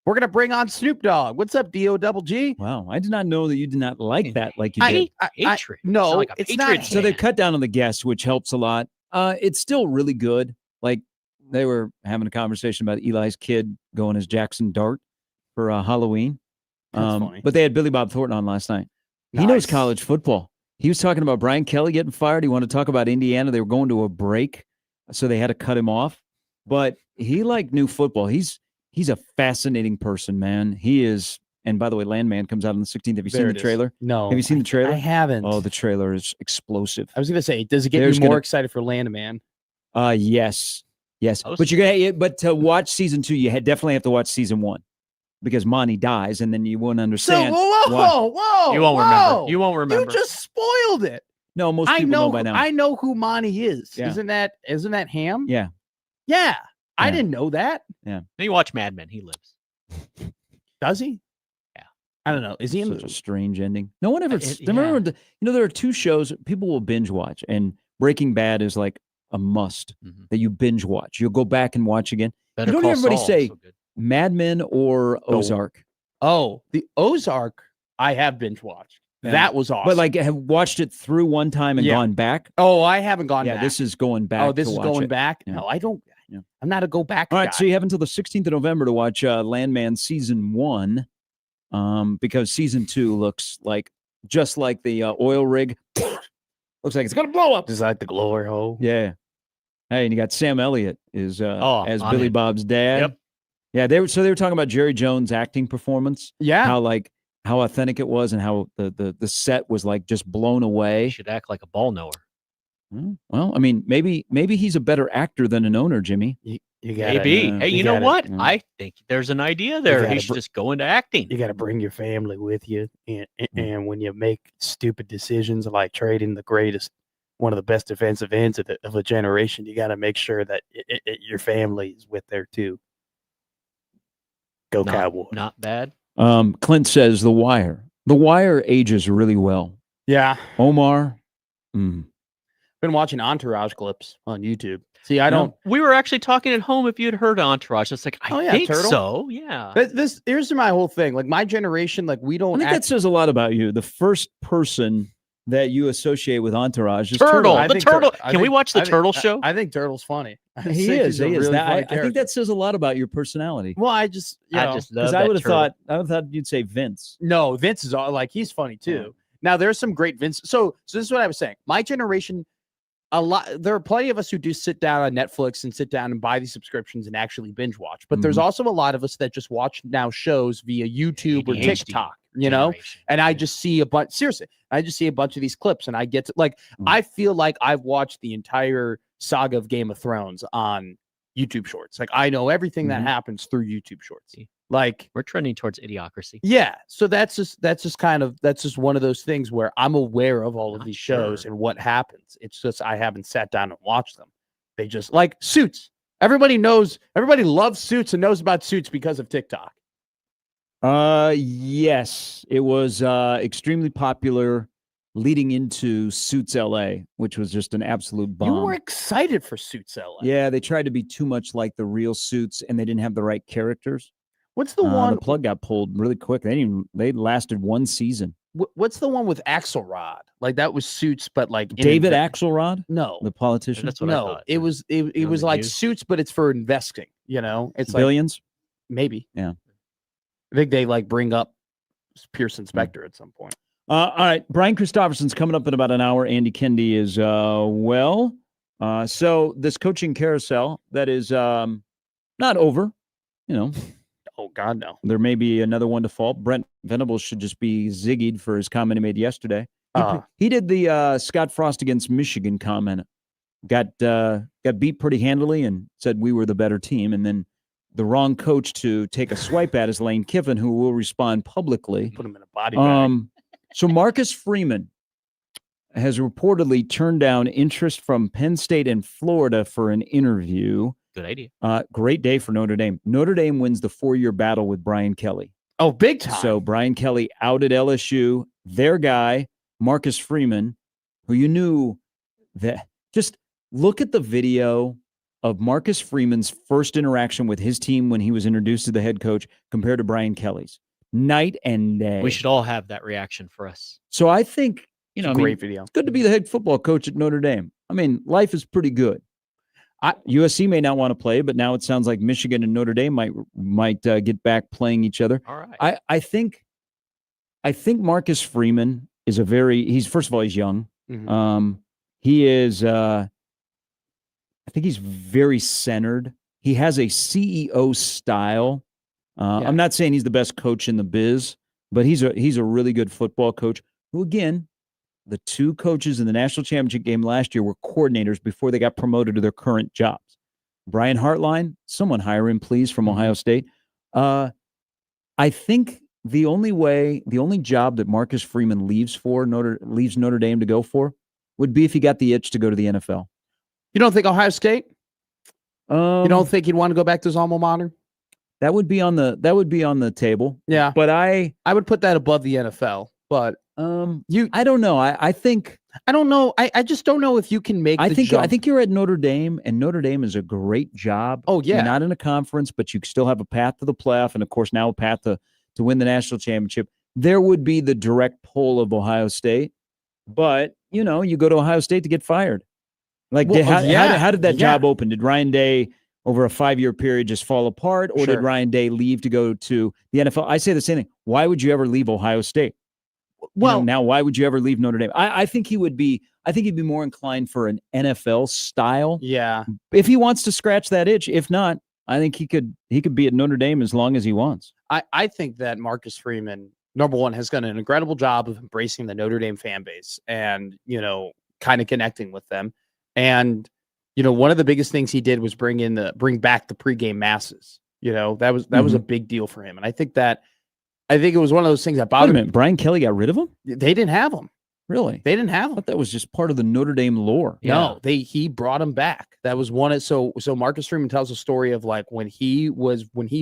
We're going to bring on Snoop Dogg. What's up, D-O-double-G? Wow. I did not know that you did not like that like you did. Hatred. No, Sound like a it's not. Patriots So they fan. cut down on the guests, which helps a lot. It's still really good. Like they were having a conversation about Eli's kid going as Jackson Dart for Halloween. That's funny. But they had Billy Bob Thornton on last night. He knows college football. He was talking about Brian Kelly getting fired. He wanted to talk about Indiana. They were going to a break, so they had to cut him off. But he knew football. He's a fascinating person, man. He is. And by the way, Landman comes out on the 16th. Have you seen the trailer? No. Have you seen the trailer? I haven't. Oh, the trailer is explosive. I was going to say, does it get There's you more gonna- excited for Landman? Yes. I was- But to watch season 2, you definitely have to watch season 1 because Monty dies, and then you won't understand. Whoa! You won't remember. You won't remember. You just spoiled it. No, most people know by now. I know who Monty is. Yeah. Isn't that Ham? Yeah. Yeah. I Yeah. didn't know that. Then you watch Mad Men. He lives. Does he? Yeah. I don't know. Is he in Such a strange ending. No one ever. Yeah. Remember, there are 2 shows people will binge watch, and Breaking Bad is like a must Mhm. that you binge watch. You'll go back and watch again. Better don't Call everybody Saul, say- so good. Mad Men or Ozark, Oh, the Ozark I have binge watched. Yeah. That was awesome. but like have watched it through one time and Yeah. gone back. oh, I haven't gone Yeah, back. this is going back. Oh, this to is watch going it. back? Yeah. No, I don't. Yeah. I'm not a go back All right, guy. so you have until the 16th of November to watch Landman season 1, because season 2 looks like just like the oil rig. Looks like it's gonna blow up. Just like the glory hole. Yeah. Hey, and you got Sam Elliott as on Billy it. Bob's dad. Yep. Yeah, they were talking about Jerry Jones' acting performance, Yeah. how authentic it was, and how the set was like just blown He away. should act like a ball knower. Well, I mean, maybe he's a better actor than an owner, Jimmy. You gotta, Maybe. yeah. Hey, You you know gotta- what? yeah. I think there's an idea there. gotta He should just go into acting. you got to bring your family with you, and when you make stupid decisions like trading one of the best defensive ends of a generation, you got to make sure that your family is with there too. Go Cowboys! Not bad. Clint says The Wire. The Wire ages really well. Yeah, Omar. been watching Entourage clips on YouTube. See, I don't. We were actually talking at home if you'd heard Entourage. It's like, Oh, I yeah, think Turtle. so. Yeah. Here's my whole thing. Like my generation, like we I don't think that says a lot about you. The first person that you associate with Entourage is Turtle. I The think Turtle. I Can we think- watch the I think- Turtle show? I think Turtle's funny. I He think is. he's a He is. really That- funny I think character. that says a lot about your personality. Well, I just you know, I just love Because that I would have Turtle. thought you'd say Vince. no, Vince is all like he's funny too. Now there's some great Vince. So this is what I was saying. My generation, there are plenty of us who do sit down on Netflix and sit down and buy these subscriptions and actually binge watch. But there's also a lot of us that just watch now shows via YouTube or ADHD TikTok, you know? generation. And I just see a bunch, seriously, I just see a bunch of these clips and I get to like, Mm. I feel like I've watched the entire saga of Game of Thrones on YouTube shorts. Like I know everything that Mhm. happens through YouTube shorts. Like, We're trending towards idiocracy. yeah. So that's just one of those things where I'm aware of all of Not these shows sure. and what happens. It's just, I haven't sat down and watched them. They just like Suits. Everybody loves Suits and knows about Suits because of TikTok. Yes, it was extremely popular leading into Suits LA, which was just an absolute bomb. You were excited for Suits LA. Yeah, they tried to be too much like the real Suits, and they didn't have the right characters. What's the one? The plug got pulled really quick. They lasted one season. What's the one with Axelrod? Like that was Suits, but like in David inve- Axelrod, No, the politician, That's what I no. thought. It was it On was the like news? Suits, but it's for investing. You know, it's like Billions. maybe. Yeah. I think they like bring up Pearson Spector at some point. All right, Brian Christopherson's coming up in about an hour. Andy Kendi is So this coaching carousel that is not over, Oh God, no. there may be another one to fall. Brent Venables should just be ziggied for his comment he made yesterday. He did the Scott Frost against Michigan comment. Got beat pretty handily and said we were the better team. And then the wrong coach to take a swipe at is Lane Kiffin, who will respond publicly. Put him in a body bag. So Marcus Freeman has reportedly turned down interest from Penn State and Florida for an interview. Good idea. Great day for Notre Dame. Notre Dame wins the 4-year battle with Brian Kelly. Oh, big time. So Brian Kelly out at LSU. Their guy, Marcus Freeman, who you knew that. Just look at the video of Marcus Freeman's first interaction with his team when he was introduced to the head coach compared to Brian Kelly's. Night and day. We should all have that reaction for us. So I think, great video. it's good to be the head football coach at Notre Dame. I mean, life is pretty good. USC may not want to play, but now it sounds like Michigan and Notre Dame might get back playing each other. All right. I think Marcus Freeman is first of all, he's young. Mhm. He is, I think he's very centered. He has a CEO style. Yeah. I'm not saying he's the best coach in the biz, but he's a really good football coach who, again, the two coaches in the national championship game last year were coordinators before they got promoted to their current jobs. Brian Hartline, someone hire him, please, from Ohio State. I think the only job that Marcus Freeman leaves Notre Dame to go for would be if he got the itch to go to the NFL. You don't think Ohio State? You don't think he'd want to go back to his alma mater? That would be on the table. Yeah, but I would put that above the NFL. But I don't know. I think I don't know. I just don't know if you can make. I the jump. think you're at Notre Dame, and Notre Dame is a great job. Oh yeah, you're not in a conference, but you still have a path to the playoff, and of course now a path to win the national championship. There would be the direct pull of Ohio State, but you go to Ohio State to get fired. Like, how did that job open? Did Ryan Day over a 5-year period just fall apart, or did Ryan Day leave to go to the NFL? I say the same thing. Why would you ever leave Ohio State? Well, now why would you ever leave Notre Dame? I think he would be. I think he'd be more inclined for an NFL style. Yeah, if he wants to scratch that itch. If not, I think he could be at Notre Dame as long as he wants. I think that Marcus Freeman, number one, has done an incredible job of embracing the Notre Dame fan base and kind of connecting with them. And one of the biggest things he did was bring back the pregame masses. That was a big deal for him. And I think it was one of those things that bothered me. Brian Kelly got rid of him? They didn't have him. Really? They didn't have I him. thought that was just part of the Notre Dame lore. No, he brought him back. That was one of so Marcus Freeman tells a story of like when he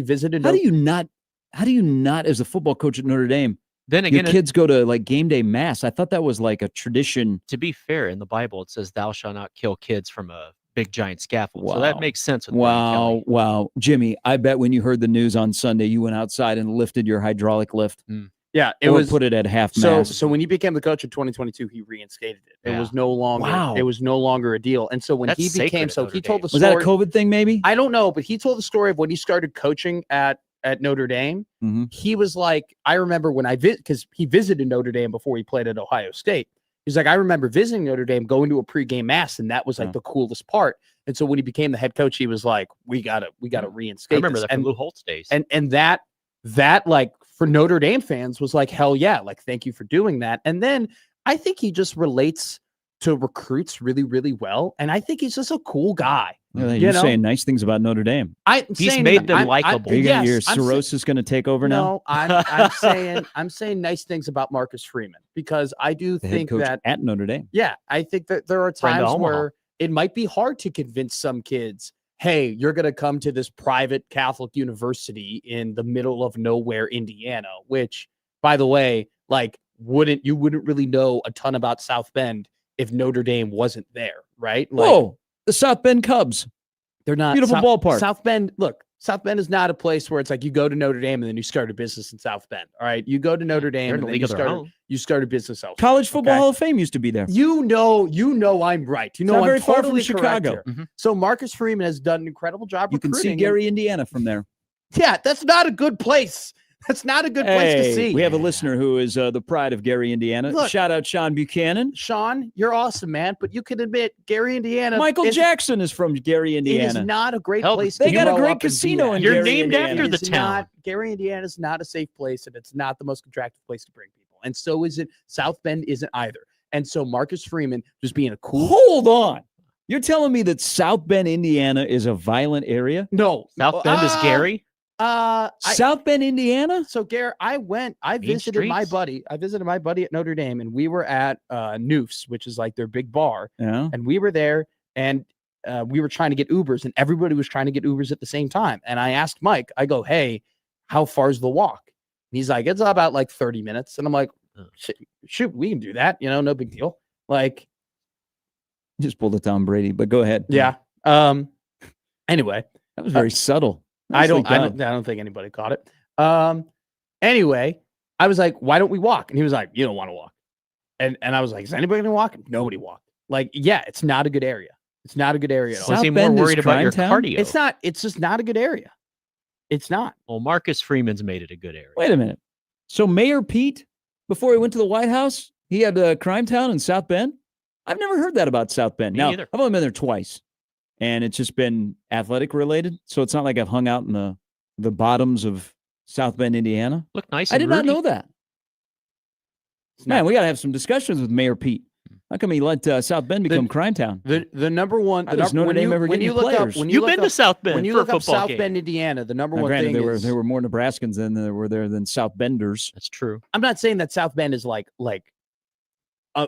visited. How do you not as a football coach at Notre Dame? Then again, your kids go to like game day mass. I thought that was like a tradition. To be fair, in the Bible it says thou shalt not kill kids from a big giant scaffold. Wow. So that makes sense with Brian Kelly. Wow. Jimmy, I bet when you heard the news on Sunday, you went outside and lifted your hydraulic lift. Yeah, put it at half mast. So when he became the coach in 2022, he reinstated it. It was no longer. Wow. It was no longer a deal. And so when That's he became, sacred at he Notre told the was story. that a COVID thing? Maybe I don't know, but he told the story of when he started coaching at Notre Dame. Mhm. He was like, I remember when because he visited Notre Dame before he played at Ohio State. He's like, I remember visiting Notre Dame, going to a pregame mass, and that was like the coolest part. And so when he became the head coach, he was like, we gotta reinstate. I remember this. that from Lou Holtz days. And that like for Notre Dame fans was like, hell yeah, like thank you for doing that. And then I think he just relates to recruits really, really well. And I think he's just a cool guy. You're saying nice things about Notre Dame. He's made them likable. Your cirrhosis is going to take over now? No, I'm saying nice things about Marcus Freeman because I do The think head coach that at Notre Dame. Yeah, I think that there are Friend of times Omaha. where it might be hard to convince some kids, hey, you're going to come to this private Catholic university in the middle of nowhere, Indiana, which, by the way, like you wouldn't really know a ton about South Bend if Notre Dame wasn't there, right? Like, Whoa, the South Bend Cubs. they're not Beautiful ballpark. South Bend, look, South Bend is not a place where it's like you go to Notre Dame and then you start a business in South Bend. All right. You go to Notre Dame They're in and a then league of their own. you start a business elsewhere. College Football Okay. Hall of Fame used to be there. You know I'm right. You know not I'm very far from totally correct Chicago. here. So Marcus Freeman has done an incredible job You can recruiting. see Gary, Indiana from there. Yeah, that's not a good place. That's not a good place to Hey, see. we have a listener who is the pride of Gary, Indiana. Look. Shout out Sean Buchanan. Sean, you're awesome, man. But you can admit, Gary, Indiana. Michael is, Jackson is from Gary, It is Indiana. not a great Hell, place. They to got a grow great up and be casino at. in You're Gary, named Indiana. after the It is town. not- Gary, Indiana is not a safe place, and it's not the most attractive place to bring people. And so is it. South Bend isn't either. And so Marcus Freeman just being a cool. Hold on. You're telling me that South Bend, Indiana is a violent area? No, South Bend is Gary. South Bend, Indiana? So Gary, I visited my streets? buddy. I visited my buddy at Notre Dame, and we were at Noof's, which is like their big bar. Yeah. And we were there, and we were trying to get Ubers, and everybody was trying to get Ubers at the same time. And I asked Mike, I go, hey, how far's the walk? And he's like, it's about like 30 minutes. And I'm like, shoot, we can do that. No big deal. Like, Just pulled it Tom Brady, but go ahead. yeah. Anyway, That was very subtle. I Nicely don't done. think anybody caught it. Anyway, I was like, why don't we walk? And he was like, you don't want to walk. And I was like, is anybody gonna walk? Nobody walked. Like, yeah, it's not a good area. It's not a good area at all. Was he South more Bend is worried about your crime town? cardio? It's not, it's just not a good area. It's not. Well, Marcus Freeman's made it a good area. Wait a minute. So Mayor Pete, before he went to the White House, he had a crime town in South Bend? I've never heard that about South Bend. Me Now, neither. I've only been there twice, and it's just been athletic related. So it's not like I've hung out in the bottoms of South Bend, Indiana. Look nice. I and did not rooty. know that. Man, we got to have some discussions with Mayor Pete. How come he let South Bend become crime town? The number one. How does Notre Dame ever get any players? You've been to South Bend when you for a look up football South game. Bend, Indiana, the number Now, one granted, thing is there were more Nebraskans there were there than South Benders. That's true. I'm not saying that South Bend is like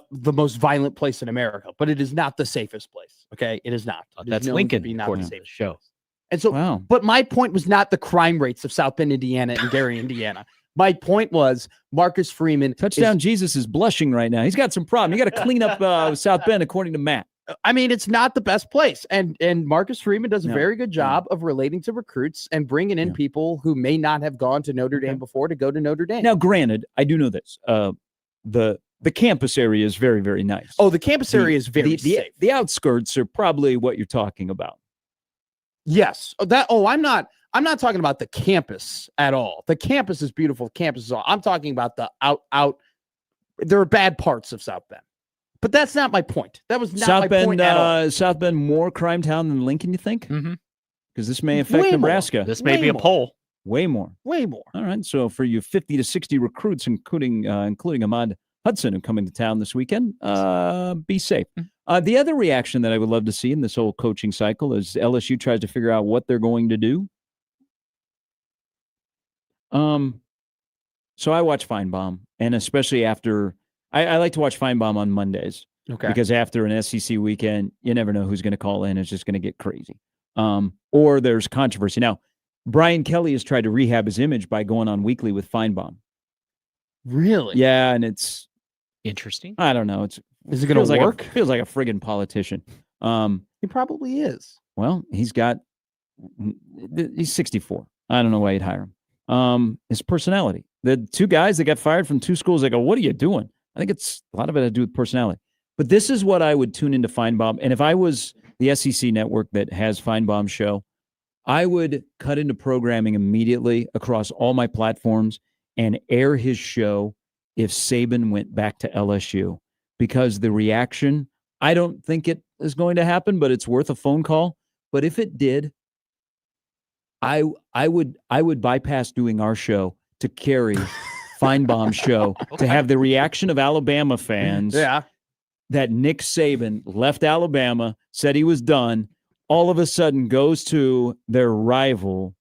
the most violent place in America, but it is not the safest place. Okay, it is not. It is That's known to Lincoln, be not according the to the safest show. place. And so, Wow. but my point was not the crime rates of South Bend, Indiana, and Gary, Indiana. My point was Marcus Freeman. Touchdown Jesus is blushing right now. He's got some problem. You got to clean up South Bend, according to Matt. I mean, it's not the best place, and Marcus Freeman does a No, very good job of relating to recruits and bringing in Yeah. people who may not have gone to Notre Dame before to go to Notre Dame. Now, granted, I do know this. The campus area is very, very nice. Oh, the campus area is very safe. The outskirts are probably what you're talking about. Yes. I'm not talking about the campus at all. The campus is beautiful. Campus is all. I'm talking about the out. There are bad parts of South Bend, but that's not my point. That was not South my Bend, point at all. South Bend more crime town than Lincoln, you think? Mm-hmm. Because this may affect Way more. Nebraska. This may be Way a more. poll. Way more. Way more. All right. So for you 50 to 60 recruits, including Ahmad Hudson, who coming to town this weekend, be safe. The other reaction that I would love to see in this whole coaching cycle is LSU tries to figure out what they're going to do. So I watch Feinbaum, and especially after I like to watch Feinbaum on Mondays Okay. because after an SEC weekend, you never know who's going to call in. It's just going to get crazy. Or there's controversy. Now, Brian Kelly has tried to rehab his image by going on weekly with Feinbaum. Really? Yeah, and it's Interesting. I don't know. It's Is it going to work? Feels like a friggin' politician. He probably is. Well, he's 64. I don't know why you'd hire him. His personality. The two guys that got fired from two schools, they go, what are you doing? I think it's a lot of it had to do with personality. But this is what I would tune into Feinbaum. And if I was the SEC network that has Feinbaum's show, I would cut into programming immediately across all my platforms and air his show if Saban went back to LSU. Because the reaction, I don't think it is going to happen, but it's worth a phone call. But if it did, I would bypass doing our show to carry Feinbaum's show to have the reaction of Alabama fans that Nick Saban left Alabama, said he was done, all of a sudden goes to their rival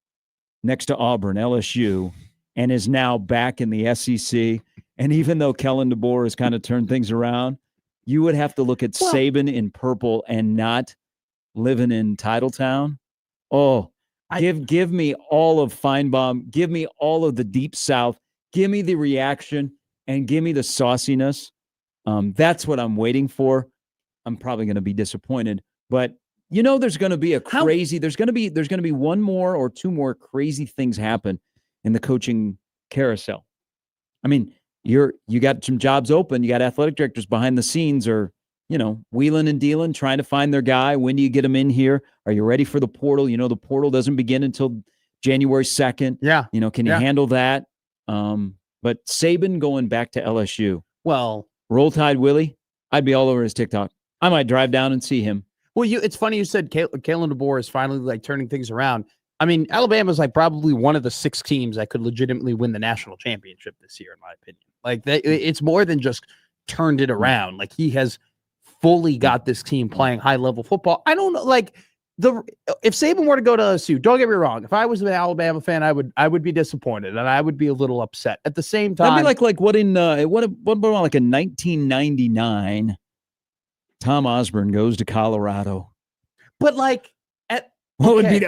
next to Auburn, LSU, and is now back in the SEC. And even though Kellen DeBoer has kind of turned things around, you would have to look at Saban in purple and not living in Titletown. Oh, give me all of Feinbaum. Give me all of the Deep South. Give me the reaction and give me the sauciness. That's what I'm waiting for. I'm probably going to be disappointed, but there's going to be there's going to be one more or two more crazy things happen in the coaching carousel. I mean, you got some jobs open. You got athletic directors behind the scenes or, wheeling and dealing, trying to find their guy. When do you get them in here? Are you ready for the portal? The portal doesn't begin until January 2nd. Yeah. Can you handle that? But Saban going back to LSU. Well, Roll Tide Willie, I'd be all over his TikTok. I might drive down and see him. well, it's funny you said Kalen DeBoer is finally like turning things around. I mean, Alabama's like probably one of the 6 teams that could legitimately win the national championship this year, in my opinion. Like it's more than just turned it around. Like he has fully got this team playing high level football. I don't know, like if Saban were to go to LSU, don't get me wrong. If I was an Alabama fan, I would be disappointed and I would be a little upset. At the same time, that'd be like what in what about like in 1999, Tom Osborne goes to Colorado. But like what would be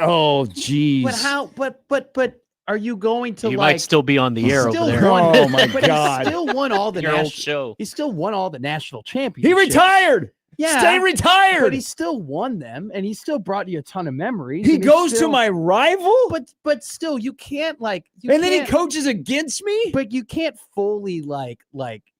geez. But how but are you going to You like might still be on the air over there. Oh my but God. He still won all the Your old national show. He still won all the national He championships. retired. Yeah. Stay retired. But he still won them and he still brought you a ton of memories. He and goes still, to my rival? but still you can't like And then he coaches against me? but you can't fully like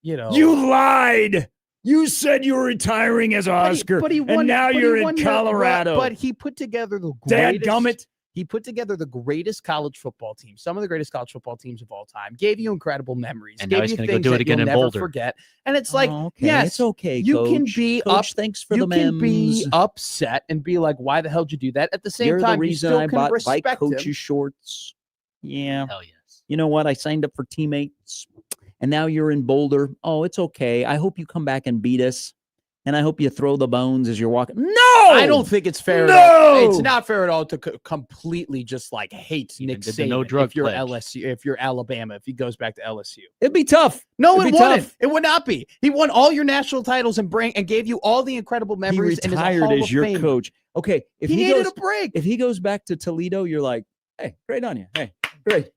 you know You lied. You said you were retiring as Oscar, but he won, and now but he you're won in Colorado. But he put together the Dad greatest. gummit. He put together the greatest college football team, some of the greatest college football teams of all time. Gave you incredible memories. And gave now he's you gonna go things do it that again you'll in never Boulder. forget. And it's like, Okay, yes, it's okay. you Coach. can be Coach, thanks for you the can be memes. upset and be like, "Why the hell did you do that?" At the same You're time, the reason you still I can bought bike respect coaches him. shorts. Yeah. Hell yes. You know what? I signed up for teammates, and now you're in Boulder. Oh, it's okay. I hope you come back and beat us, and I hope you throw the bones as you're walking. No, I don't think it's fair. No! At all. It's not fair at all to completely just like hate Even Nick did the Saban no drug if you're pledge. LSU, if you're Alabama, if he goes back to LSU. It'd be tough. No, It'd it be wouldn't. tough. It would not be. He won all your national titles and gave you all the incredible He memories. And is a retired Hall as of your Famer. coach. Okay, if He he needed goes, a break. if he goes back to Toledo, you're like, hey, great on you. Hey,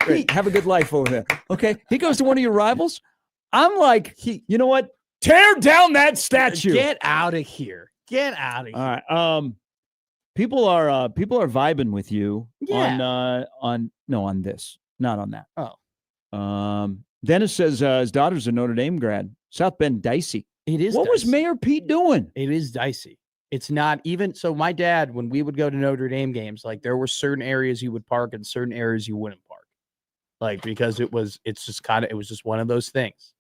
great. Have a good life over there. Okay, he goes to one of your rivals. I'm like, you know what? Tear down that statue. Get out of here. Get out of here. All right. People are vibing with you Yeah. on this, not on that. Oh. Dennis says his daughter's a Notre Dame grad. South Bend dicey. It is. What was dicey. Mayor Pete doing? It is dicey. It's not even so. My dad, when we would go to Notre Dame games, like there were certain areas you would park and certain areas you wouldn't park, like because it was just one of those things.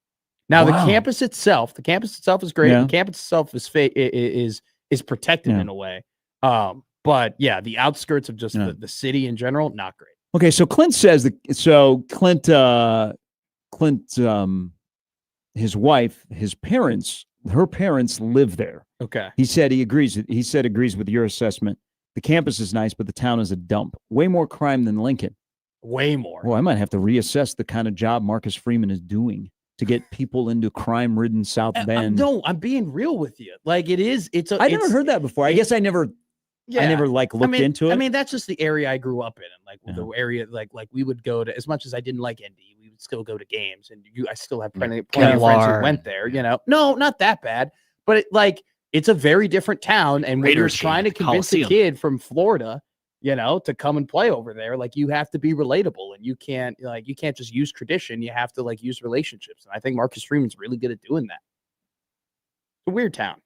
Now Wow. the campus itself is great. Yeah. The campus itself is protected Yeah. in a way. But yeah, the outskirts of just Yeah. the city in general, not great. Okay, so Clint says Clint his wife, her parents live there. Okay. He said agrees with your assessment. The campus is nice, but the town is a dump. Way more crime than Lincoln. Way more. Well, I might have to reassess the kind of job Marcus Freeman is doing to get people into crime-ridden South Bend. No, I'm being real with you. Like it is. I never heard that before. I guess I never looked into it. I mean, that's just the area I grew up in, and like Yeah. the area, like we would go to. As much as I didn't like Indy, we would still go to games, and I still have plenty of friends Kevlar. who went there. You know, no, not that bad, but it's a very different town, and when you're Raiders trying to game, convince a Coliseum. kid from Florida, to come and play over there, like you have to be relatable, and you can't just use tradition. You have to use relationships, and I think Marcus Freeman's really good at doing that. It's a weird town.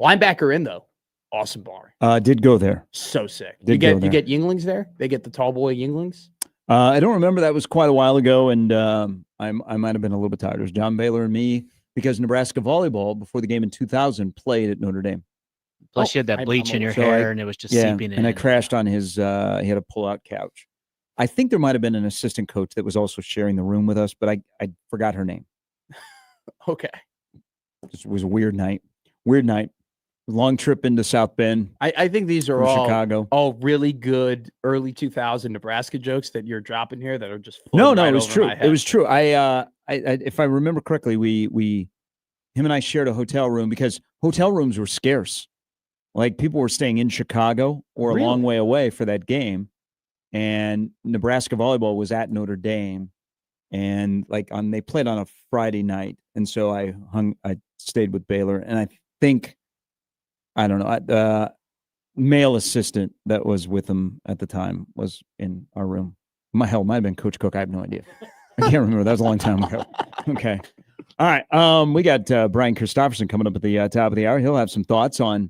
Linebacker in though. Awesome bar. Did go there. So sick. Did You go get there. Yinglings there? They get the tall boy Yinglings? I don't remember. That was quite a while ago, and I might have been a little bit tired. It was John Baylor and me because Nebraska volleyball before the game in 2000 played at Notre Dame. Plus, you had that I'm bleach in your so hair, and it was just seeping in. And I crashed on his. He had a pull-out couch. I think there might have been an assistant coach that was also sharing the room with us, but I forgot her name. Okay. It was a weird night. Long trip into South Bend I think these are from all Chicago. really good early 2000 Nebraska jokes that you're dropping here that are just No, floating right it was over true. my It head. was true. I if I remember correctly, him and I shared a hotel room because hotel rooms were scarce. Like people were staying in Chicago or a long way away for that game, and Nebraska volleyball was at Notre Dame, and they played on a Friday night, and so I stayed with Baylor, and I think, I don't know, the male assistant that was with him at the time was in our room. Might have been Coach Cook. I have no idea. I can't remember. That was a long time ago. Okay. All right. We got Brian Christopherson coming up at the top of the hour. He'll have some thoughts on.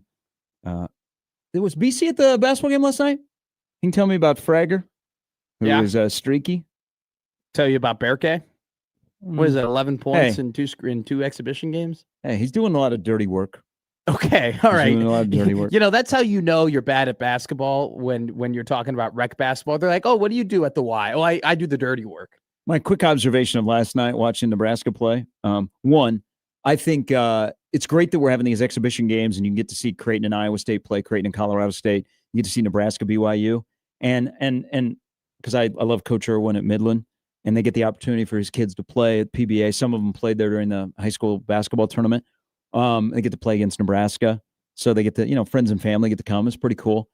Was BC at the basketball game last night? He can tell me about Frager, who was streaky. Tell you about Berke. What is it? 11 points Hey. in two exhibition games. Hey, he's doing a lot of dirty work. Okay, all He's right. doing a lot of dirty work. You know, that's how you know you're bad at basketball when you're talking about rec basketball. They're like, "Oh, what do you do at the Y?" "Oh, I do the dirty work." My quick observation of last night watching Nebraska play. One, I think it's great that we're having these exhibition games and you can get to see Creighton and Iowa State play, Creighton and Colorado State. You get to see Nebraska, BYU, and because I love Coach Irwin at Midland, and they get the opportunity for his kids to play at PBA. Some of them played there during the high school basketball tournament. They get to play against Nebraska, so they get to, friends and family get to come. It's pretty cool.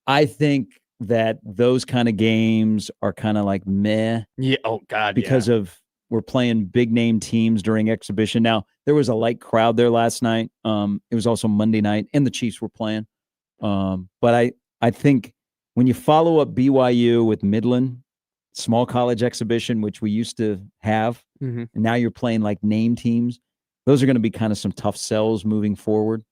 I think that those kind of games are kind of like meh. Yeah. Oh God. Because of we're playing big name teams during exhibition. Now there was a light crowd there last night. It was also Monday night, and the Chiefs were playing. But I think when you follow up BYU with Midland, small college exhibition, which we used to have, and now you're playing like name teams, those are going to be kind of some tough sells moving forward.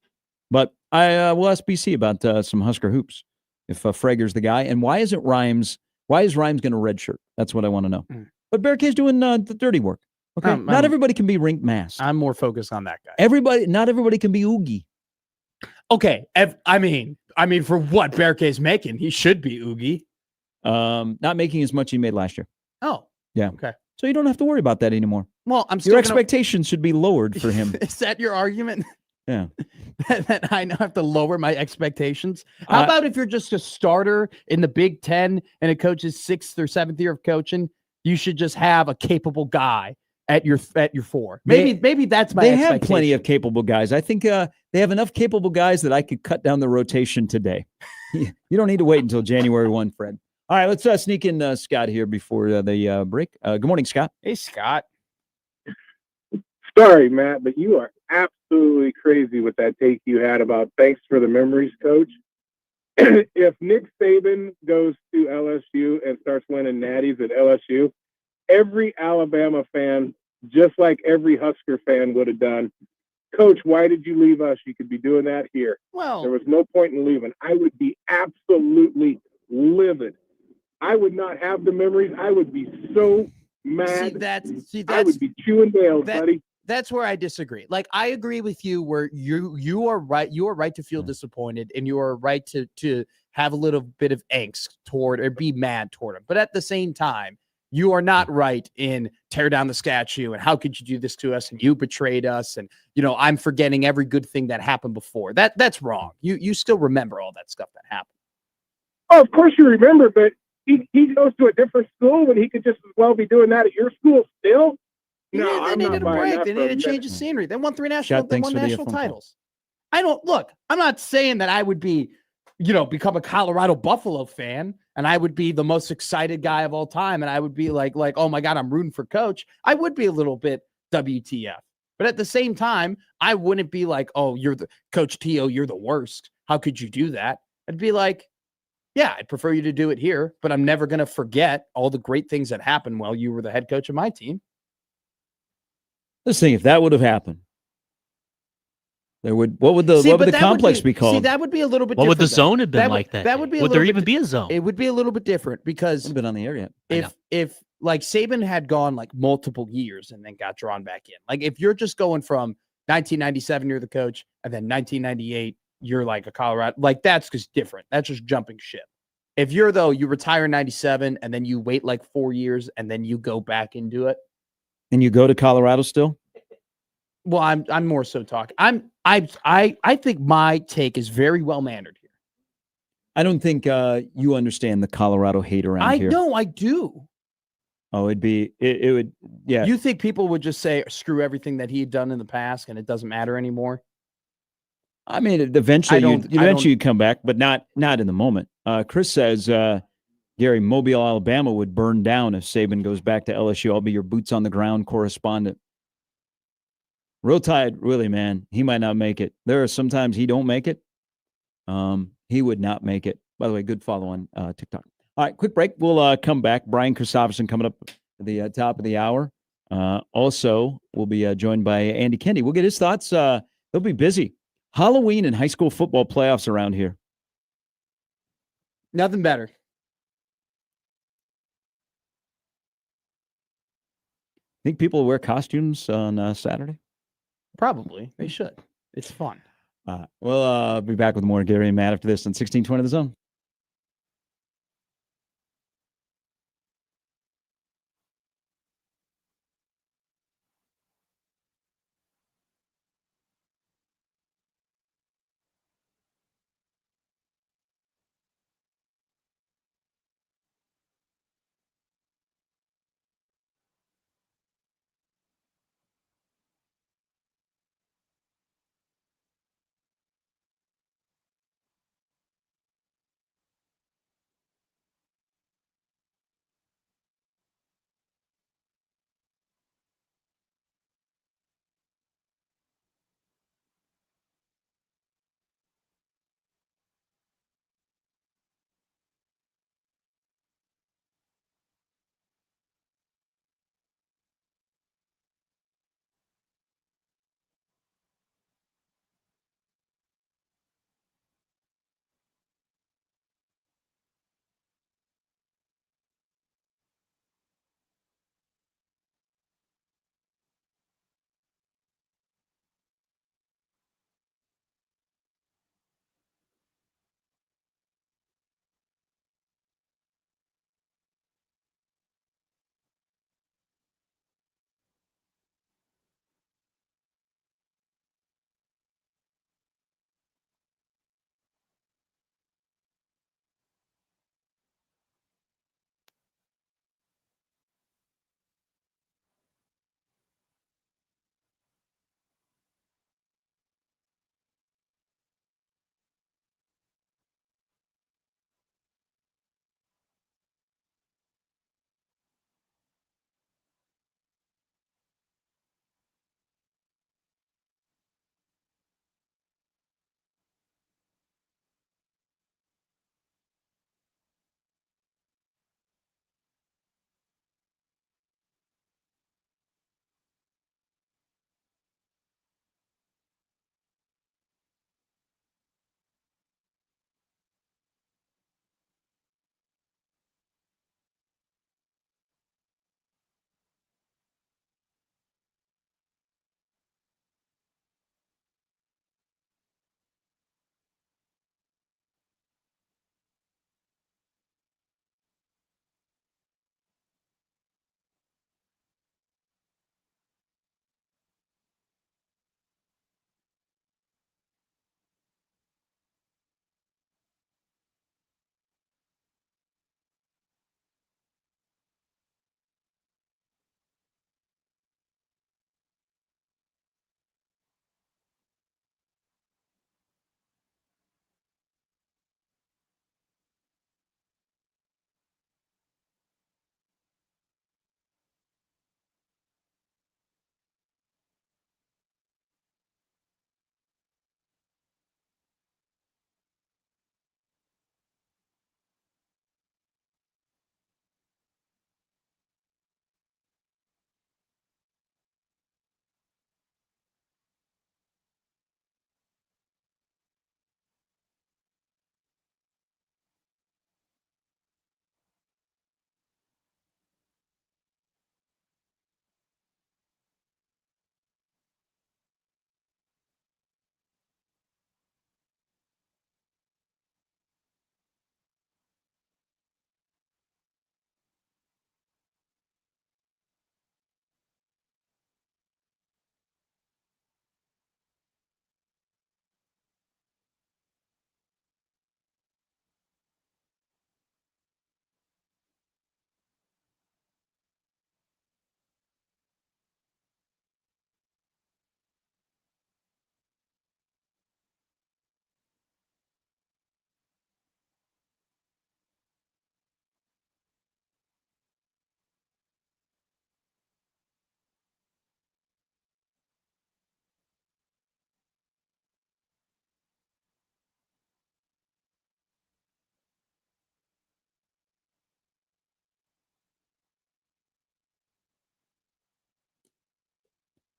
But I will ask BC about some Husker hoops if Frager's the guy. And why is Rhymes going to redshirt? That's what I want to know. But Berke's doing the dirty work. Okay, not everybody can be rink masked. I'm more focused on that guy. Not everybody can be Oogie. Okay, I mean, for what Berke's making, he should be Oogie. Not making as much he made last year. Oh, yeah. Okay. So you don't have to worry about that anymore. Well, your expectations should be lowered for him. Is that your argument? Yeah. that I now have to lower my expectations. How about if you're just a starter in the Big Ten and a coach's 6th or 7th year of coaching, you should just have a capable guy at your 4. Maybe that's my. They have plenty of capable guys. I think they have enough capable guys that I could cut down the rotation today. You don't need to wait until January 1, Fred. All right, let's sneak in Scott here before the break. Good morning, Scott. Hey, Scott. Sorry, Matt, but you are absolutely crazy with that take you had about thanks for the memories, coach. If Nick Saban goes to LSU and starts winning natties at LSU, every Alabama fan, just like every Husker fan would have done, Coach, why did you leave us? You could be doing that here. Well, there was no point in leaving. I would be absolutely livid. I would not have the memories. I would be so mad. I would be chewing nails, buddy. That's where I disagree. Like, I agree with you where you are right. You are right to feel disappointed, and you are right to have a little bit of angst toward or be mad toward him. But at the same time, you are not right in tear down the statue and how could you do this to us and you betrayed us and I'm forgetting every good thing that happened before. That's wrong. You still remember all that stuff that happened. Oh, of course you remember, but he goes to a different school when he could just as well be doing that at your school still. No, they needed a break. They needed to change the scenery. They won 3 national titles. I'm not saying that I would be, become a Colorado Buffalo fan and I would be the most excited guy of all time. And I would be like, oh my God, I'm rooting for Coach. I would be a little bit WTF, but at the same time, I wouldn't be like, oh, you're the Coach T.O., you're the worst. How could you do that? I'd be like, yeah, I'd prefer you to do it here, but I'm never going to forget all the great things that happened while you were the head coach of my team. Let's think if that would have happened. What would the complex be called? See, that would be a little bit different. What would the zone have been like that? That would be would there even be a zone? It would be a little bit different because I've been on the air yet. If like Saban had gone like multiple years and then got drawn back in. Like if you're just going from 1997, you're the coach, and then 1998, you're like a Colorado, like that's just different. That's just jumping ship. If you retire in 97 and then you wait like 4 years and then you go back into it. And you go to Colorado still? Well, I'm more so talking. I think my take is very well mannered here. I don't think you understand the Colorado hate around here. No, I do. Oh, it would, yeah. You think people would just say screw everything that he had done in the past and it doesn't matter anymore? I mean, eventually you'd come back, but not in the moment. Chris says, Gary, Mobile, Alabama would burn down if Saban goes back to LSU. I'll be your boots on the ground correspondent. Roll Tide, really, man, he might not make it. There are sometimes he don't make it. He would not make it. By the way, good follow on TikTok. All right, quick break. We'll come back. Brian Christopherson coming up at the top of the hour. Also, we'll be joined by Andy Kendi. We'll get his thoughts. They'll be busy. Halloween and high school football playoffs around here. Nothing better. Think people will wear costumes on Saturday? Probably they should. It's fun. We'll be back with more Gary and Matt after this on 1620 The Zone.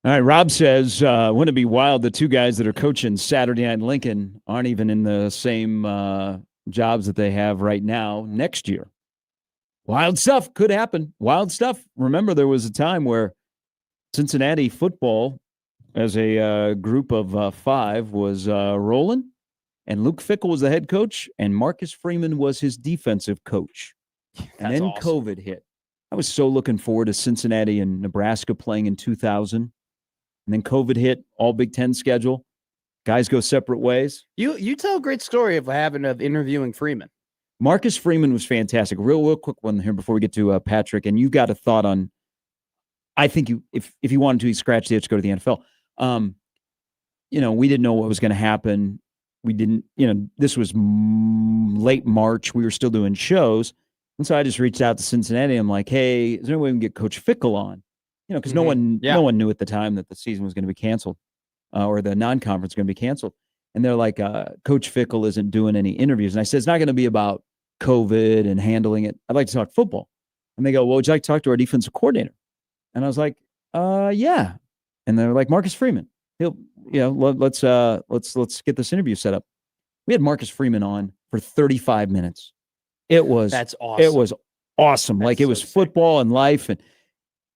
All right, Rob says, wouldn't it be wild? The two guys that are coaching Saturday Night Lincoln aren't even in the same jobs that they have right now next year. Wild stuff could happen. Wild stuff. Remember, there was a time where Cincinnati football, as a group of 5, was rolling, and Luke Fickell was the head coach, and Marcus Freeman was his defensive coach. And then awesome. COVID hit. I was so looking forward to Cincinnati and Nebraska playing in 2000. And then COVID hit, all Big Ten schedule. Guys go separate ways. You tell a great story of interviewing Freeman. Marcus Freeman was fantastic. Real quick one here before we get to Patrick. And you got a thought on, I think if you wanted to, scratch the itch, go to the NFL. We didn't know what was going to happen. We didn't, this was late March. We were still doing shows. And so I just reached out to Cincinnati. I'm like, hey, is there any way we can get Coach Fickell on? Because no one knew at the time that the season was going to be canceled or the non-conference going to be canceled. And they're like, Coach Fickell isn't doing any interviews. And I said, it's not going to be about COVID and handling it. I'd like to talk football. And they go, well, would you like to talk to our defensive coordinator? And I was like, yeah. And they're like, Marcus Freeman. Let's get this interview set up. We had Marcus Freeman on for 35 minutes. That's awesome. It was awesome. Like, it was so football and life. And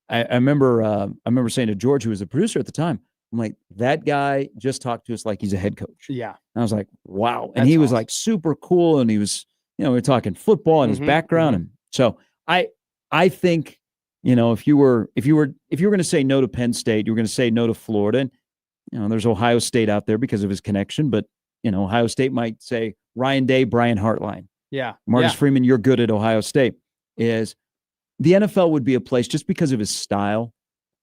I remember saying to George, who was the producer at the time, I'm like, that guy just talked to us like he's a head coach. Yeah. And I was like, wow. And he was like super cool. And he was, we were talking football and his background. And so I think, if you were going to say no to Penn State, you were going to say no to Florida. And, there's Ohio State out there because of his connection, but Ohio State might say Ryan Day, Brian Hartline. Yeah. Marcus Freeman, you're good at Ohio State. Is the NFL would be a place just because of his style.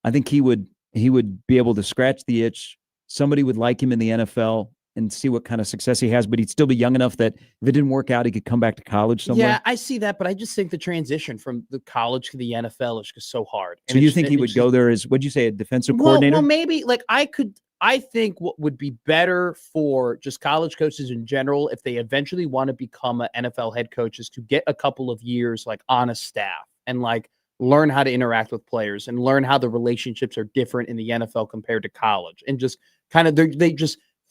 I think he would be able to scratch the itch. Somebody would like him in the NFL and see what kind of success he has, but he'd still be young enough that if it didn't work out, he could come back to college somewhere. Yeah, I see that, but I just think the transition from the college to the NFL is just so hard. So you think he would go there as, what'd you say, a defensive coordinator? Well, maybe I think what would be better for just college coaches in general, if they eventually want to become an NFL head coach, is to get a couple of years on a staff and learn how to interact with players and learn how the relationships are different in the NFL compared to college. And just kind of,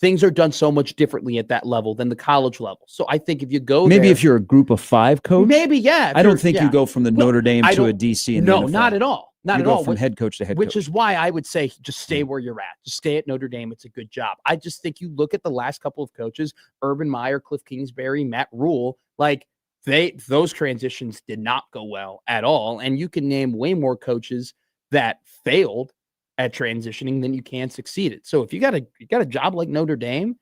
things are done so much differently at that level than the college level. So I think if you go if you're a group of 5 coach, maybe, yeah. I don't think you go from the Notre Dame to a DC. No, not at all. Not at all. From head coach to head coach. Which is why I would say just stay where you're at. Just stay at Notre Dame. It's a good job. I just think you look at the last couple of coaches, Urban Meyer, Cliff Kingsbury, Matt Rule, those transitions did not go well at all. And you can name way more coaches that failed at transitioning than you can succeeded. So if you got a job like Notre Dame,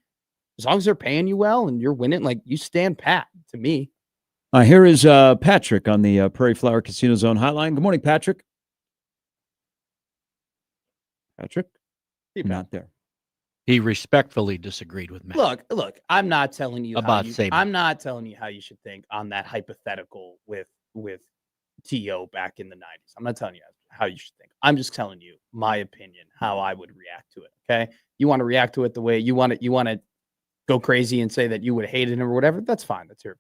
as long as they're paying you well and you're winning, you stand pat to me. Here is Patrick on the Prairie Flower Casino Zone hotline. Good morning, Patrick. Patrick? You're not there. He respectfully disagreed with Matt. Look, I'm not telling you about I'm not telling you how you should think on that hypothetical with T.O. back in the 90s. I'm not telling you how you should think. I'm just telling you my opinion, how I would react to it. Okay. You want to react to it the way you want to go crazy and say that you would hate it or whatever. That's fine. That's your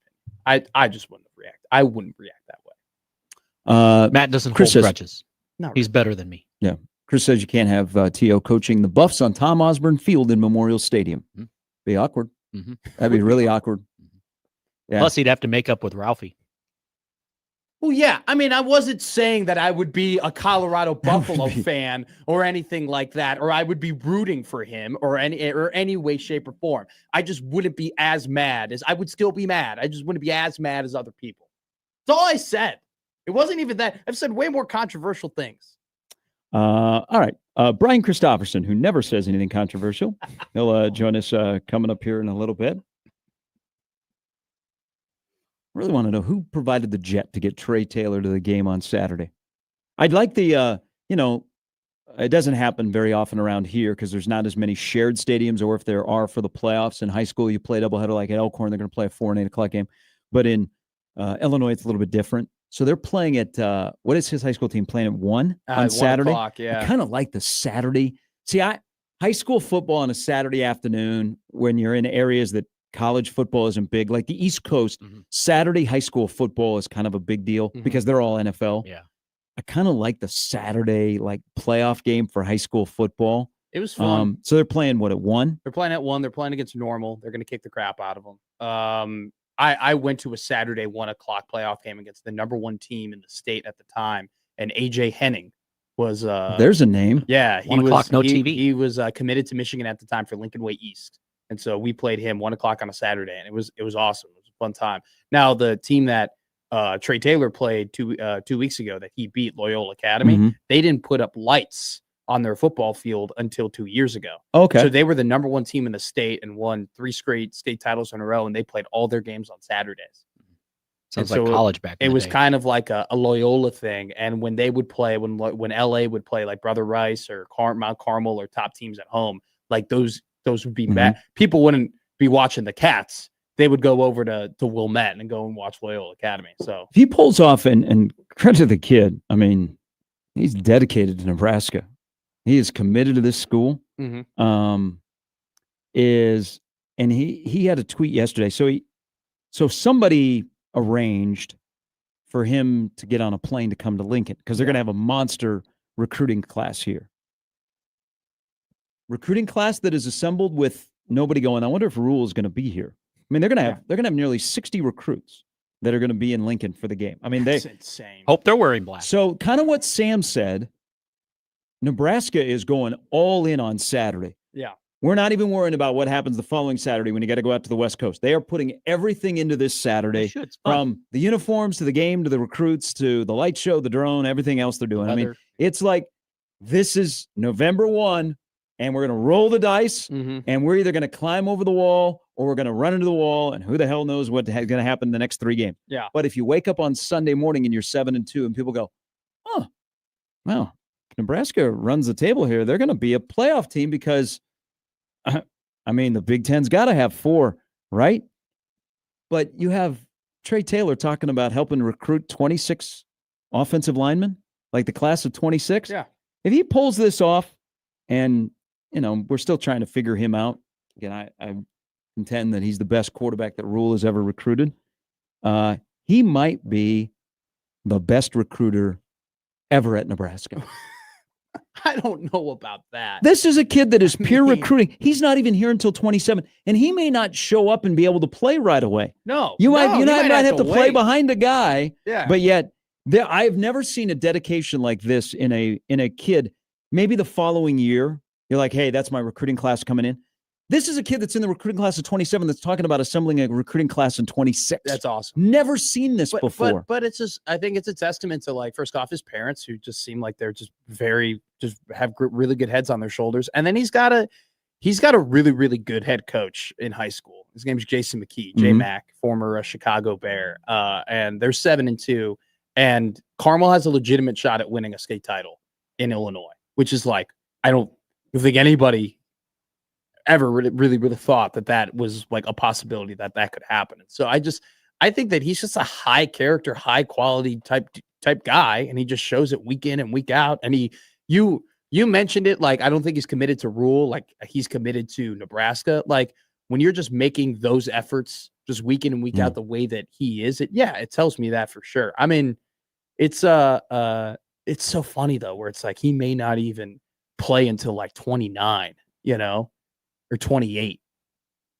opinion. I just wouldn't react. I wouldn't react that way. Matt doesn't hold grudges. No, he's better than me. Yeah. Chris says you can't have T.O. coaching the Buffs on Tom Osborne Field in Memorial Stadium. Mm-hmm. Be awkward. Mm-hmm. That'd be really awkward. Yeah. Plus, he'd have to make up with Ralphie. Well, yeah. I mean, I wasn't saying that I would be a Colorado Buffalo fan or anything like that, or I would be rooting for him or any way, shape, or form. I just wouldn't be as mad as I would still be mad. I just wouldn't be as mad as other people. That's all I said. It wasn't even that. I've said way more controversial things. All right. Brian Christopherson, who never says anything controversial. He'll join us coming up here in a little bit. Really want to know who provided the jet to get Trey Taylor to the game on Saturday. I'd like the, it doesn't happen very often around here because there's not as many shared stadiums, or if there are for the playoffs in high school, you play doubleheader like at Elkhorn, they're going to play a 4 and 8 o'clock game. But in Illinois, it's a little bit different. So they're playing at, what is his high school team playing at 1 on Saturday? 1 o'clock, yeah. I kind of like the Saturday. See, high school football on a Saturday afternoon when you're in areas that college football isn't big, like the East Coast, Saturday high school football is kind of a big deal because they're all NFL. Yeah. I kind of like the Saturday playoff game for high school football. It was fun. So they're playing at 1? They're playing at 1. They're playing against Normal. They're going to kick the crap out of them. I went to a Saturday 1 o'clock playoff game against the number 1 team in the state at the time, and AJ Henning was There's a name. yeah, he 1 was o'clock, no he, TV. he was committed to Michigan at the time for Lincoln Way East, and so we played him 1 o'clock on a Saturday, and it was awesome. It was a fun time. Now the team that Trey Taylor played 2 weeks ago that he beat, Loyola Academy, Mhm. they didn't put up lights on their football field until 2 years ago. Okay. So they were the number 1 team in the state and won 3 straight state titles in a row, and they played all their games on Saturdays. Sounds and like so college back. It in the was day. kind of like a Loyola thing. And when they would play, when LA would play like Brother Rice or Mount Carmel or top teams at home, like those would be bad. People wouldn't be watching the Cats. They would go over to Wilmette and go and watch Loyola Academy. So He pulls off, and credit to the kid. I mean, he's dedicated to Nebraska. He is committed to this school. Mhm. And he had a tweet yesterday. So somebody arranged for him to get on a plane to come to Lincoln because they're going to have a monster recruiting class here. Recruiting class that is assembled with nobody going, I wonder if Rule is going to be here. I mean, they're going to have nearly 60 recruits that are going to be in Lincoln for the game. I mean, that's insane. Hope they're wearing black. So kind of what Sam said, Nebraska is going all in on Saturday. Yeah. We're not even worrying about what happens the following Saturday when you got to go out to the West Coast. They are putting everything into this Saturday, It's fun. from the uniforms to the game to the recruits to the light show, the drone, everything else they're doing. I mean, Weather. it's like this is November 1, and we're going to roll the dice, and we're either going to climb over the wall or we're going to run into the wall, and who the hell knows what's going to happen in the next 3 games. Yeah. But if you wake up on Sunday morning and you're 7-2, and people go, oh, well, Nebraska runs the table here, they're going to be a playoff team because I mean, the Big Ten's got to have 4, right? But you have Trey Taylor talking about helping recruit 26 offensive linemen, like the class of 26. Yeah. If he pulls this off, and, we're still trying to figure him out. Again, I contend that he's the best quarterback that Rule has ever recruited. He might be the best recruiter ever at Nebraska. I don't know about that. This is a kid that is pure mean- recruiting. He's not even here until 27, and he may not show up and be able to play right away. No. You no, might he have to play wait. behind a guy, Yeah. but yet I've never seen a dedication like this in a kid. Maybe the following year, you're like, hey, that's my recruiting class coming in. This is a kid that's in the recruiting class of 27 that's talking about assembling a recruiting class in 26. That's awesome. Never seen this before. But it's just, I think it's a testament to, like, first off, his parents, who just seem like they're just have really good heads on their shoulders. And then he's got a really, really good head coach in high school. His name is Jason McKee, J-Mac, former Chicago Bear. And they're 7-2. And Carmel has a legitimate shot at winning a state title in Illinois, which is like, I don't think anybody ever really thought that was like a possibility that could happen. And so I think that he's just a high character, high quality type guy, and he just shows it week in and week out. And you mentioned it, like, I don't think he's committed to Rule, like he's committed to Nebraska. Like, when you're just making those efforts just week in and week out the way that he is, it tells me that for sure. I mean, it's so funny though, where it's like he may not even play until like 29, or 28,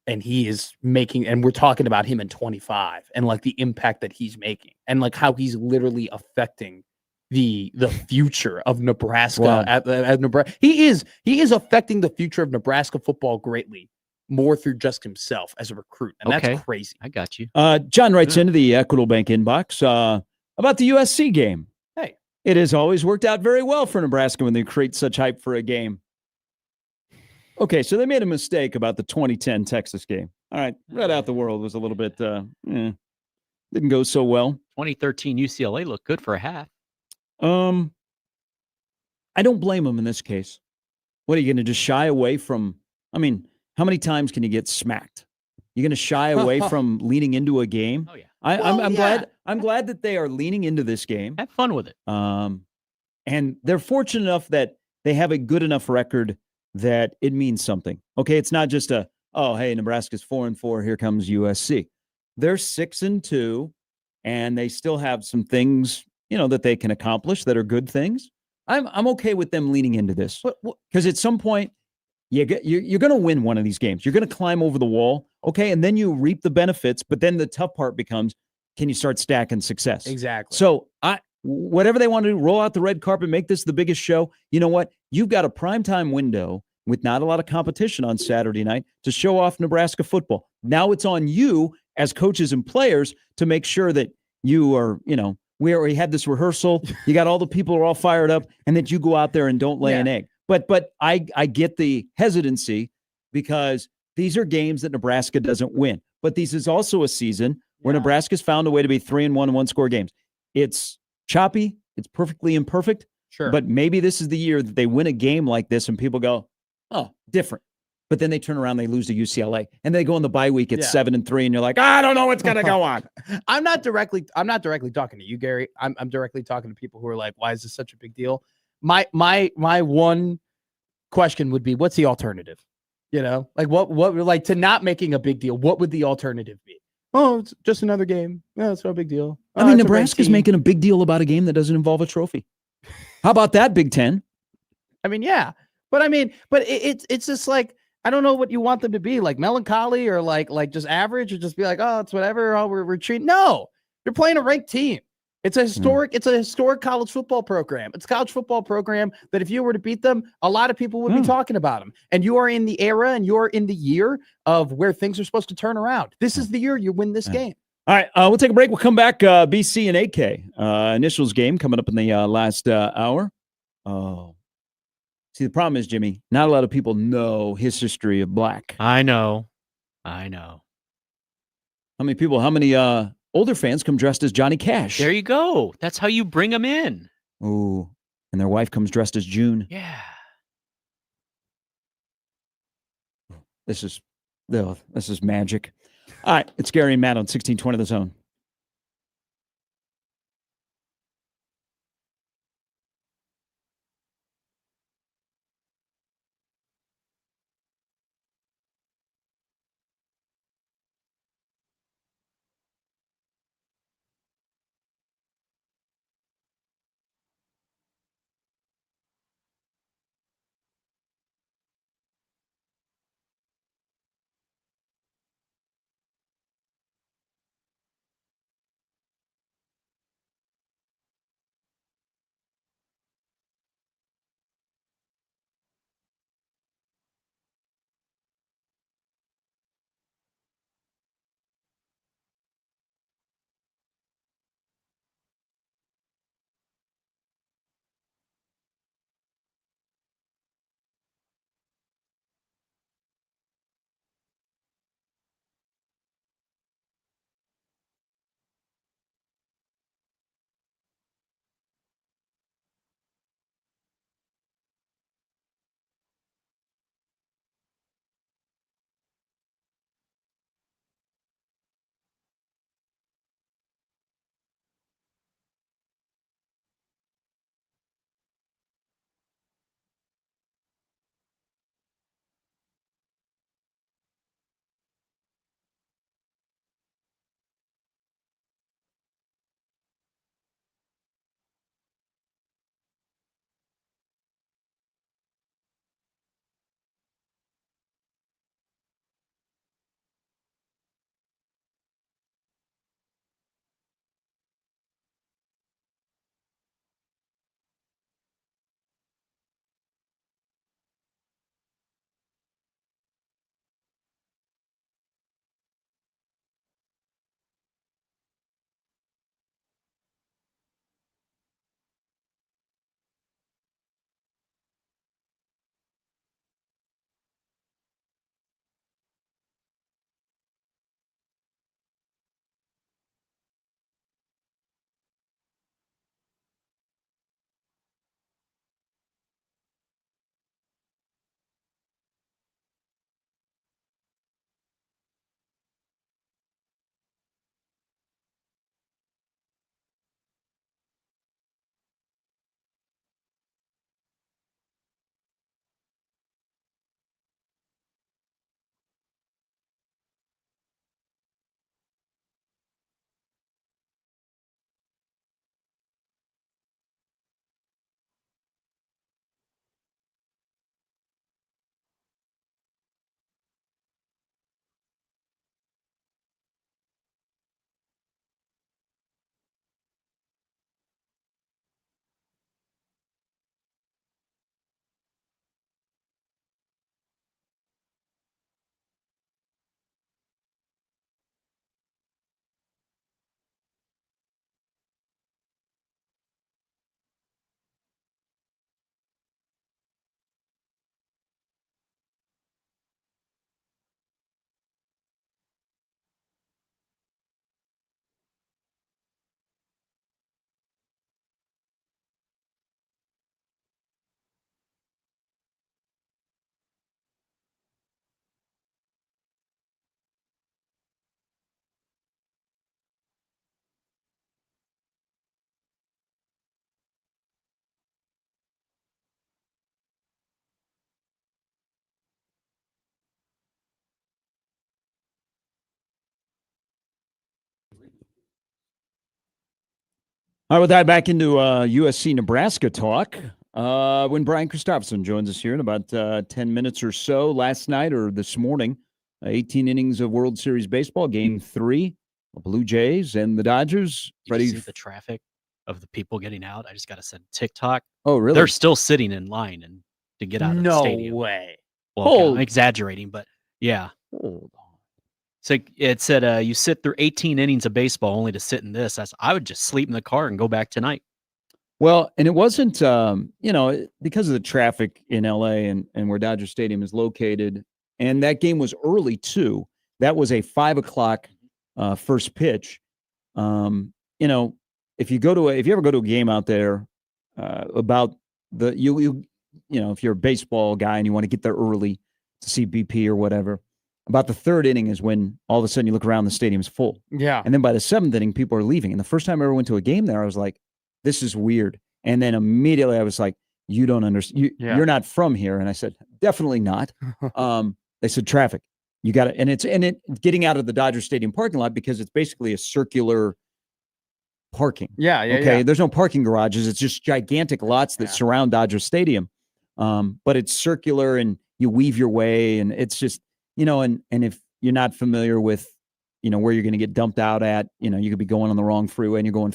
and he is making, and we're talking about him in 25 and like the impact that he's making and like how he's literally affecting the future of Nebraska. Wow. At Nebraska, he is affecting the future of Nebraska football greatly, more through just himself as a recruit, and Okay. that's crazy. I got you. John writes into the Equitable Bank inbox about the USC game. Hey. It has always worked out very well for Nebraska when they create such hype for a game. Okay, so they made a mistake about the 2010 Texas game. All right, Red Out the World was a little bit, didn't go so well. 2013 UCLA looked good for a half. I don't blame them in this case. What, are you going to just shy away from, I mean, how many times can you get smacked? You're going to shy away from leaning into a game? Oh yeah. I'm glad that they are leaning into this game. Have fun with it. And they're fortunate enough that they have a good enough record that it means something. Okay, it's not just hey, Nebraska's 4-4, here comes USC. They're 6-2, and they still have some things, that they can accomplish that are good things. I'm okay with them leaning into this because at some point you're going to win one of these games. You're going to climb over the wall, okay, and then you reap the benefits. But then the tough part becomes, can you start stacking success? Exactly. So whatever they want to do, roll out the red carpet, make this the biggest show. You know what? You've got a primetime window with not a lot of competition on Saturday night to show off Nebraska football. Now it's on you as coaches and players to make sure that you are, we already had this rehearsal. You got all the people are all fired up, and that you go out there and don't lay an egg. But I get the hesitancy because these are games that Nebraska doesn't win. But this is also a season where Nebraska's found a way to be 3-1 in one-score games. It's choppy. It's perfectly imperfect. Sure. But maybe this is the year that they win a game like this and people go, oh, different. But then they turn around, they lose to UCLA, and they go in the bye week at 7-3, and you're like, I don't know what's gonna go on. I'm not directly talking to you, Gary. I'm directly talking to people who are like, why is this such a big deal? My one question would be, what's the alternative? Like what like to not making a big deal, what would the alternative be? Oh, it's just another game. No, it's no big deal. I mean, Nebraska's making a big deal about a game that doesn't involve a trophy. How about that, Big Ten? I mean, yeah. But it's just like, I don't know what you want them to be, like melancholy or like just average, or just be like, oh, it's whatever. Oh, we're treating. No, you're playing a ranked team. It's a historic college football program. It's a college football program that if you were to beat them, a lot of people would be talking about them. And you are in the era and you're in the year of where things are supposed to turn around. This is the year you win this game. All right, we'll take a break. We'll come back. BC and AK initials game coming up in the last hour. Oh. See, the problem is, Jimmy, not a lot of people know his history of black. I know. How many older fans come dressed as Johnny Cash? There you go. That's how you bring them in. Oh, and their wife comes dressed as June. Yeah. This is magic. All right, it's Gary and Matt on 1620 The Zone. All right, with that, back into USC Nebraska talk. When Brian Christopherson joins us here in about 10 minutes or so, last night or this morning, 18 innings of World Series baseball, Game 3, the Blue Jays and the Dodgers. Did you see the traffic of the people getting out? I just got to send TikTok. Oh, really? They're still sitting in line and to get out of the stadium. No way. Well, okay, I'm exaggerating, but yeah. Hold on. So it said you sit through 18 innings of baseball only to sit in this. I would just sleep in the car and go back tonight. Well, and it wasn't, because of the traffic in LA and where Dodger Stadium is located. And that game was early too. That was a 5:00 first pitch. If you ever go to a game out there, about if you're a baseball guy and you want to get there early to see BP or whatever, about the third inning is when all of a sudden you look around, the stadium's full. Yeah. And then by the seventh inning, people are leaving. And the first time I ever went to a game there, I was like, this is weird. And then immediately I was like, you don't understand. You're not from here. And I said, definitely not. They said traffic. You got it. And it's getting out of the Dodger Stadium parking lot because it's basically a circular parking. Yeah. Okay. There's no parking garages. It's just gigantic lots that surround Dodger Stadium. But it's circular and you weave your way. And it's just, and if you're not familiar with, where you're going to get dumped out at, you could be going on the wrong freeway and you're going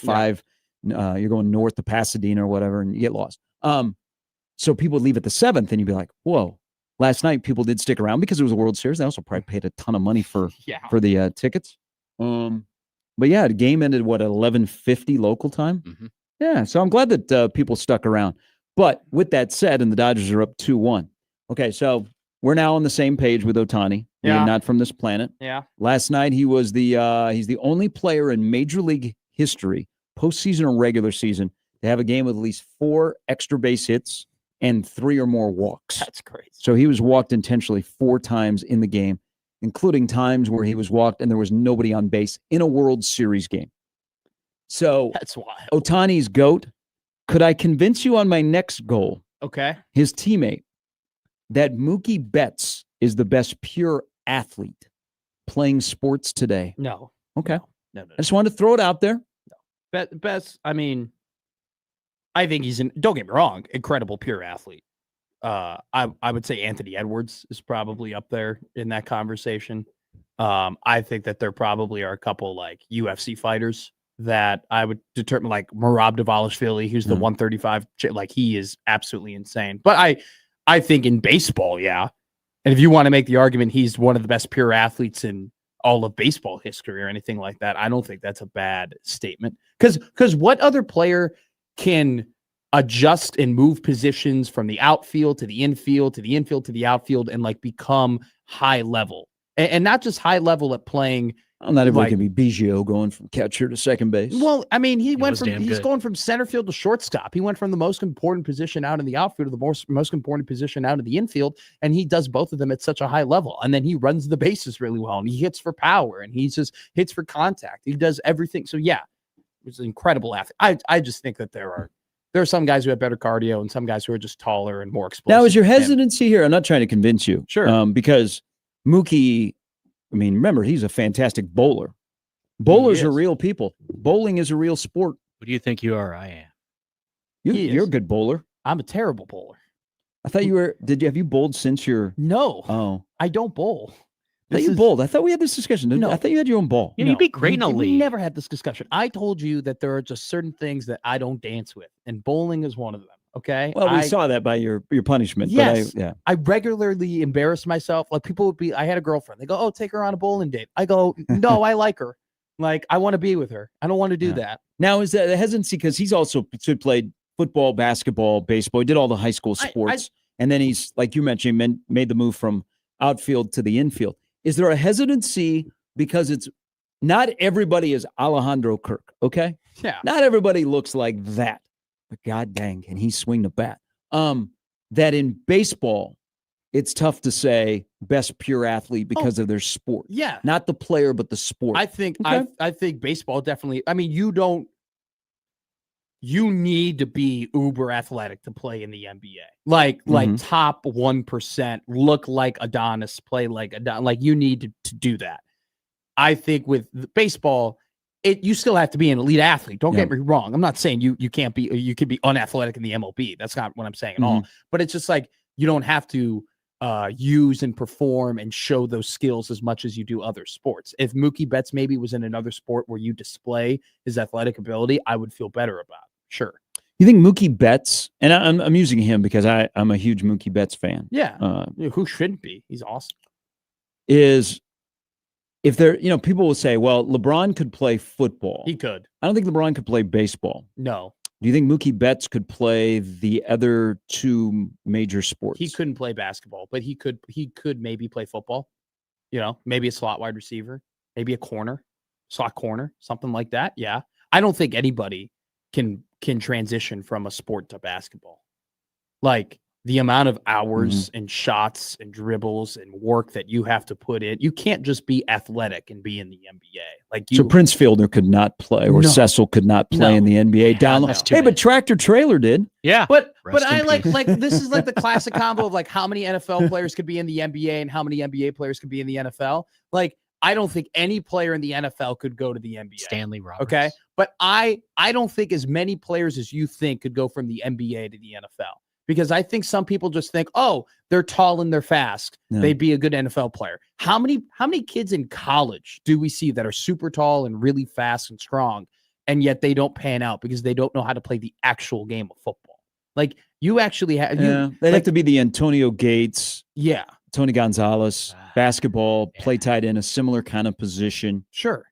you're going north to Pasadena or whatever, and you get lost. So people would leave at the seventh and you'd be like, whoa, last night people did stick around because it was a World Series. They also probably paid a ton of money for the tickets. But yeah, the game ended, at 11:50 local time? Mm-hmm. Yeah, so I'm glad that people stuck around. But with that said, and the Dodgers are up 2-1. Okay, so we're now on the same page with Ohtani. Yeah. Not from this planet. Yeah. Last night, he was he's the only player in Major League history, postseason or regular season, to have a game with at least 4 extra base hits and 3 or more walks. That's crazy. So he was walked intentionally 4 times in the game, including times where he was walked and there was nobody on base in a World Series game. So That's wild. Ohtani's GOAT. Could I convince you on my next goal, Okay. his teammate, that Mookie Betts is the best pure athlete playing sports today? No. Okay. No. I just wanted to throw it out there. Best. I mean, I think don't get me wrong, incredible pure athlete. I would say Anthony Edwards is probably up there in that conversation. I think that there probably are a couple like UFC fighters that I would determine, like Merab Dvalishvili, who's the 135. Like, he is absolutely insane. But I think in baseball, yeah. And if you want to make the argument he's one of the best pure athletes in all of baseball history or anything like that, I don't think that's a bad statement. Because what other player can adjust and move positions from the outfield to the infield, to the infield to the outfield, and like become high level, and not just high level at playing? Not everybody can be Biggio going from catcher to second base. Well, I mean, he's good. going from center field to shortstop. He went from the most important position out in the outfield to the most important position out in the infield, and he does both of them at such a high level. And then he runs the bases really well, and he hits for power, and he just hits for contact. He does everything. So yeah, it's an incredible athlete. I just think that there are some guys who have better cardio and some guys who are just taller and more explosive. Now, is your hesitancy here? I'm not trying to convince you. Sure. Because Mookie, I mean, remember, he's a fantastic bowler. Bowlers are real people. Bowling is a real sport. Who do you think you are? I am. You're a good bowler. I'm a terrible bowler. I thought you were. Have you bowled since you're? No. Oh, I don't bowl. I thought you bowled. I thought we had this discussion. No. I thought you had your own ball. Yeah, you'd be great in a We league. never had this discussion. I told you that there are just certain things that I don't dance with, and bowling is one of them. Okay. Well, we saw that by your punishment. Yes. But I regularly embarrass myself. Like, people would be, I had a girlfriend. They go, oh, take her on a bowling date. I go, no, I like her. Like, I want to be with her. I don't want to do that. Now, is that the hesitancy because he's also played football, basketball, baseball. He did all the high school sports. And then he's, like you mentioned, made the move from outfield to the infield. Is there a hesitancy because it's not everybody is Alejandro Kirk, okay? Yeah. Not everybody looks like that. But god dang, can he swing the bat? That in baseball, it's tough to say best pure athlete because of their sport. Yeah. Not the player, but the sport. I think Okay. I think baseball definitely. I mean, you need to be uber athletic to play in the NBA. Like top 1%, look like Adonis, play like Adonis. Like, you need to do that. I think with baseball, you still have to be an elite athlete. Don't Yeah. get me wrong. I'm not saying you can't be, you could be unathletic in the MLB. That's not what I'm saying at all. But it's just like, you don't have to use and perform and show those skills as much as you do other sports. If Mookie Betts maybe was in another sport where you display his athletic ability, I would feel better about it. Sure. You think Mookie Betts, and I'm using him because I'm a huge Mookie Betts fan. Yeah. Who shouldn't be? He's awesome. Is if there, people will say, well, LeBron could play football. He could. I don't think LeBron could play baseball. No. Do you think Mookie Betts could play the other two major sports? He couldn't play basketball, but he could maybe play football. Maybe a slot wide receiver, maybe a slot corner, something like that. Yeah. I don't think anybody can transition from a sport to basketball. Like the amount of hours and shots and dribbles and work that you have to put in. You can't just be athletic and be in the NBA. So Prince Fielder could not play, or No. Cecil could not play in the NBA. Yeah, no. Hey, but Tractor Trailer did. Yeah. But Rest I in like peace. this is like the classic combo of like how many NFL players could be in the NBA and how many NBA players could be in the NFL. Like I don't think any player in the NFL could go to the NBA. Stanley Roberts. Okay. But I don't think as many players as you think could go from the NBA to the NFL. Because I think some people just think, oh, they're tall and they're fast. No. They'd be a good NFL player. How many kids in college do we see that are super tall and really fast and strong, and yet they don't pan out because they don't know how to play the actual game of football? Like you actually have, They'd have to be the Antonio Gates, yeah, Tony Gonzalez, basketball, play tight in a similar kind of position. sure.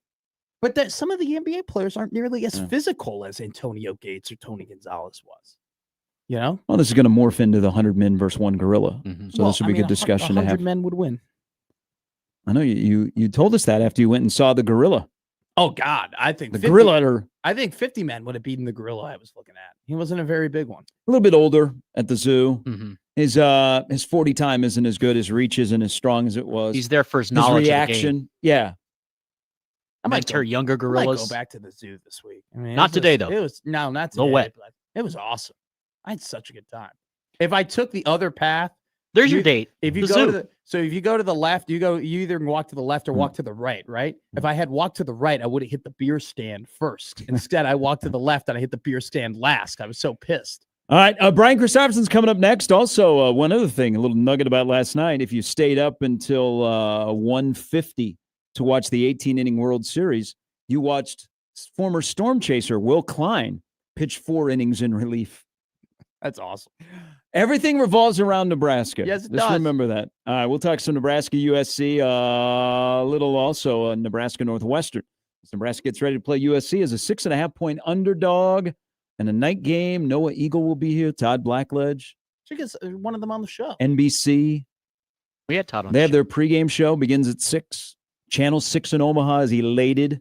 But that some of the NBA players aren't nearly as Yeah. physical as Antonio Gates or Tony Gonzalez was. Well, this is going to morph into the 100 men versus one gorilla. So this would be a good discussion to 100 have. men would win. I know you told us that after you went and saw the gorilla. Oh God, I think The 50 gorilla are I think 50 men would have beaten the gorilla I was looking at. He wasn't a very big one. a little bit older at the zoo. Mhm. His 40 time isn't as good. His reach isn't as strong as it was. He's there for his his knowledge reaction. of the game. Yeah. I might Mentor younger I might gorillas. go back to the zoo this week. I mean, Not today, though. It was not No today. way. But it was awesome. I had such a good time. If I took the other path, There's your date. if you The go to zoo. if you go to the left, you either walk to the left or walk to the right, right? If I had walked to the right, I would have hit the beer stand first. Instead, I walked to the left and I hit the beer stand last. I was so pissed. All right. Brian Christopherson's coming up next. Also, one other thing, a little nugget about last night. If you stayed up until 1:50 to watch the 18-inning World Series, you watched former storm chaser Will Klein pitch 4 innings in relief. That's awesome. Everything revolves around Nebraska. Yes, it Just does. remember that. All right, we'll talk some Nebraska USC, a little also Nebraska Northwestern. As Nebraska gets ready to play USC as a 6.5-point underdog and a night game. Noah Eagle will be here. Todd Blackledge, Should get one of them on the show. NBC. We had Todd on. They the have show. their pregame show, begins at 6. Channel 6 in Omaha is elated.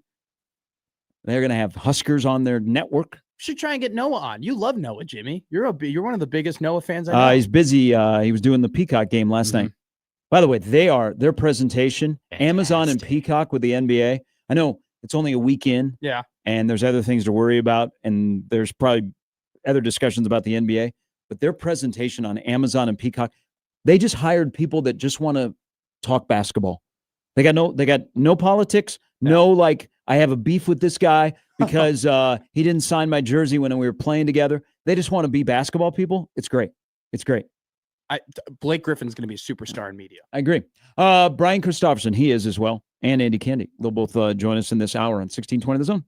They're going to have Huskers on their network. Should try and get Noah on. You love Noah, Jimmy. You're one of the biggest Noah fans I know. He's busy. He was doing the Peacock game last night. By the way, their presentation, Amazon and Fantastic. Peacock with the NBA. I know it's only a week in. Yeah. And there's other things to worry about. And there's probably other discussions about the NBA. But their presentation on Amazon and Peacock, they just hired people that just want to talk basketball. They got no politics, no like, I have a beef with this guy because he didn't sign my jersey when we were playing together. They just want to be basketball people. It's great. It's great. Blake Griffin's going to be a superstar in media. I agree. Brian Christopherson, he is as well, and Andy Candy. They'll both join us in this hour on 1620 The Zone.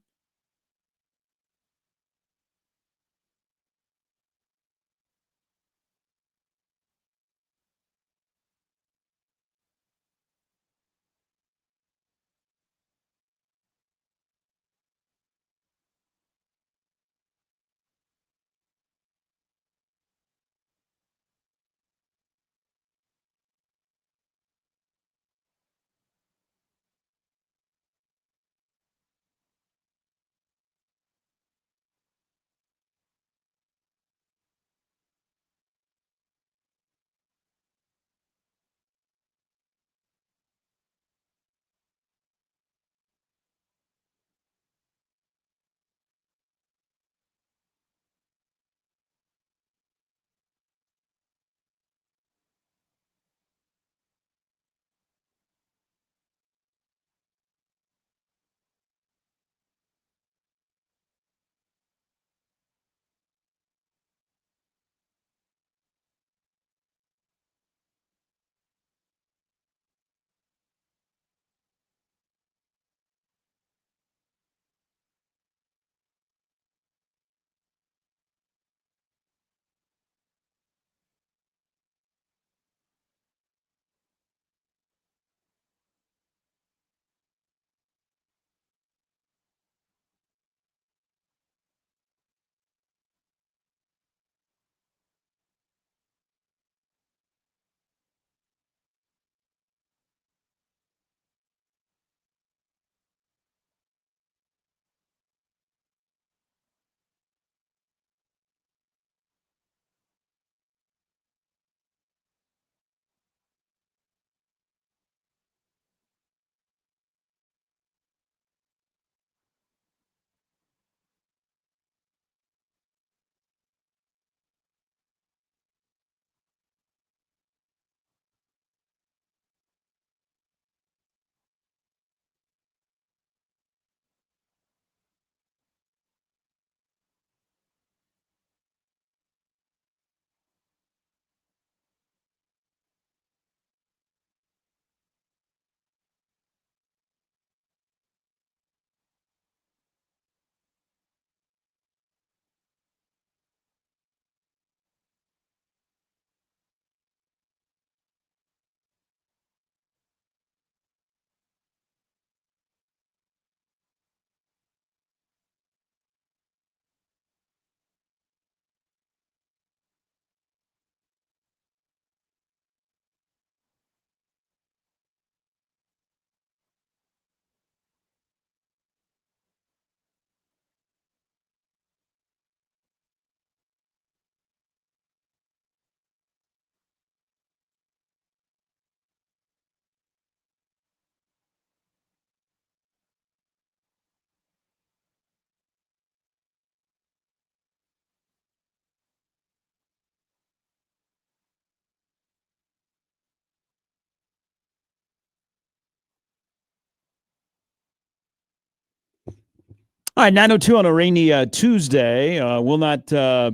All right, 9:02 on a rainy Tuesday. Will not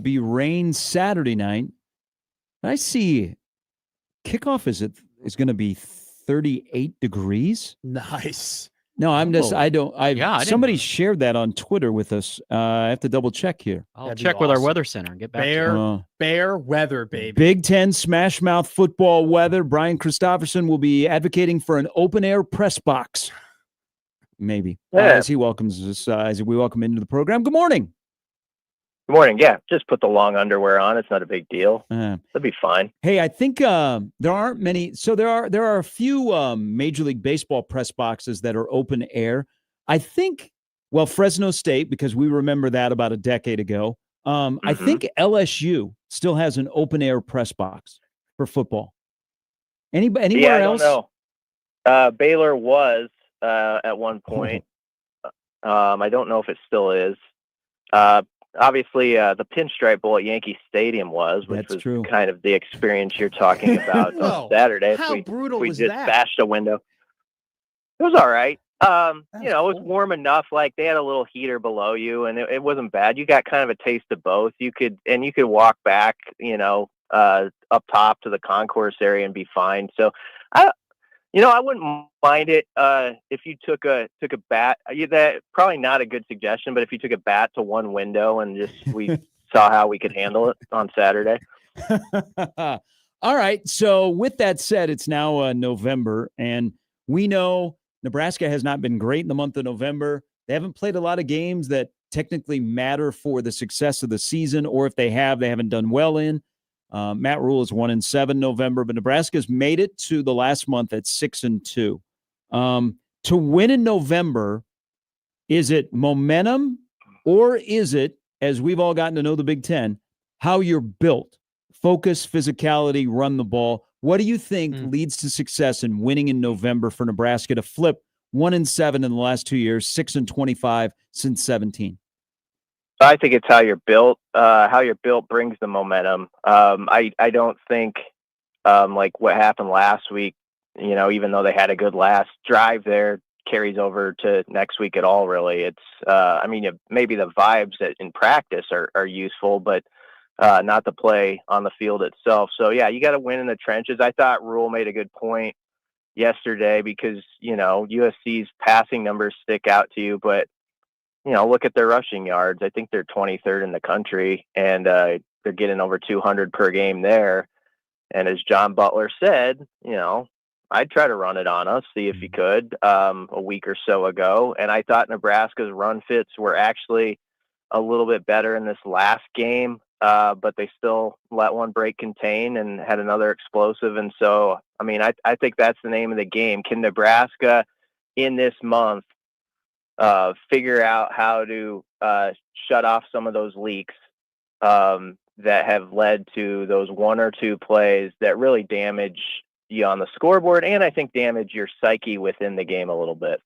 be rain Saturday night. I see kickoff is going to be 38 degrees. Nice. No, I'm just Oh. I don't I Yeah, I didn't somebody know. shared that on Twitter with us. I have to double check here. I'll That'd be check with our awesome. weather center and get back to you. Bear, bear weather, baby. Big Ten smash mouth football weather. Brian Christopherson will be advocating for an open air press box. Maybe as he welcomes us, as we welcome into the program. Good morning. Good morning. Yeah, just put the long underwear on. It's not a big deal. That'd be fine. Hey, I think there aren't many. So there are a few Major League Baseball press boxes that are open air. I think, well, Fresno State, because we remember that about a decade ago. I think LSU still has an open air press box for football. Anywhere I else? don't know. Baylor was at one point. I don't know if it still is. Obviously, the Pinstripe Bowl at Yankee Stadium which was true. kind of the experience you're talking about on Saturday. How brutal we was just that? bashed a window. It was all right. It was cool. warm enough. Like they had a little heater below you, and it wasn't bad. You got kind of a taste of both. You could walk back, up top to the concourse area and be fine. So, I wouldn't mind it if you took a bat. That probably not a good suggestion, but if you took a bat to one window and we saw how we could handle it on Saturday. All right. So with that said, it's now November, and we know Nebraska has not been great in the month of November. They haven't played a lot of games that technically matter for the success of the season, or if they haven't done well in. Matt Rule is 1-7 November, but Nebraska's made it to the last month at 6-2. To win in November, is it momentum, or is it, as we've all gotten to know the Big Ten, how you're built? Focus, physicality, run the ball. What do you think leads to success in winning in November for Nebraska to flip 1-7 in the last 2 years, 6-25 since 17? I think it's how you're built. How you're built brings the momentum. I don't think like what happened last week, even though they had a good last drive there, carries over to next week at all, really. It's, maybe the vibes in practice are useful, but not the play on the field itself. So, yeah, you got to win in the trenches. I thought Rule made a good point yesterday because, USC's passing numbers stick out to you, but look at their rushing yards. I think they're 23rd in the country, and they're getting over 200 per game there. And as John Butler said, I'd try to run it on us, see if he could, a week or so ago. And I thought Nebraska's run fits were actually a little bit better in this last game, but they still let one break contain and had another explosive. And so, I think that's the name of the game. Can Nebraska in this month figure out how to shut off some of those leaks that have led to those one or two plays that really damage you on the scoreboard, and I think damage your psyche within the game a little bit.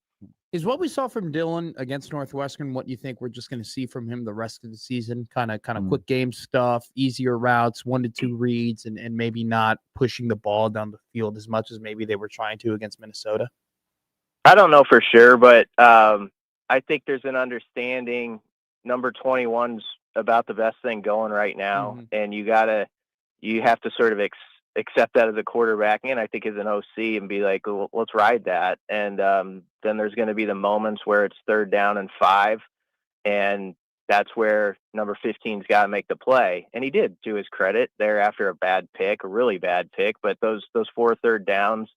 Is what we saw from Dylan against Northwestern what you think we're just going to see from him the rest of the season? Kind of quick game stuff, easier routes, 1-2 reads, and maybe not pushing the ball down the field as much as maybe they were trying to against Minnesota? I don't know for sure, but I think there's an understanding number 21's about the best thing going right now. And you have to sort of accept that as a quarterback, and I think as an OC, and be like, well, let's ride that. And then there's going to be the moments where it's 3rd down and 5, and that's where number 15's got to make the play. And he did, to his credit, there after a really bad pick. But those 4 3rd downs,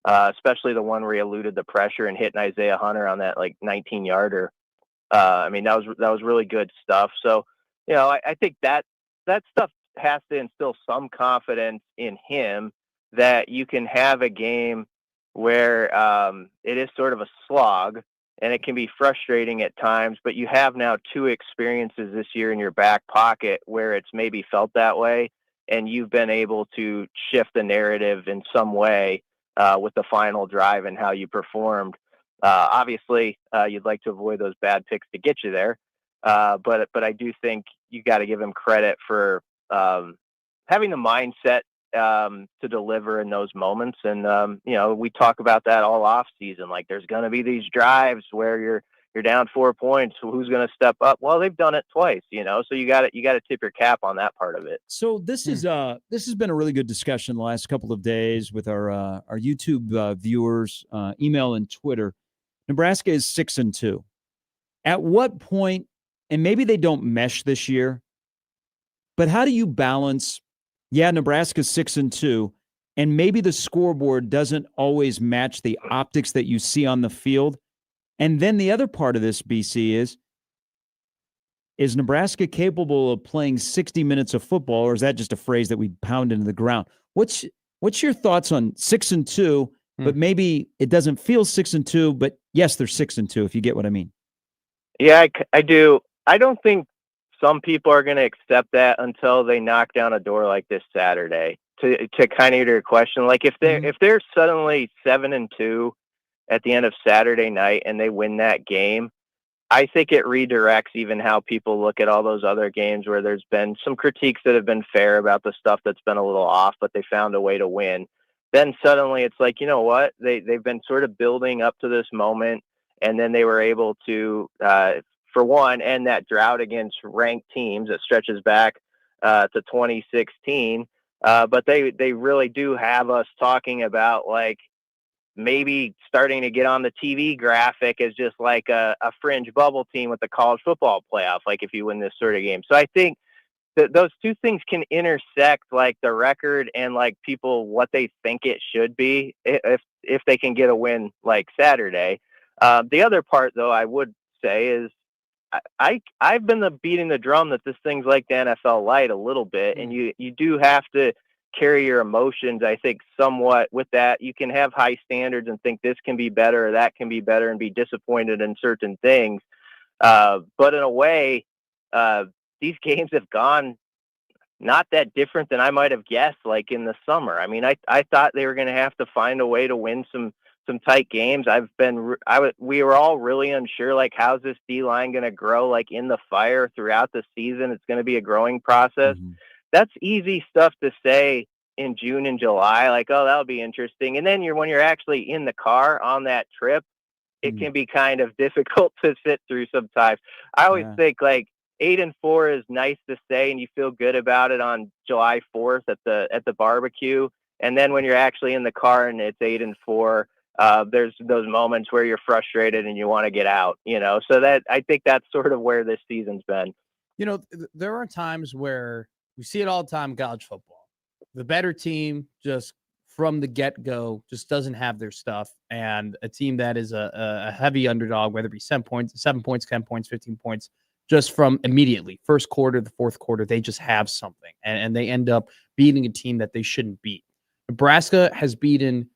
especially the one where he eluded the pressure and hit Isaiah Hunter on that 19-yarder. That was really good stuff. So, I think that stuff has to instill some confidence in him that you can have a game where it is sort of a slog and it can be frustrating at times, but you have now 2 experiences this year in your back pocket where it's maybe felt that way, and you've been able to shift the narrative in some way with the final drive and how you performed. Obviously, you'd like to avoid those bad picks to get you there, but I do think you got to give him credit for having the mindset to deliver in those moments. And we talk about that all off season. Like, there's going to be these drives where You're down 4 points. Who's going to step up? Well, they've done it twice, so you got to tip your cap on that part of it. So this has been a really good discussion the last couple of days with our YouTube viewers, email and Twitter. Nebraska is 6-2. At what point, and maybe they don't mesh this year, but how do you balance? Yeah, Nebraska's 6-2, and maybe the scoreboard doesn't always match the optics that you see on the field. And then the other part of this, BC, is Nebraska capable of playing 60 minutes of football, or is that just a phrase that we pound into the ground? What's your thoughts on 6-2, but maybe it doesn't feel 6-2, but yes, they're 6-2, if you get what I mean. Yeah, I do. I don't think some people are going to accept that until they knock down a door like this Saturday. To kind of your question, like if they're suddenly 7-2 at the end of Saturday night and they win that game, I think it redirects even how people look at all those other games where there's been some critiques that have been fair about the stuff that's been a little off, but they found a way to win. Then suddenly it's like, you know what? They've been sort of building up to this moment, and then they were able to, for one, end that drought against ranked teams that stretches back to 2016. But they really do have us talking about like maybe starting to get on the TV graphic as just like a fringe bubble team with the college football playoff, like if you win this sort of game. So I think that those two things can intersect, like the record and like people what they think it should be if they can get a win like Saturday. The other part, though, I would say is I've been beating the drum that this thing's like the NFL light a little bit, and you do have to carry your emotions, I think, somewhat with that. You can have high standards and think this can be better or that can be better and be disappointed in certain things. But in a way, these games have gone not that different than I might have guessed, like in the summer. I mean, I thought they were going to have to find a way to win some tight games. We were all really unsure, like, how's this D-line going to grow, like, in the fire throughout the season? It's going to be a growing process. Mm-hmm. That's easy stuff to say in June and July, like, oh, that'll be interesting. And then when you're actually in the car on that trip, it can be kind of difficult to sit through sometimes. I always think, like, 8-4 is nice to say, and you feel good about it on July 4th at the barbecue. And then when you're actually in the car and it's 8-4, there's those moments where you're frustrated and you want to get out, so that I think that's sort of where this season's been. There are times where we see it all the time in college football. The better team just from the get-go just doesn't have their stuff. And a team that is a heavy underdog, whether it be 7 points, 10 points, 15 points, just from immediately, first quarter, the fourth quarter, they just have something. And they end up beating a team that they shouldn't beat. Nebraska has beaten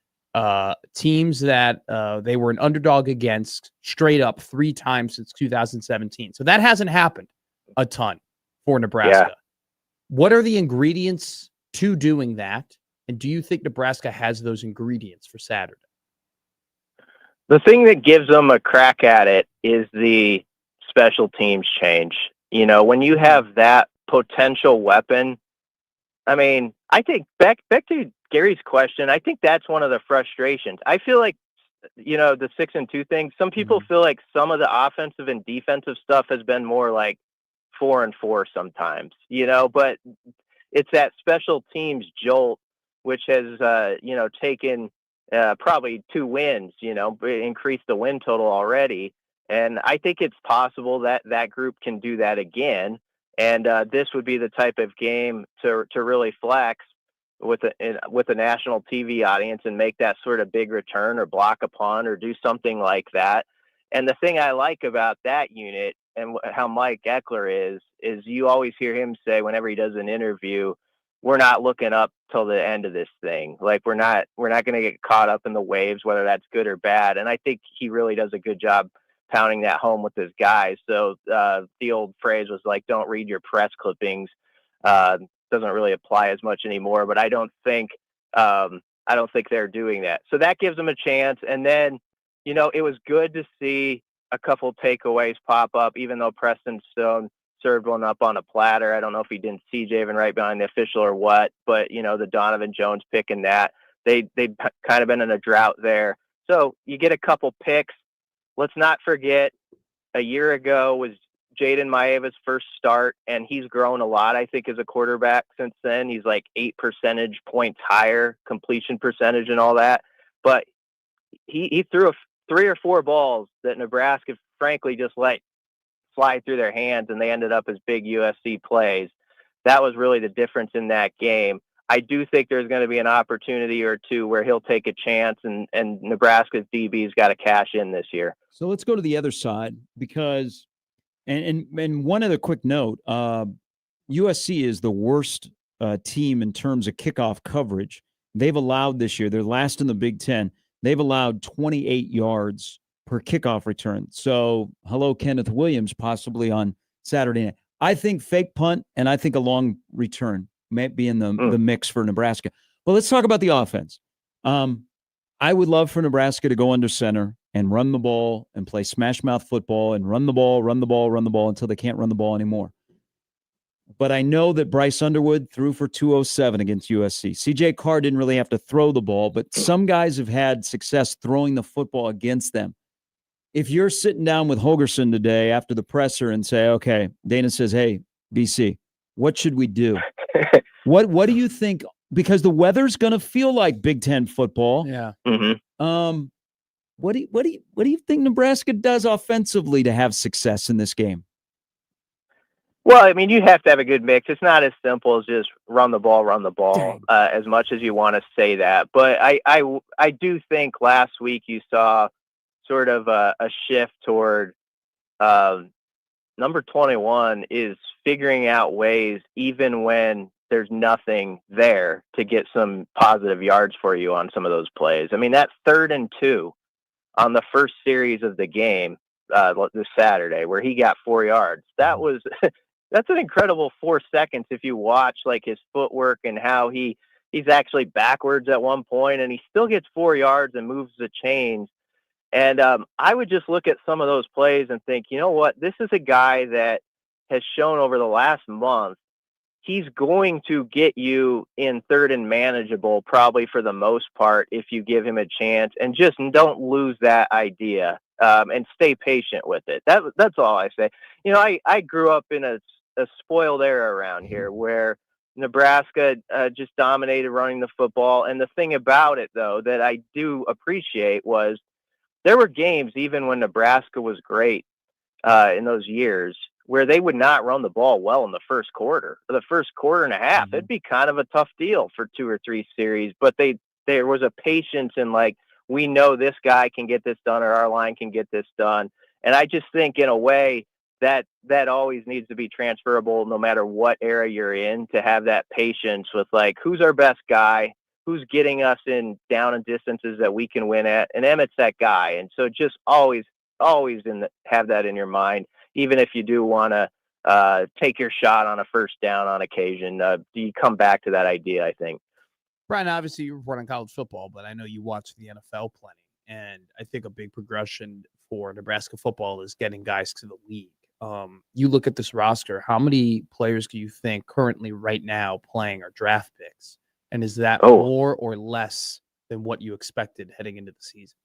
teams that they were an underdog against straight up 3 times since 2017. So that hasn't happened a ton for Nebraska. Yeah. What are the ingredients to doing that? And do you think Nebraska has those ingredients for Saturday? The thing that gives them a crack at it is the special teams change. When you have that potential weapon, I mean, I think back to Gary's question, I think that's one of the frustrations. I feel like, the 6-2 thing, some people feel like some of the offensive and defensive stuff has been more like 4-4 sometimes, but it's that special teams jolt, which has, taken probably 2 wins, increased the win total already. And I think it's possible that that group can do that again. And this would be the type of game to really flex with a national TV audience and make that sort of big return or block a punt or do something like that. And the thing I like about that unit and how Mike Eckler is you always hear him say whenever he does an interview, we're not looking up till the end of this thing. Like we're not going to get caught up in the waves, whether that's good or bad. And I think he really does a good job pounding that home with his guys. So the old phrase was like, don't read your press clippings. Doesn't really apply as much anymore, but I don't think they're doing that. So that gives them a chance. And then, it was good to see a couple takeaways pop up, even though Preston Stone served one up on a platter. I don't know if he didn't see Javen right behind the official or what, but the Donovan Jones pick and that they've kind of been in a drought there. So you get a couple picks. Let's not forget a year ago was Jaden Maeva's first start, and he's grown a lot, I think, as a quarterback since then. He's like 8 percentage points higher, completion percentage and all that. But he threw 3 or 4 balls that Nebraska, frankly, just let slide through their hands, and they ended up as big USC plays. That was really the difference in that game. I do think there's going to be an opportunity or two where he'll take a chance, and Nebraska's DB's got to cash in this year. So let's go to the other side because, and one other quick note, USC is the worst team in terms of kickoff coverage. They've allowed this year, they're last in the Big Ten. They've allowed 28 yards per kickoff return. So hello, Kenneth Williams, possibly on Saturday night. I think fake punt and I think a long return may be in the mix for Nebraska. But let's talk about the offense. I would love for Nebraska to go under center and run the ball and play smash mouth football and run the ball until they can't run the ball anymore. But I know that Bryce Underwood threw for 207 against USC. CJ Carr didn't really have to throw the ball, but some guys have had success throwing the football against them. If you're sitting down with Holgorsen today after the presser and say, okay, Dana says, hey, BC, what should we do? What do you think? Because the weather's going to feel like Big Ten football. Yeah. Mm-hmm. What do you think Nebraska does offensively to have success in this game? Well, I mean, you have to have a good mix. It's not as simple as just run the ball, as much as you want to say that. But I do think last week you saw sort of a shift toward number 21 is figuring out ways, even when there's nothing there, to get some positive yards for you on some of those plays. I mean, that 3rd and 2 on the first series of the game this Saturday, where he got 4 yards, that was that's an incredible 4 seconds if you watch like his footwork and how he's actually backwards at one point, and he still gets 4 yards and moves the chains. And I would just look at some of those plays and think, you know what, this is a guy that has shown over the last month he's going to get you in 3rd and manageable probably for the most part if you give him a chance, and just don't lose that idea and stay patient with it. That's all I say. You know, I grew up in a spoiled era around here where Nebraska just dominated running the football. And the thing about it, though, that I do appreciate was there were games, even when Nebraska was great in those years, where they would not run the ball well in the first quarter. For the first quarter and a half, it'd be kind of a tough deal for 2 or 3 series. But there was a patience in, like, we know this guy can get this done or our line can get this done. And I just think, in a way, that always needs to be transferable no matter what era you're in, to have that patience with, like, who's our best guy, who's getting us in down and distances that we can win at. And Emmett's that guy. And so just always have that in your mind, even if you do want to take your shot on a first down on occasion. You come back to that idea, I think. Brian, obviously you report on college football, but I know you watch the NFL plenty. And I think a big progression for Nebraska football is getting guys to the league. You look at this roster, how many players do you think currently right now playing are draft picks? And is that more or less than what you expected heading into the season?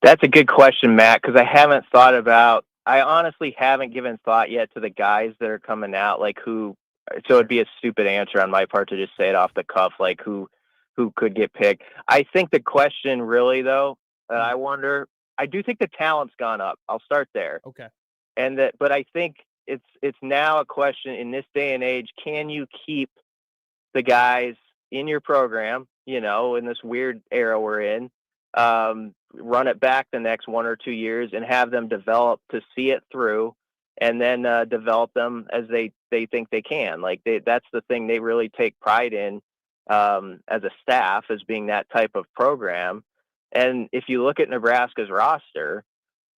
That's a good question, Matt, because I honestly haven't given thought yet to the guys that are coming out, like who, so it'd be a stupid answer on my part to just say it off the cuff, like who could get picked. I think the question really, though, that I wonder, I do think the talent's gone up. I'll start there. Okay. But I think it's now a question in this day and age, can you keep the guys in your program, you know, in this weird era we're in, run it back the next 1 or 2 years and have them develop to see it through, and then develop them as they think they can. Like that's the thing they really take pride in as a staff, as being that type of program. And if you look at Nebraska's roster,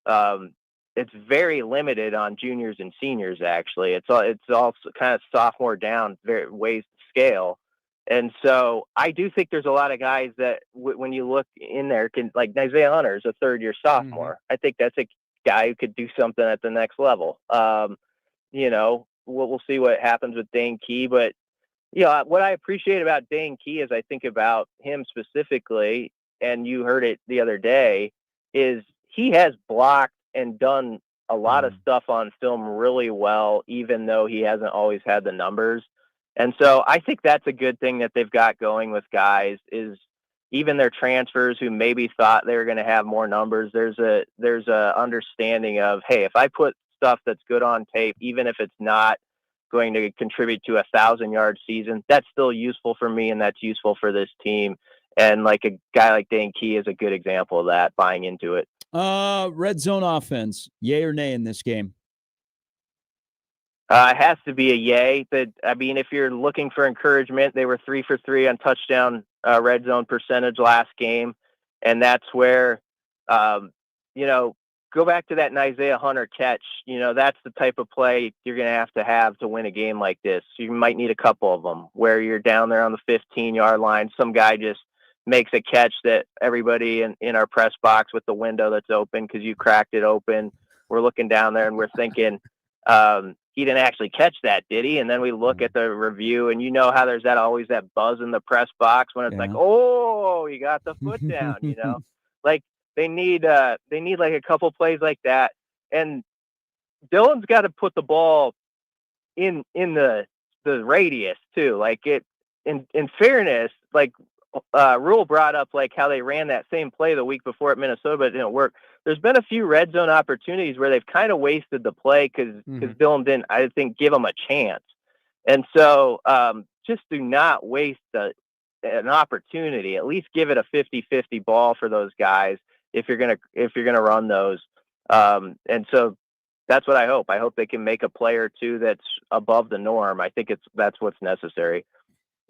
it's very limited on juniors and seniors. Actually, it's all kind of sophomore down, ways to scale. And so I do think there's a lot of guys that when you look in there, like Isaiah Hunter is a 3rd-year sophomore. I think that's a guy who could do something at the next level. You know, we'll see what happens with Dane Key, but what I appreciate about Dane Key as I think about him specifically, and you heard it the other day, is he has blocked and done a lot of stuff on film really well, even though he hasn't always had the numbers. And so I think that's a good thing that they've got going with guys, is even their transfers who maybe thought they were going to have more numbers. There's a understanding of, hey, if I put stuff that's good on tape, even if it's not going to contribute to 1,000-yard season, that's still useful for me and that's useful for this team. And like a guy like Dane Key is a good example of that, buying into it. Red zone offense, yay or nay in this game? It has to be a yay. I mean, if you're looking for encouragement, they were 3 for 3 on touchdown red zone percentage last game. And that's where, go back to that Isaiah Hunter catch. That's the type of play you're going to have to win a game like this. You might need a couple of them where you're down there on the 15-yard line. Some guy just makes a catch that everybody in our press box with the window that's open because you cracked it open. We're looking down there and we're thinking, he didn't actually catch that, did he? And then we look at the review, and how there's always that buzz in the press box when it's like, oh, he got the foot down. Like they need like a couple plays like that. And Dylan's got to put the ball in the radius too. Like in fairness, like Rule brought up like how they ran that same play the week before at Minnesota, but it didn't work. There's been a few red zone opportunities where they've kind of wasted the play because Dylan didn't, I think, give them a chance. And so just do not waste an opportunity. At least give it a 50-50 ball for those guys if you're gonna run those. And so that's what I hope. I hope they can make a play or two that's above the norm. I think that's what's necessary.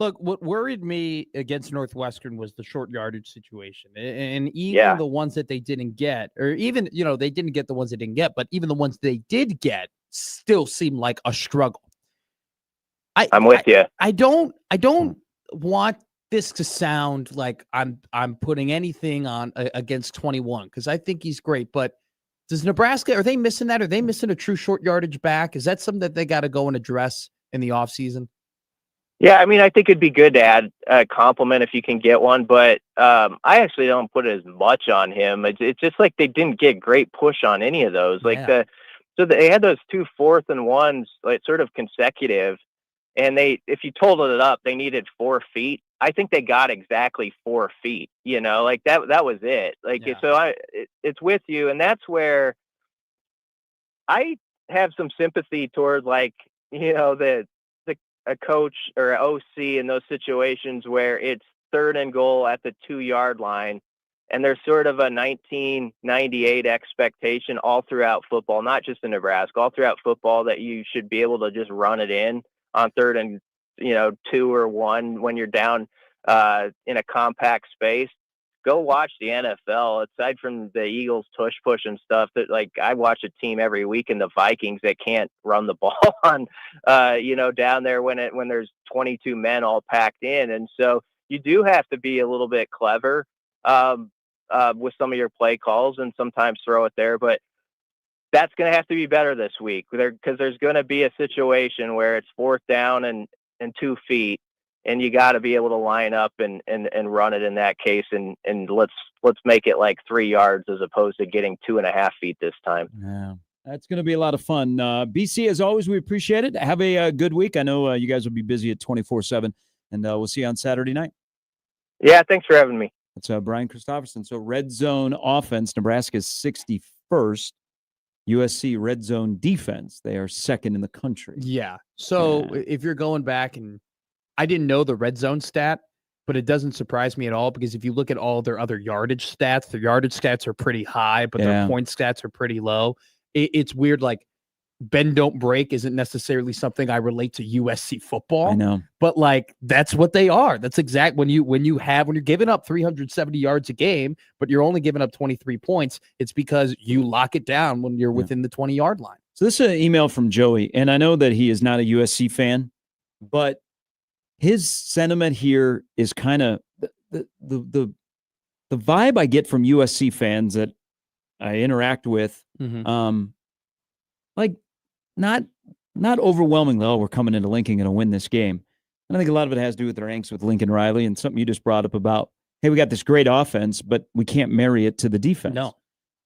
Look, what worried me against Northwestern was the short yardage situation. And even the ones that they didn't get, or even, they didn't get the ones they didn't get, but even the ones they did get still seemed like a struggle. I'm with you. I don't want this to sound like I'm putting anything on against 21, because I think he's great. But does Nebraska, are they missing that? Are they missing a true short yardage back? Is that something that they got to go and address in the offseason? Yeah, I mean, I think it'd be good to add a compliment if you can get one, but I actually don't put as much on him. It's just like they didn't get great push on any of those. So they had those 2 4th and 1s, like sort of consecutive, and if you totaled it up, they needed 4 feet. I think they got exactly 4 feet. Like that was it. So it's with you, and that's where I have some sympathy toward a coach or OC in those situations where it's 3rd and goal at the 2-yard line, and there's sort of a 1998 expectation all throughout football, not just in Nebraska, all throughout football, that you should be able to just run it in on 3rd and 2 or 1 when you're down in a compact space. Go watch the NFL. Aside from the Eagles push and stuff, that I watch a team every week in the Vikings that can't run the ball on, down there when there's 22 men all packed in. And so you do have to be a little bit clever with some of your play calls and sometimes throw it there. But that's going to have to be better this week because there's going to be a situation where it's 4th down and 2 feet. And you got to be able to line up and run it in that case, and let's make it like 3 yards as opposed to getting 2.5 feet this time. Yeah, that's going to be a lot of fun. BC, as always, we appreciate it. Have a good week. I know you guys will be busy at 24/7, and we'll see you on Saturday night. Yeah, thanks for having me. That's Brian Christopherson. So red zone offense, Nebraska's 61st. USC red zone defense, they are 2nd in the country. Yeah. So if you're going back, and I didn't know the red zone stat, but it doesn't surprise me at all, because if you look at all their other yardage stats, their yardage stats are pretty high, but their point stats are pretty low. It's weird. Like, bend don't break isn't necessarily something I relate to USC football. I know, but that's what they are. That's exact when you're giving up 370 yards a game, but you're only giving up 23 points. It's because you lock it down when you're within the 20-yard line. So this is an email from Joey, and I know that he is not a USC fan, but his sentiment here is kind of the vibe I get from USC fans that I interact with. Not overwhelmingly, we're coming into Lincoln and to win this game. And I think a lot of it has to do with their angst with Lincoln Riley and something you just brought up about, hey, we got this great offense, but we can't marry it to the defense. No.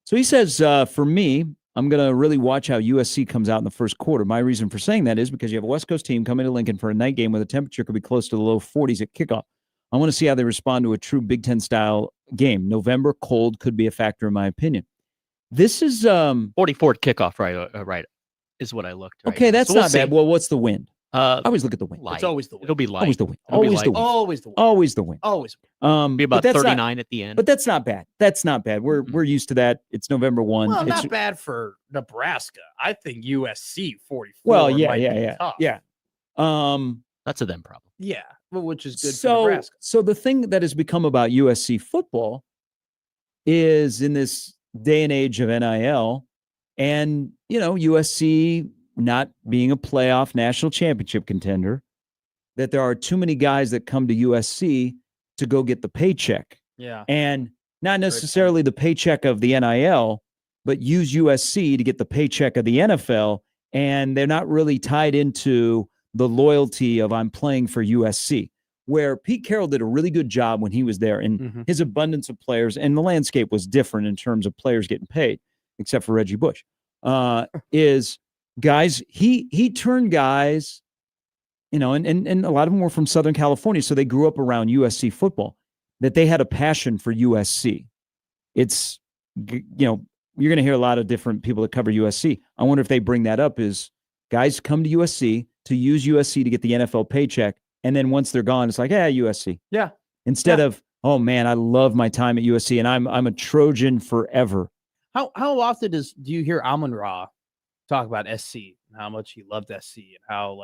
So he says, for me, I'm going to really watch how USC comes out in the first quarter. My reason for saying that is because you have a West Coast team coming to Lincoln for a night game where the temperature could be close to the low 40s at kickoff. I want to see how they respond to a true Big Ten style game. November cold could be a factor in my opinion. This is 44 kickoff, right? Is what I looked. Right okay. now. That's So we'll not bad. see. Well, what's the wind? I Uh, always look at the wind. light. It's always the wind. It'll be light. Always the wind. It'll be Always the light. wind. Always the wind. Always the wind. Always. Be about but that's 39 not, at the end. but that's not bad. That's not bad. We're used to that. It's November 1. Well, It's, not bad for Nebraska. I think USC 44. well, yeah, might be yeah. tough. Yeah. That's a them problem. Yeah, well, which is good for So, Nebraska. so the thing that has become about USC football is in this day and age of NIL and, USC not being a playoff national championship contender, that there are too many guys that come to USC to go get the paycheck Yeah. and not necessarily the paycheck of the NIL, but use USC to get the paycheck of the NFL. And they're not really tied into the loyalty of I'm playing for USC, where Pete Carroll did a really good job when he was there and Mhm. his abundance of players, and the landscape was different in terms of players getting paid, except for Reggie Bush, is guys, he turned guys, and a lot of them were from Southern California, so they grew up around USC football, that they had a passion for USC. It's, you're going to hear a lot of different people that cover USC. I wonder if they bring that up is guys come to USC to use USC to get the NFL paycheck. And then once they're gone, it's like, USC. Yeah. Instead of, oh man, I love my time at USC and I'm a Trojan forever. How often do you hear Amon-Ra talk about SC and how much he loved SC and how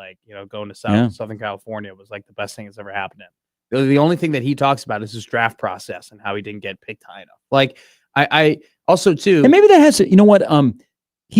going to Southern California was like the best thing that's ever happened to him? The only thing that he talks about is his draft process and how he didn't get picked high enough. Like I also too, and maybe that has to, he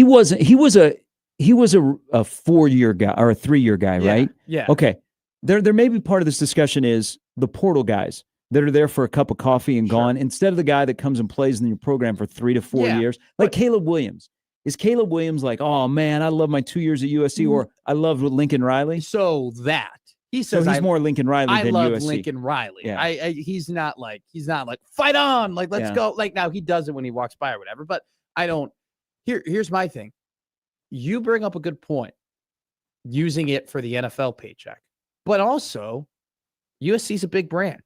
was a 4-year guy or a 3-year guy, right? Yeah. Okay. There may be part of this discussion is the portal guys that are there for a cup of coffee and gone, instead of the guy that comes and plays in your program for 3 to 4 years, like Caleb Williams. Is Caleb Williams like, oh man, I love my 2 years at USC, or I loved Lincoln Riley? So that he says he's more Lincoln Riley than love USC. Lincoln Riley. Yeah. He's not like fight on, like let's go. Like now he does it when he walks by or whatever. But I don't. Here's my thing. You bring up a good point, using it for the NFL paycheck, but also USC's a big brand.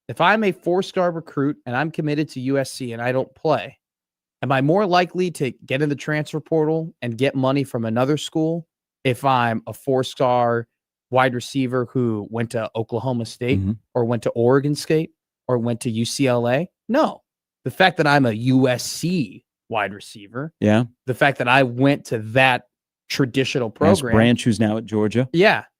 If I'm a 4-star recruit and I'm committed to USC and I don't play, am I more likely to get in the transfer portal and get money from another school if I'm a 4-star wide receiver who went to Oklahoma State or went to Oregon State or went to UCLA? No. The fact that I'm a USC wide receiver, the fact that I went to that traditional program, Branch, who's now at Georgia,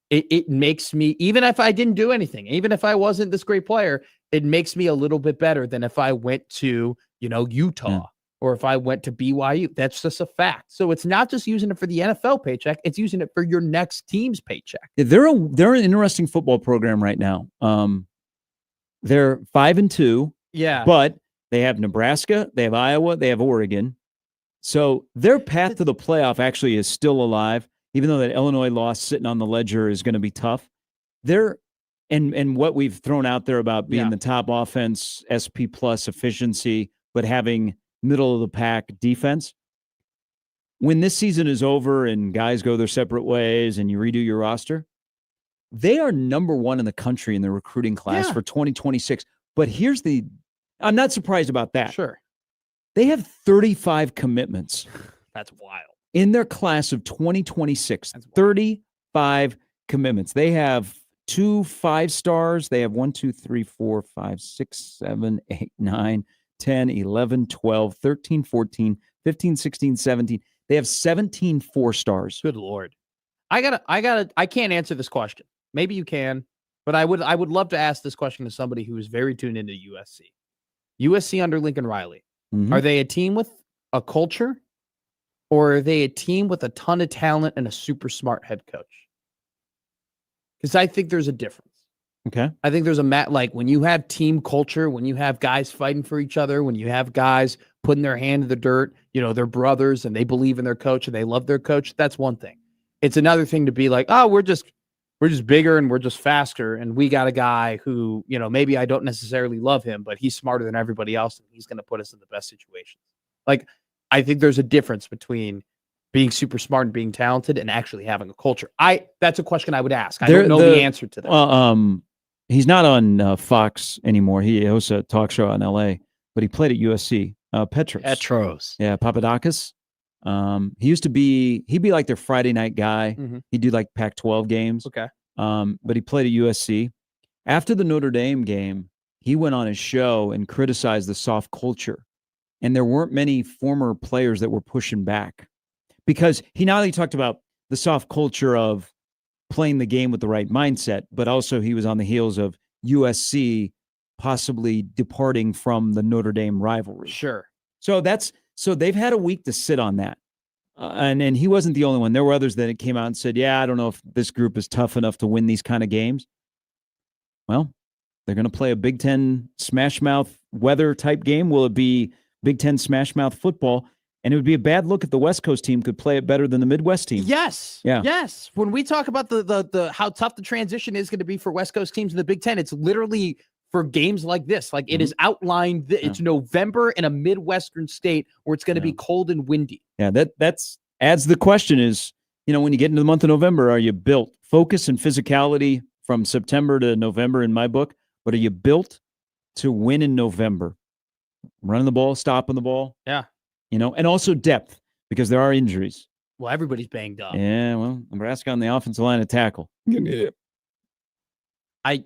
it makes me, even if I didn't do anything, even if I wasn't this great player, it makes me a little bit better than if I went to, Utah or if I went to BYU. That's just a fact. So it's not just using it for the NFL paycheck, it's using it for your next team's paycheck. They're an interesting football program right now. They're 5-2. Yeah. But they have Nebraska, they have Iowa, they have Oregon. So their path to the playoff actually is still alive, even though that Illinois loss sitting on the ledger is going to be tough. They're and what we've thrown out there about being the top offense, SP plus efficiency, but having middle of the pack defense. When this season is over and guys go their separate ways and you redo your roster, they are number 1 in the country in the recruiting class for 2026. But I'm not surprised about that. Sure. They have 35 commitments. That's wild. In their class of 2026, 35 commitments. They have 2 5-stars. They have 1, 2, 3, 4, 5, 6, 7, 8, 9, 10, 11, 12, 13, 14, 15, 16, 17. They have 17 4-stars. Good Lord. I can't answer this question. Maybe you can, but I would love to ask this question to somebody who is very tuned into USC. USC under Lincoln Riley. Mm-hmm. Are they a team with a culture, or are they a team with a ton of talent and a super smart head coach? Because I think there's a difference. Okay. I think there's like when you have team culture, when you have guys fighting for each other, when you have guys putting their hand in the dirt, they're brothers and they believe in their coach and they love their coach. That's one thing. It's another thing to be like, oh, we're just bigger and we're just faster. And we got a guy who, maybe I don't necessarily love him, but he's smarter than everybody else. And he's going to put us in the best situations. Like, I think there's a difference between being super smart and being talented and actually having a culture. That's a question I would ask. I don't know the answer to that. Well, he's not on Fox anymore. He hosts a talk show in LA, but he played at USC. Petros. Yeah, Papadakis. He'd be like their Friday night guy. He'd do like Pac-12 games. Okay. But he played at USC. After the Notre Dame game, he went on his show and criticized the soft culture. And there weren't many former players that were pushing back because he not only talked about the soft culture of playing the game with the right mindset, but also he was on the heels of USC possibly departing from the Notre Dame rivalry. Sure. So they've had a week to sit on that. And he wasn't the only one. There were others that came out and said, yeah, I don't know if this group is tough enough to win these kind of games. Well, they're going to play a Big Ten smash mouth weather type game. Will it be Big Ten smash mouth football? And it would be a bad look if the West Coast team could play it better than the Midwest team. Yes. Yeah. Yes. When we talk about the how tough the transition is going to be for West Coast teams in the Big Ten, it's literally for games like this. Like it is outlined. It's November in a Midwestern state where it's going to be cold and windy. Yeah. That's adds the question is, when you get into the month of November, are you built focus and physicality from September to November in my book, but are you built to win in November? Running the ball, stopping the ball. Yeah. And also depth because there are injuries. Well, everybody's banged up. Yeah, well, Nebraska on the offensive line of tackle. I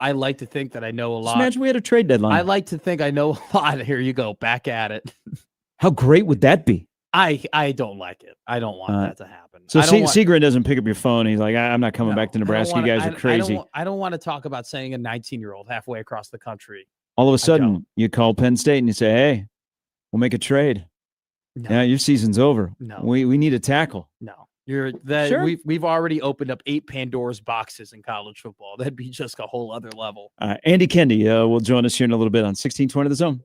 like to think that I know a lot. Just imagine we had a trade deadline. I like to think I know a lot. Here you go, back at it. How great would that be? I don't like it. I don't want that to happen. So Segrin doesn't pick up your phone. He's like, I'm not coming back to Nebraska. You guys are crazy. I don't want to talk about sending a 19-year-old halfway across the country. All of a sudden, you call Penn State and you say, hey, we'll make a trade. No. Yeah, your season's over. No. We need a tackle. No. Sure. We've already opened up 8 Pandora's boxes in college football. That'd be just a whole other level. Andy Kendi will join us here in a little bit on 1620 The Zone.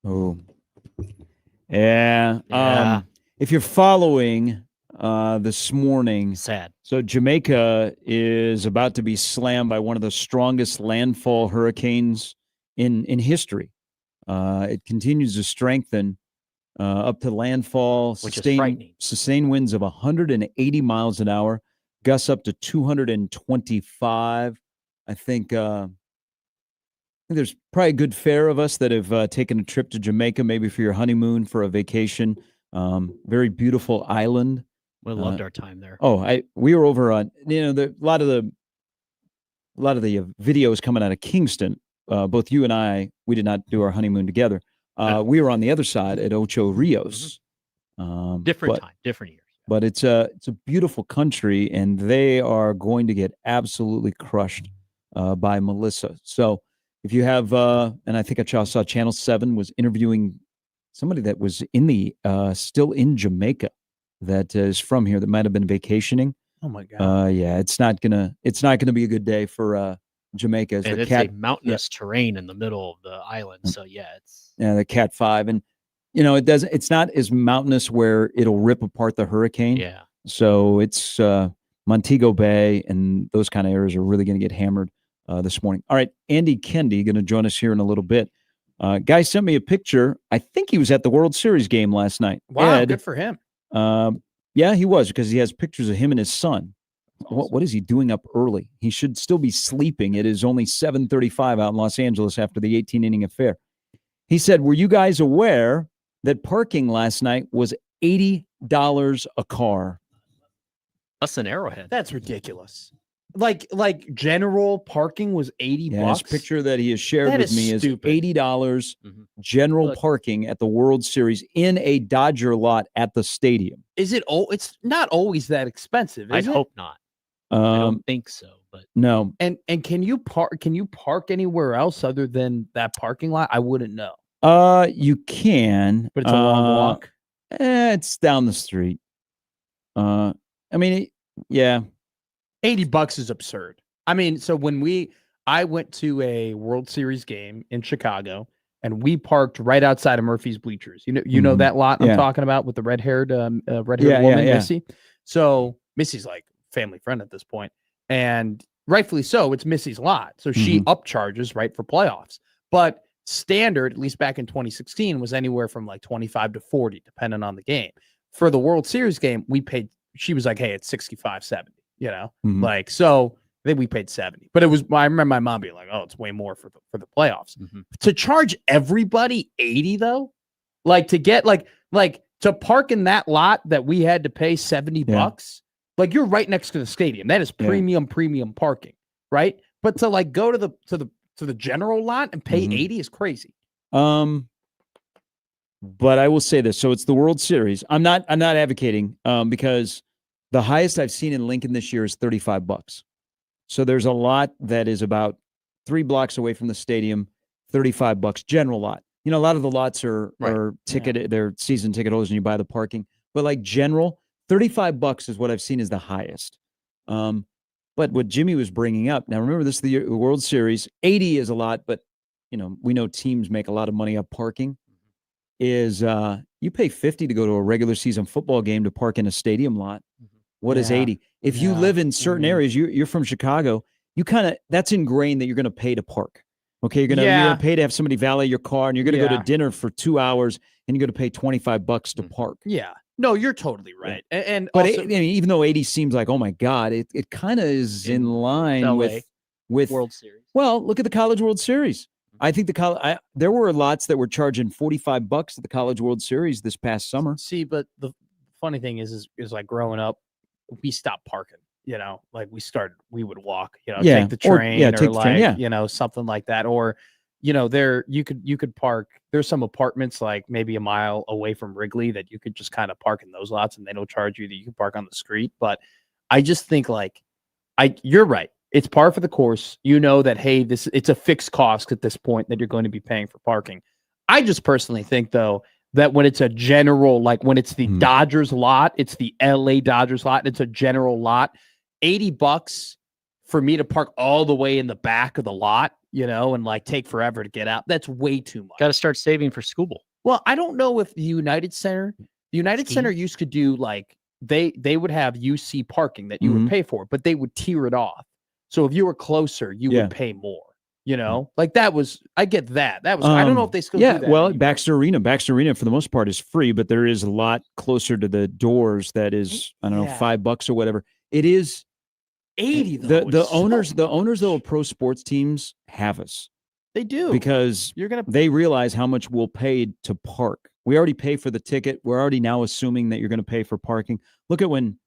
Oh, yeah. Yeah. If you're following this morning, Sad. so Jamaica is about to be slammed by one of the strongest landfall hurricanes in history. It continues to strengthen up to landfall, Which is frightening. sustained winds of 180 miles an hour, gusts up to 225. I think there's probably a good fair of us that have taken a trip to Jamaica, maybe for your honeymoon, for a vacation. Very beautiful island. We loved our time there. Oh, we were over on a lot of the videos coming out of Kingston. Both you and I, we did not do our honeymoon together. We were on the other side at Ocho Rios. Different time, different years. But it's a beautiful country, and they are going to get absolutely crushed by Melissa. So if you have, and I think I saw Channel 7 was interviewing somebody that was in the still in Jamaica that is from here that might have been vacationing. Oh my God. Yeah, it's not gonna be a good day for Jamaica. And it's a mountainous terrain in the middle of the island. So it's the Cat 5, and it's not as mountainous where it'll rip apart the hurricane. Yeah. So it's Montego Bay and those kind of areas are really going to get hammered this morning. All right, Andy Kendi going to join us here in a little bit. Guy sent me a picture. I think he was at the World Series game last night. Wow, Ed, good for him. Yeah, he was, because he has pictures of him and his son. Awesome. What is he doing up early? He should still be sleeping. It is only 7:35 out in Los Angeles after the 18-inning affair. He said, "Were you guys aware that parking last night was $80 a car?" us an Arrowhead. That's ridiculous. Like general parking was $80 Yeah, bucks. his picture that he has shared That with is me is stupid. $80 Mhm. general Look. parking at the World Series in a Dodger lot at the stadium. Is it? Oh, it's not always that expensive. I'd Is it? hope not. I Um, don't think so, but no, And can you park? Can you park anywhere else other than that parking lot? I wouldn't know. you can, But it's a long walk. It's down the street. I mean, yeah. $80 is absurd. I mean, so I went to a World Series game in Chicago, and we parked right outside of Murphy's bleachers. You know Mhm. that lot I'm Yeah. talking about with the red-haired Yeah, woman, yeah. Missy. So Missy's like family friend at this point, and rightfully so. It's Missy's lot, so she upcharges right for playoffs. But standard, at least back in 2016, was anywhere from like 25 to 40, depending on the game. For the World Series game, we paid. She was like, "Hey, it's 65, 70." Mhm. Like, so I think we paid 70, but I remember my mom being like, "Oh, it's way more for the playoffs." To charge everybody 80 though, like to get like to park in that lot that we had to pay 70 bucks, like you're right next to the stadium. That is Yeah. premium parking, right? But to like go to the general lot and pay 80 is crazy. But I will say this. So it's the World Series. I'm not advocating because the highest I've seen in Lincoln this year is $35. So there's a lot that is about 3 blocks away from the stadium, $35 general lot. You know, a lot of the lots are ticketed, they're season ticket holders and you buy the parking. But like general, $35 is what I've seen is the highest. But what Jimmy was bringing up, now remember this is the World Series, 80 is a lot, but you know, we know teams make a lot of money up parking. Is you pay 50 to go to a regular season football game to park in a stadium lot. What is 80? If you live in certain areas, you're from Chicago, you kind of, that's ingrained that you're going to pay to park. Okay, you're gonna pay to have somebody valet your car, and you're gonna go to dinner for 2 hours, and you're gonna pay $25 to park. Yeah, no, you're totally right. And But also, I mean, even though 80 seems like, oh my God, it kind of is in line LA, with World Series. Well, look at the College World Series. I think there were lots that were charging $45 at the College World Series this past summer. see, but the funny thing is like growing up, we stopped parking. You know, like we would walk. You know, take the train, or take the train, like you know, something like that, or you know, you could park. There's some apartments like maybe a mile away from Wrigley that you could just kind of park in those lots, and they don't charge you that you can park on the street. But I just think like you're right. It's par for the course. You know that, hey, it's a fixed cost at this point that you're going to be paying for parking. I just personally think though that when it's a general, like when it's the Dodgers lot, it's the LA Dodgers lot, it's a general lot, $80 for me to park all the way in the back of the lot, and like take forever to get out. That's way too much. Got to start saving for school bowl. Well, I don't know if the United Center used to do like they would have UC parking that you would pay for, but they would tier it off. So if you were closer, you would pay more. Like that was, I get that. That was, I don't know if they still do that. Well, anymore. Baxter Arena for the most part is free, but there is a lot closer to the doors that is, I don't know, $5 or whatever. It is 80 though. the owners though of pro sports teams have us. They do, because they realize how much we'll pay to park. We already pay for the ticket. We're already now assuming that you're going to pay for parking. Look at when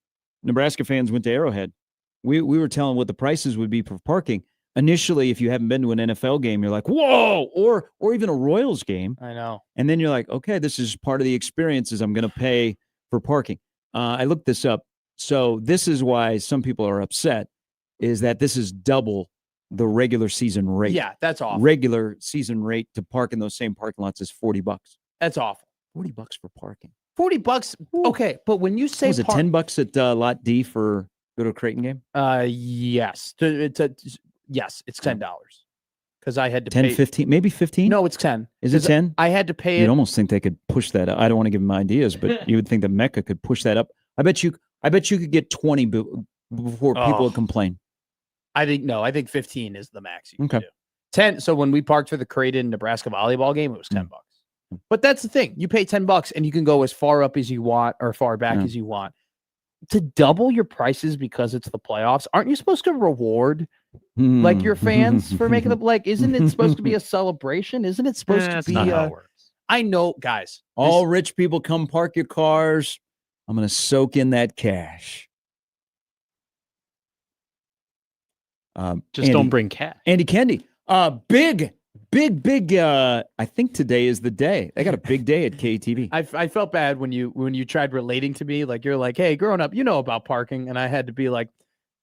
Nebraska fans went to Arrowhead. We were telling what the prices would be for parking. Initially, if you haven't been to an NFL game, you're like, whoa, or even a Royals game. I know. And then you're like, okay, this is part of the experiences. I'm going to pay for parking. I looked this up. So this is why some people are upset, is that this is double the regular season rate. Yeah, that's awful. Regular season rate to park in those same parking lots is $40. That's awful. $40 for parking. $40. Okay, but when you say was it $10 at lot D for go to a Creighton game? Yes. Yes, it's $10 because I had to 10, pay 15, maybe 15. No, it's 10. Is it 10? I had to pay. You'd almost think they could push that up. I don't want to give them ideas, but you would think that Mecca could push that up. I bet you could get 20 before people would complain. I think 15 is the max you can Okay. do. 10. So when we parked for the Creighton Nebraska volleyball game, it was $10. But that's the thing. You pay $10 and you can go as far up as you want or far back as you want. To double your prices because it's the playoffs, aren't you supposed to reward like your fans for making them like? Isn't it supposed to be a celebration? Isn't it supposed to be? Not how it works. I know, guys. All rich people come park your cars. I'm going to soak in that cash. Just don't bring cash. Andy Kendi. Big. I think today is the day. They got a big day at KTV. I felt bad when you tried relating to me. Like you're like, hey, growing up, about parking, and I had to be like,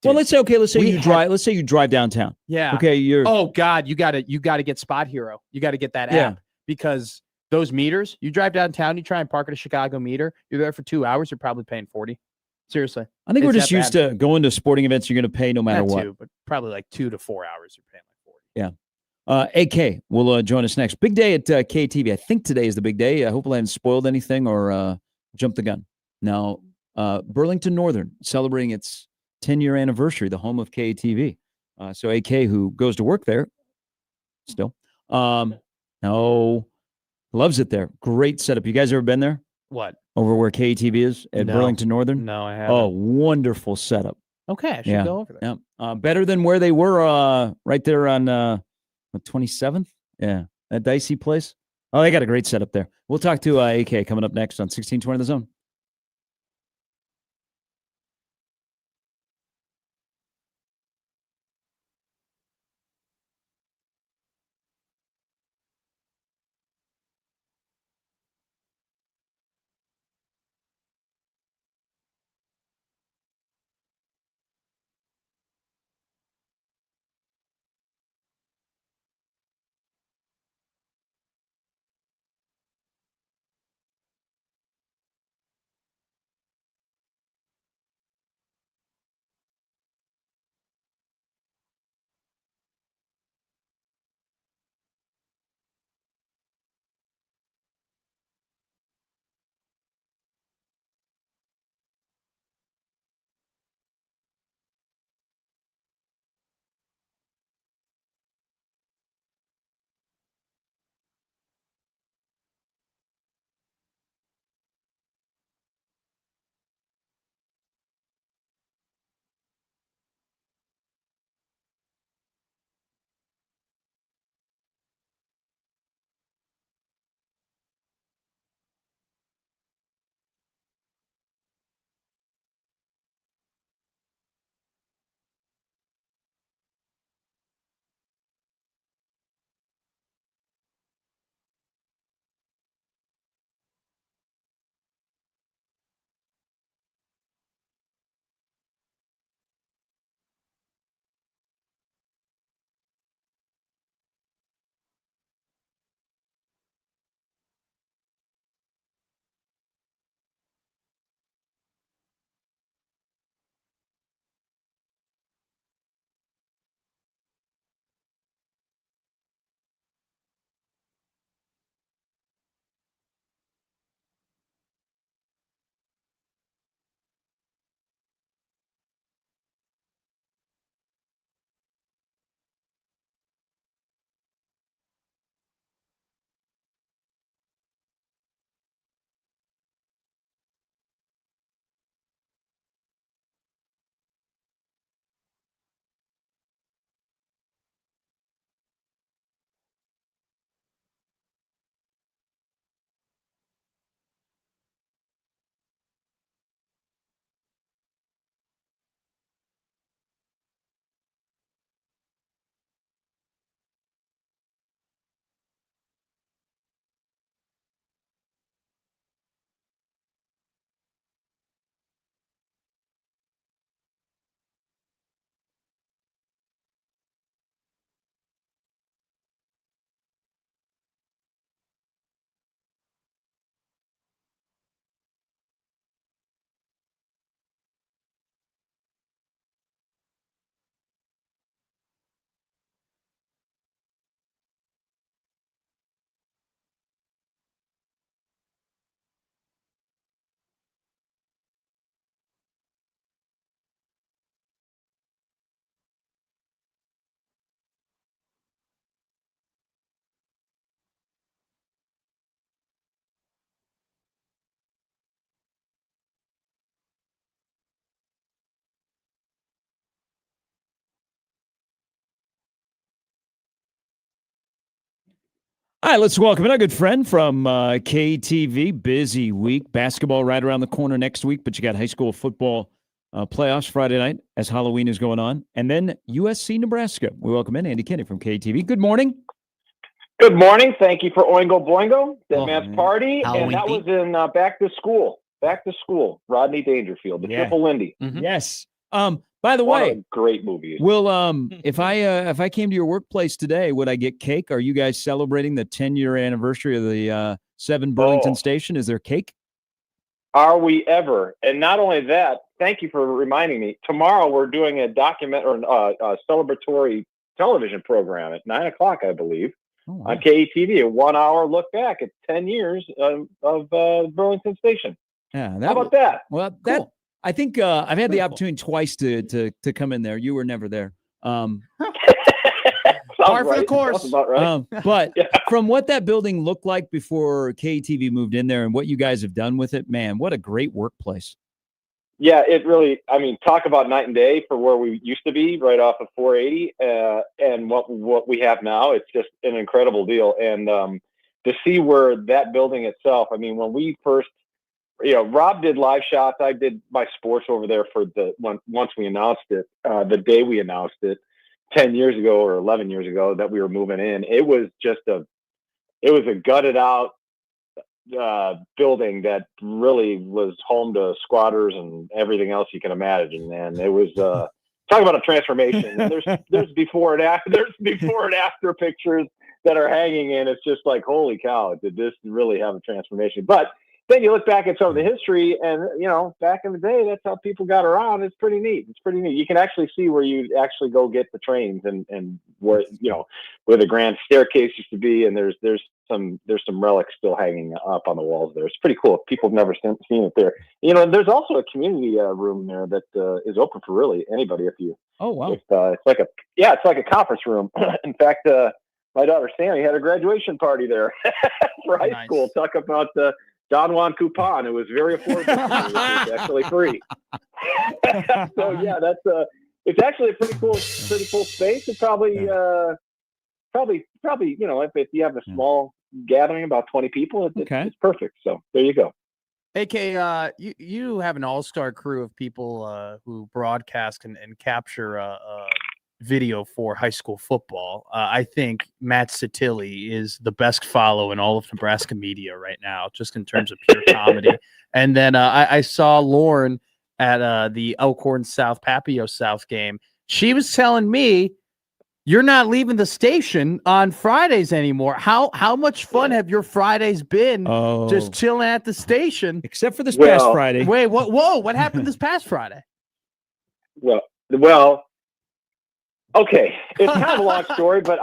well, let's say you drive downtown. Yeah. Okay. Oh God, you gotta get Spot Hero. You gotta get that app because those meters. You drive downtown, you try and park at a Chicago meter. You're there for 2 hours. You're probably paying 40. Seriously. I think we're just used to going to sporting events. You're going to pay no matter what. But probably like 2 to 4 hours. You're paying like 40. Yeah. AK will join us next. Big day at KTV. I think today is the big day. I hope I haven't spoiled anything or jumped the gun. Now, Burlington Northern celebrating its 10-year anniversary, the home of KTV. So AK, who goes to work there still, loves it there. Great setup. You guys ever been there? What? Over where KTV is at Burlington Northern? No, I haven't. Oh, wonderful setup. Okay, I should go over there. Yeah. Better than where they were right there on 27th. Yeah, that dicey place. Oh, they got a great setup there. We'll talk to AK coming up next on 1620 The Zone. All right, let's welcome in our good friend from KTV. Busy week. Basketball right around the corner next week, but you got high school football playoffs Friday night as Halloween is going on. And then USC Nebraska. We welcome in Andy Kinney from KTV. Good morning. Good morning. Thank you for Oingo Boingo, Dead Man's man. Party. Halloween and that was in Back to School. Back to School. Rodney Dangerfield, the Yeah. Triple Lindy. Mhm. Yes. By the One way, of the great movies. will if I came to your workplace today, would I get cake? Are you guys celebrating the 10-year anniversary of the 7 Burlington Oh. Station? Is there cake? Are we ever? And not only that, thank you for reminding me. Tomorrow we're doing a celebratory television program at 9:00, I believe, Oh, wow. on KETV. A 1-hour look back at 10 years of Burlington Station. Yeah, How about that? Well, that Cool. I think I've had the Cool. opportunity twice to come in there. You were never there. Sounds Par for the right. course. Sounds about right. But Yeah. from what that building looked like before KTV moved in there and what you guys have done with it, man, what a great workplace. Yeah, it really, I mean, talk about night and day for where we used to be right off of 480 and what we have now. It's just an incredible deal. And to see where that building itself, I mean, when we first, Rob did live shots. I did my sports over there for once we announced it, the day we announced it 10 years ago or 11 years ago that we were moving in. It was a gutted out building that really was home to squatters and everything else you can imagine. And it was talk about a transformation. And there's before and after pictures that are hanging in. It's just like, holy cow, did this really have a transformation? But then you look back at some of the history and, back in the day, that's how people got around. It's pretty neat. You can actually see where you actually go get the trains and where, where the grand staircase used to be. And there's some relics still hanging up on the walls there. It's pretty cool. People have never seen it there. There's also a community room there that is open for really anybody. Oh, wow. It's like a conference room. In fact, my daughter Sammy had a graduation party there for high school. Talk about Don Juan coupon. It was very affordable. It was actually free. So yeah, it's actually a pretty cool space. It probably if you have a small gathering, about 20 people, it's perfect. So there you go. AK, you have an all-star crew of people who broadcast and capture video for high school football. I think Matt Satilli is the best follow in all of Nebraska media right now, just in terms of pure comedy. And then I saw Lauren at the Elkhorn South Papio South game. She was telling me, you're not leaving the station on Fridays anymore. How much fun have your Fridays been just chilling at the station? Except for this past Friday. Wait, what happened this past Friday? Well, okay, it's kind of a long story, but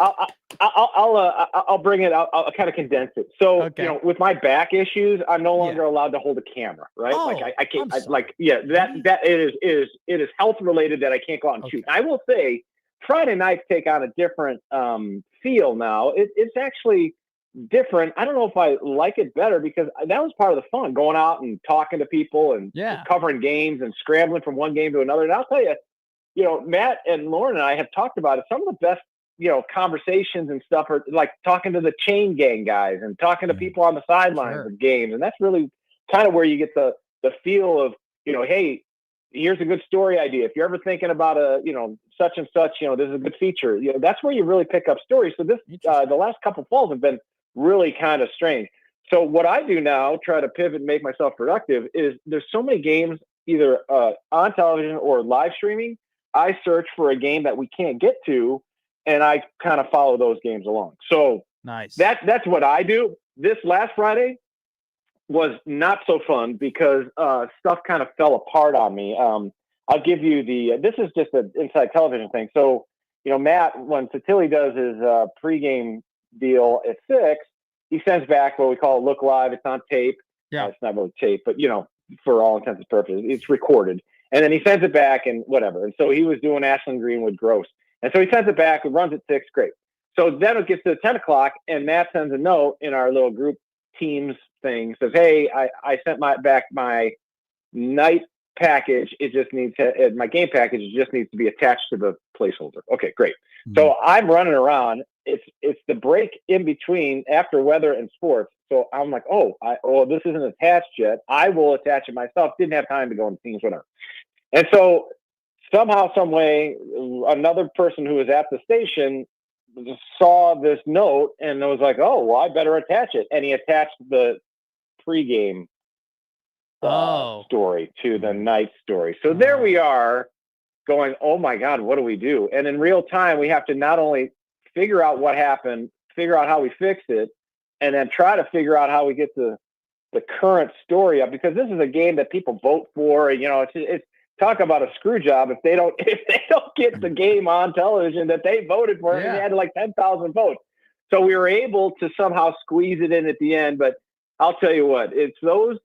I'll bring it out. I'll kind of condense it. So, with my back issues, I'm no longer allowed to hold a camera, right? I can't. It is health related that I can't go out and shoot. I will say, Friday nights take on a different feel now. It's actually different. I don't know if I like it better because that was part of the fun, going out and talking to people and covering games and scrambling from one game to another. And I'll tell you, Matt and Lauren and I have talked about it. Some of the best, conversations and stuff are like talking to the chain gang guys and talking to people on the sidelines of games. And that's really kind of where you get the feel of, hey, here's a good story idea. If you're ever thinking about such and such, this is a good feature. That's where you really pick up stories. So this, the last couple falls have been really kind of strange. So what I do now, try to pivot and make myself productive, is there's so many games either on television or live streaming. I search for a game that we can't get to, and I kind of follow those games along. So nice. That's what I do. This last Friday was not so fun because stuff kind of fell apart on me. I'll give you this is just an inside television thing. So, Matt, when Satilli does his pregame deal at 6, he sends back what we call a look live. It's on tape. Yeah. It's not really tape, but, for all intents and purposes, it's recorded. And then he sends it back and whatever. And so he was doing Ashland Greenwood gross. And so he sends it back. It runs at 6. Great. So then it gets to 10 o'clock and Matt sends a note in our little group Teams thing. Says, hey, I sent my night package. It just needs to, my game package, it just needs to be attached to the placeholder. Okay, great. Mm-hmm. So I'm running around it's the break in between after weather and sports. So I'm like, this isn't attached yet. I will attach it myself. Didn't have time to go into Teams, whatever. And so somehow, some way, another person who was at the station saw this note and was like, "Oh, well, I better attach it." And he attached the pregame story to the night story. So there we are, going, "Oh my God, what do we do?" And in real time, we have to not only figure out what happened, figure out how we fix it, and then try to figure out how we get the current story up, because this is a game that people vote for. You know, it's talk about a screw job if they don't get the game on television that they voted for. And they had like 10,000 votes. So we were able to somehow squeeze it in at the end. But I'll tell you what, it's those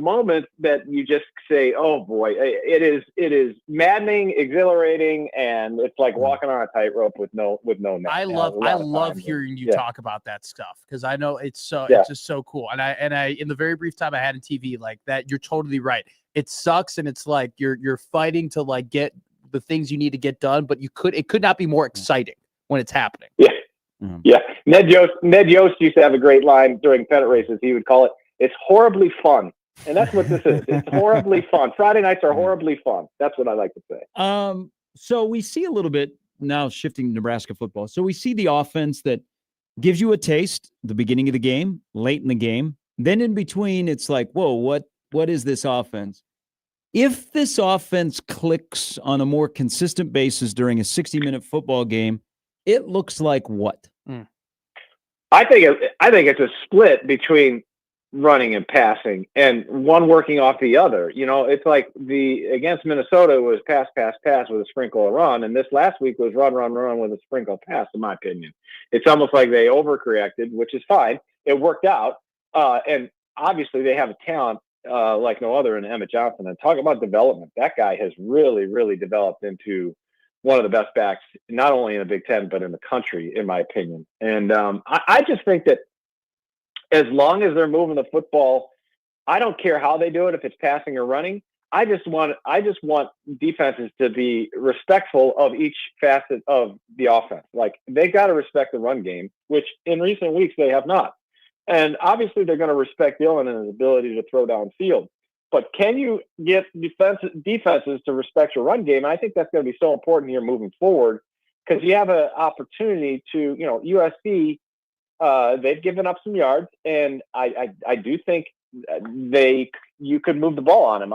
moments that you just say, "Oh boy," it is maddening, exhilarating, and it's like walking on a tightrope with no net. I love hearing you talk about that stuff, because I know it's just so cool. And I in the very brief time I had in TV like that, you're totally right. It sucks, and it's like you're fighting to like get the things you need to get done, but it could not be more exciting when it's happening. Yeah. Mm-hmm. Yeah. Ned Yost used to have a great line during pennant races. He would call it, "It's horribly fun." And that's what this is. It's horribly fun. Friday nights are horribly fun. That's what I like to say. So we see a little bit now, shifting to Nebraska football. So we see the offense that gives you a taste, the beginning of the game, late in the game. Then in between, it's like, whoa, what is this offense? If this offense clicks on a more consistent basis during a 60-minute football game, it looks like what? I think it's a split between running and passing, and one working off the other. You know, it's like against Minnesota was pass with a sprinkle of run, and this last week was run with a sprinkle of pass. In my opinion, it's almost like they overcorrected, which is fine. It worked out, and obviously they have a talent like no other in Emmett Johnson. And talk about development, that guy has really, really developed into one of the best backs, not only in the Big Ten, but in the country, in my opinion. And I just think that as long as they're moving the football, I don't care how they do it, if it's passing or running. I just want defenses to be respectful of each facet of the offense. Like, they got to respect the run game, which in recent weeks they have not. And obviously they're going to respect Dillon and his ability to throw downfield. But can you get defenses to respect your run game? And I think that's going to be so important here moving forward, because you have an opportunity to, USC, they've given up some yards, and I do think you could move the ball on them.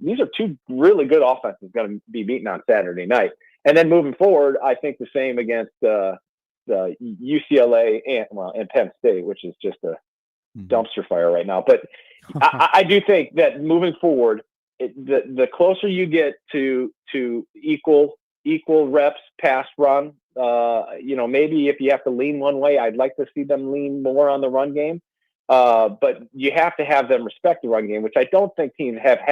These are two really good offenses going to be beaten on Saturday night. And then moving forward, I think the same against the UCLA and Penn State, which is just a dumpster fire right now. But I do think that moving forward, the closer you get to equal reps pass run, maybe if you have to lean one way, I'd like to see them lean more on the run game. But you have to have them respect the run game, which I don't think teams have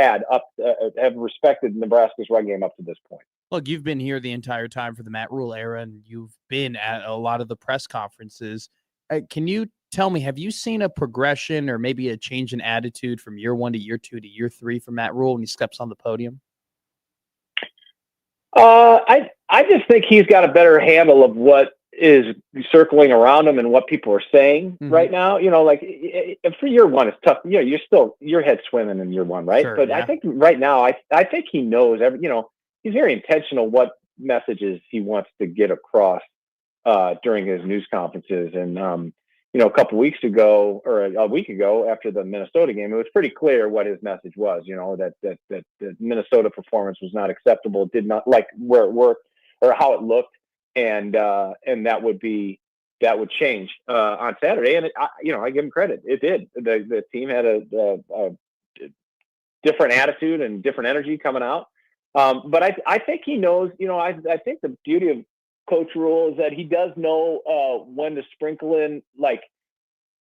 respected Nebraska's run game up to this point. Look, you've been here the entire time for the Matt Rule era, and you've been at a lot of the press conferences. Can you tell me, have you seen a progression or maybe a change in attitude from year 1 to year 2 to year 3 from Matt Rule when he steps on the podium? I just think he's got a better handle of what is circling around him and what people are saying right now. Like for year 1, it's tough. You're still your head swimming in year 1, right? Sure, but yeah. I think right now, I think he knows he's very intentional what messages he wants to get across during his news conferences. And a couple weeks ago or a week ago after the Minnesota game, it was pretty clear what his message was. That the Minnesota performance was not acceptable, did not like where it worked or how it looked, and that would change on Saturday. And I give him credit, it did. The team had a different attitude and different energy coming out. But I think he knows. I think the beauty of Coach Rule is that he does know when to sprinkle in like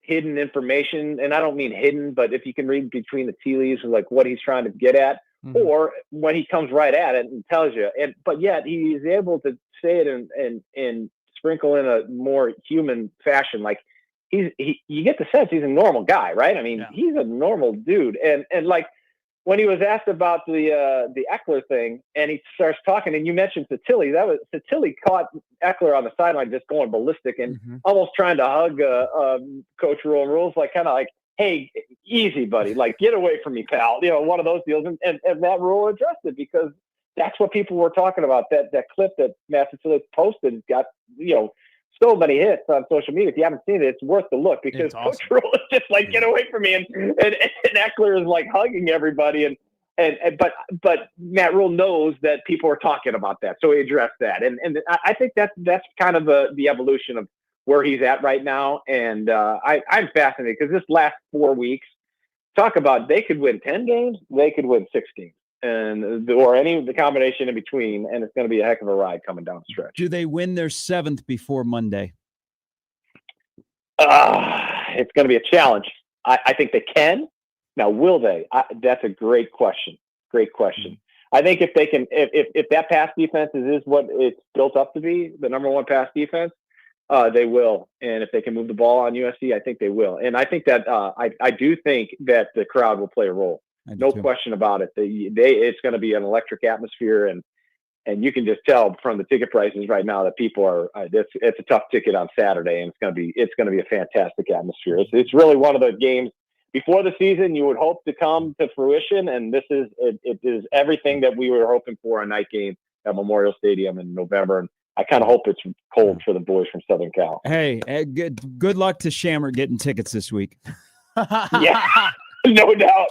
hidden information, and I don't mean hidden, but if you can read between the tea leaves of like what he's trying to get at, or when he comes right at it and tells you. But yet he's able to say it and sprinkle in a more human fashion. Like you get the sense he's a normal guy, right? I mean, he's a normal dude, and like when he was asked about the Eckler thing, and he starts talking, and you mentioned Satilli. Satilli caught Eckler on the sideline just going ballistic and almost trying to hug Coach Rules, like kind of like, "Hey, easy, buddy, like get away from me, pal." One of those deals, and Matt Rule addressed it because that's what people were talking about. That clip that Matt Satilli posted got so many hits on social media. If you haven't seen it, it's worth the look because Coach Rule is just like, "Get away from me," and Eckler is like hugging everybody, but Matt Rule knows that people are talking about that, so he addressed that, and I think that's kind of the evolution of where he's at right now, and I'm fascinated because this last 4 weeks, talk about they could win 10 games, they could win 16. Or any of the combination in between, and it's going to be a heck of a ride coming down the stretch. Do they win their 7th before Monday? It's going to be a challenge. I think they can. Now, will they? That's a great question. Great question. I think if they can, if that pass defense is what it's built up to be, the number one pass defense, they will. And if they can move the ball on USC, I think they will. And I think that I do think that the crowd will play a role. No question about it. It's going to be an electric atmosphere, and you can just tell from the ticket prices right now that people are. It's a tough ticket on Saturday, and it's going to be a fantastic atmosphere. It's really one of the games before the season you would hope to come to fruition, and this is it is everything that we were hoping for a night game at Memorial Stadium in November. And I kind of hope it's cold for the boys from Southern Cal. Hey, good luck to Shammer getting tickets this week. Yeah. No doubt.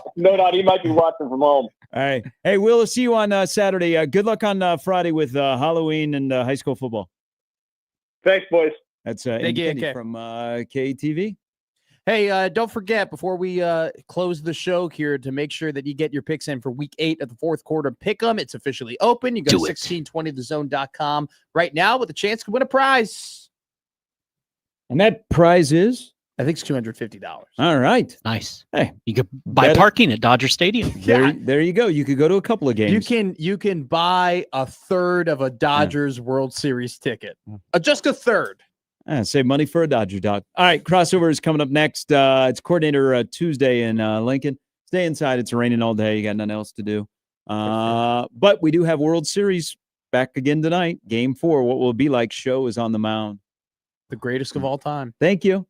He might be watching from home. All right. Hey, we'll see you on Saturday. Good luck on Friday with Halloween and high school football. Thanks, boys. That's Andy from KTV. Hey, don't forget, before we close the show here, to make sure that you get your picks in for Week 8 of the fourth quarter Pick'em. It's officially open. You go to 1620thezone.com right now with a chance to win a prize. And that prize is? I think it's $250. All right. Nice. Hey, you could buy parking at Dodger Stadium. There you go. You could go to a couple of games. You can buy a third of a Dodgers World Series ticket. Just a third. Save money for a Dodger dog. All right, crossover is coming up next. It's Coordinator Tuesday in Lincoln. Stay inside. It's raining all day. You got nothing else to do. But we do have World Series back again tonight. Game 4. What will it be like? Show is on the mound. The greatest of all time. Thank you.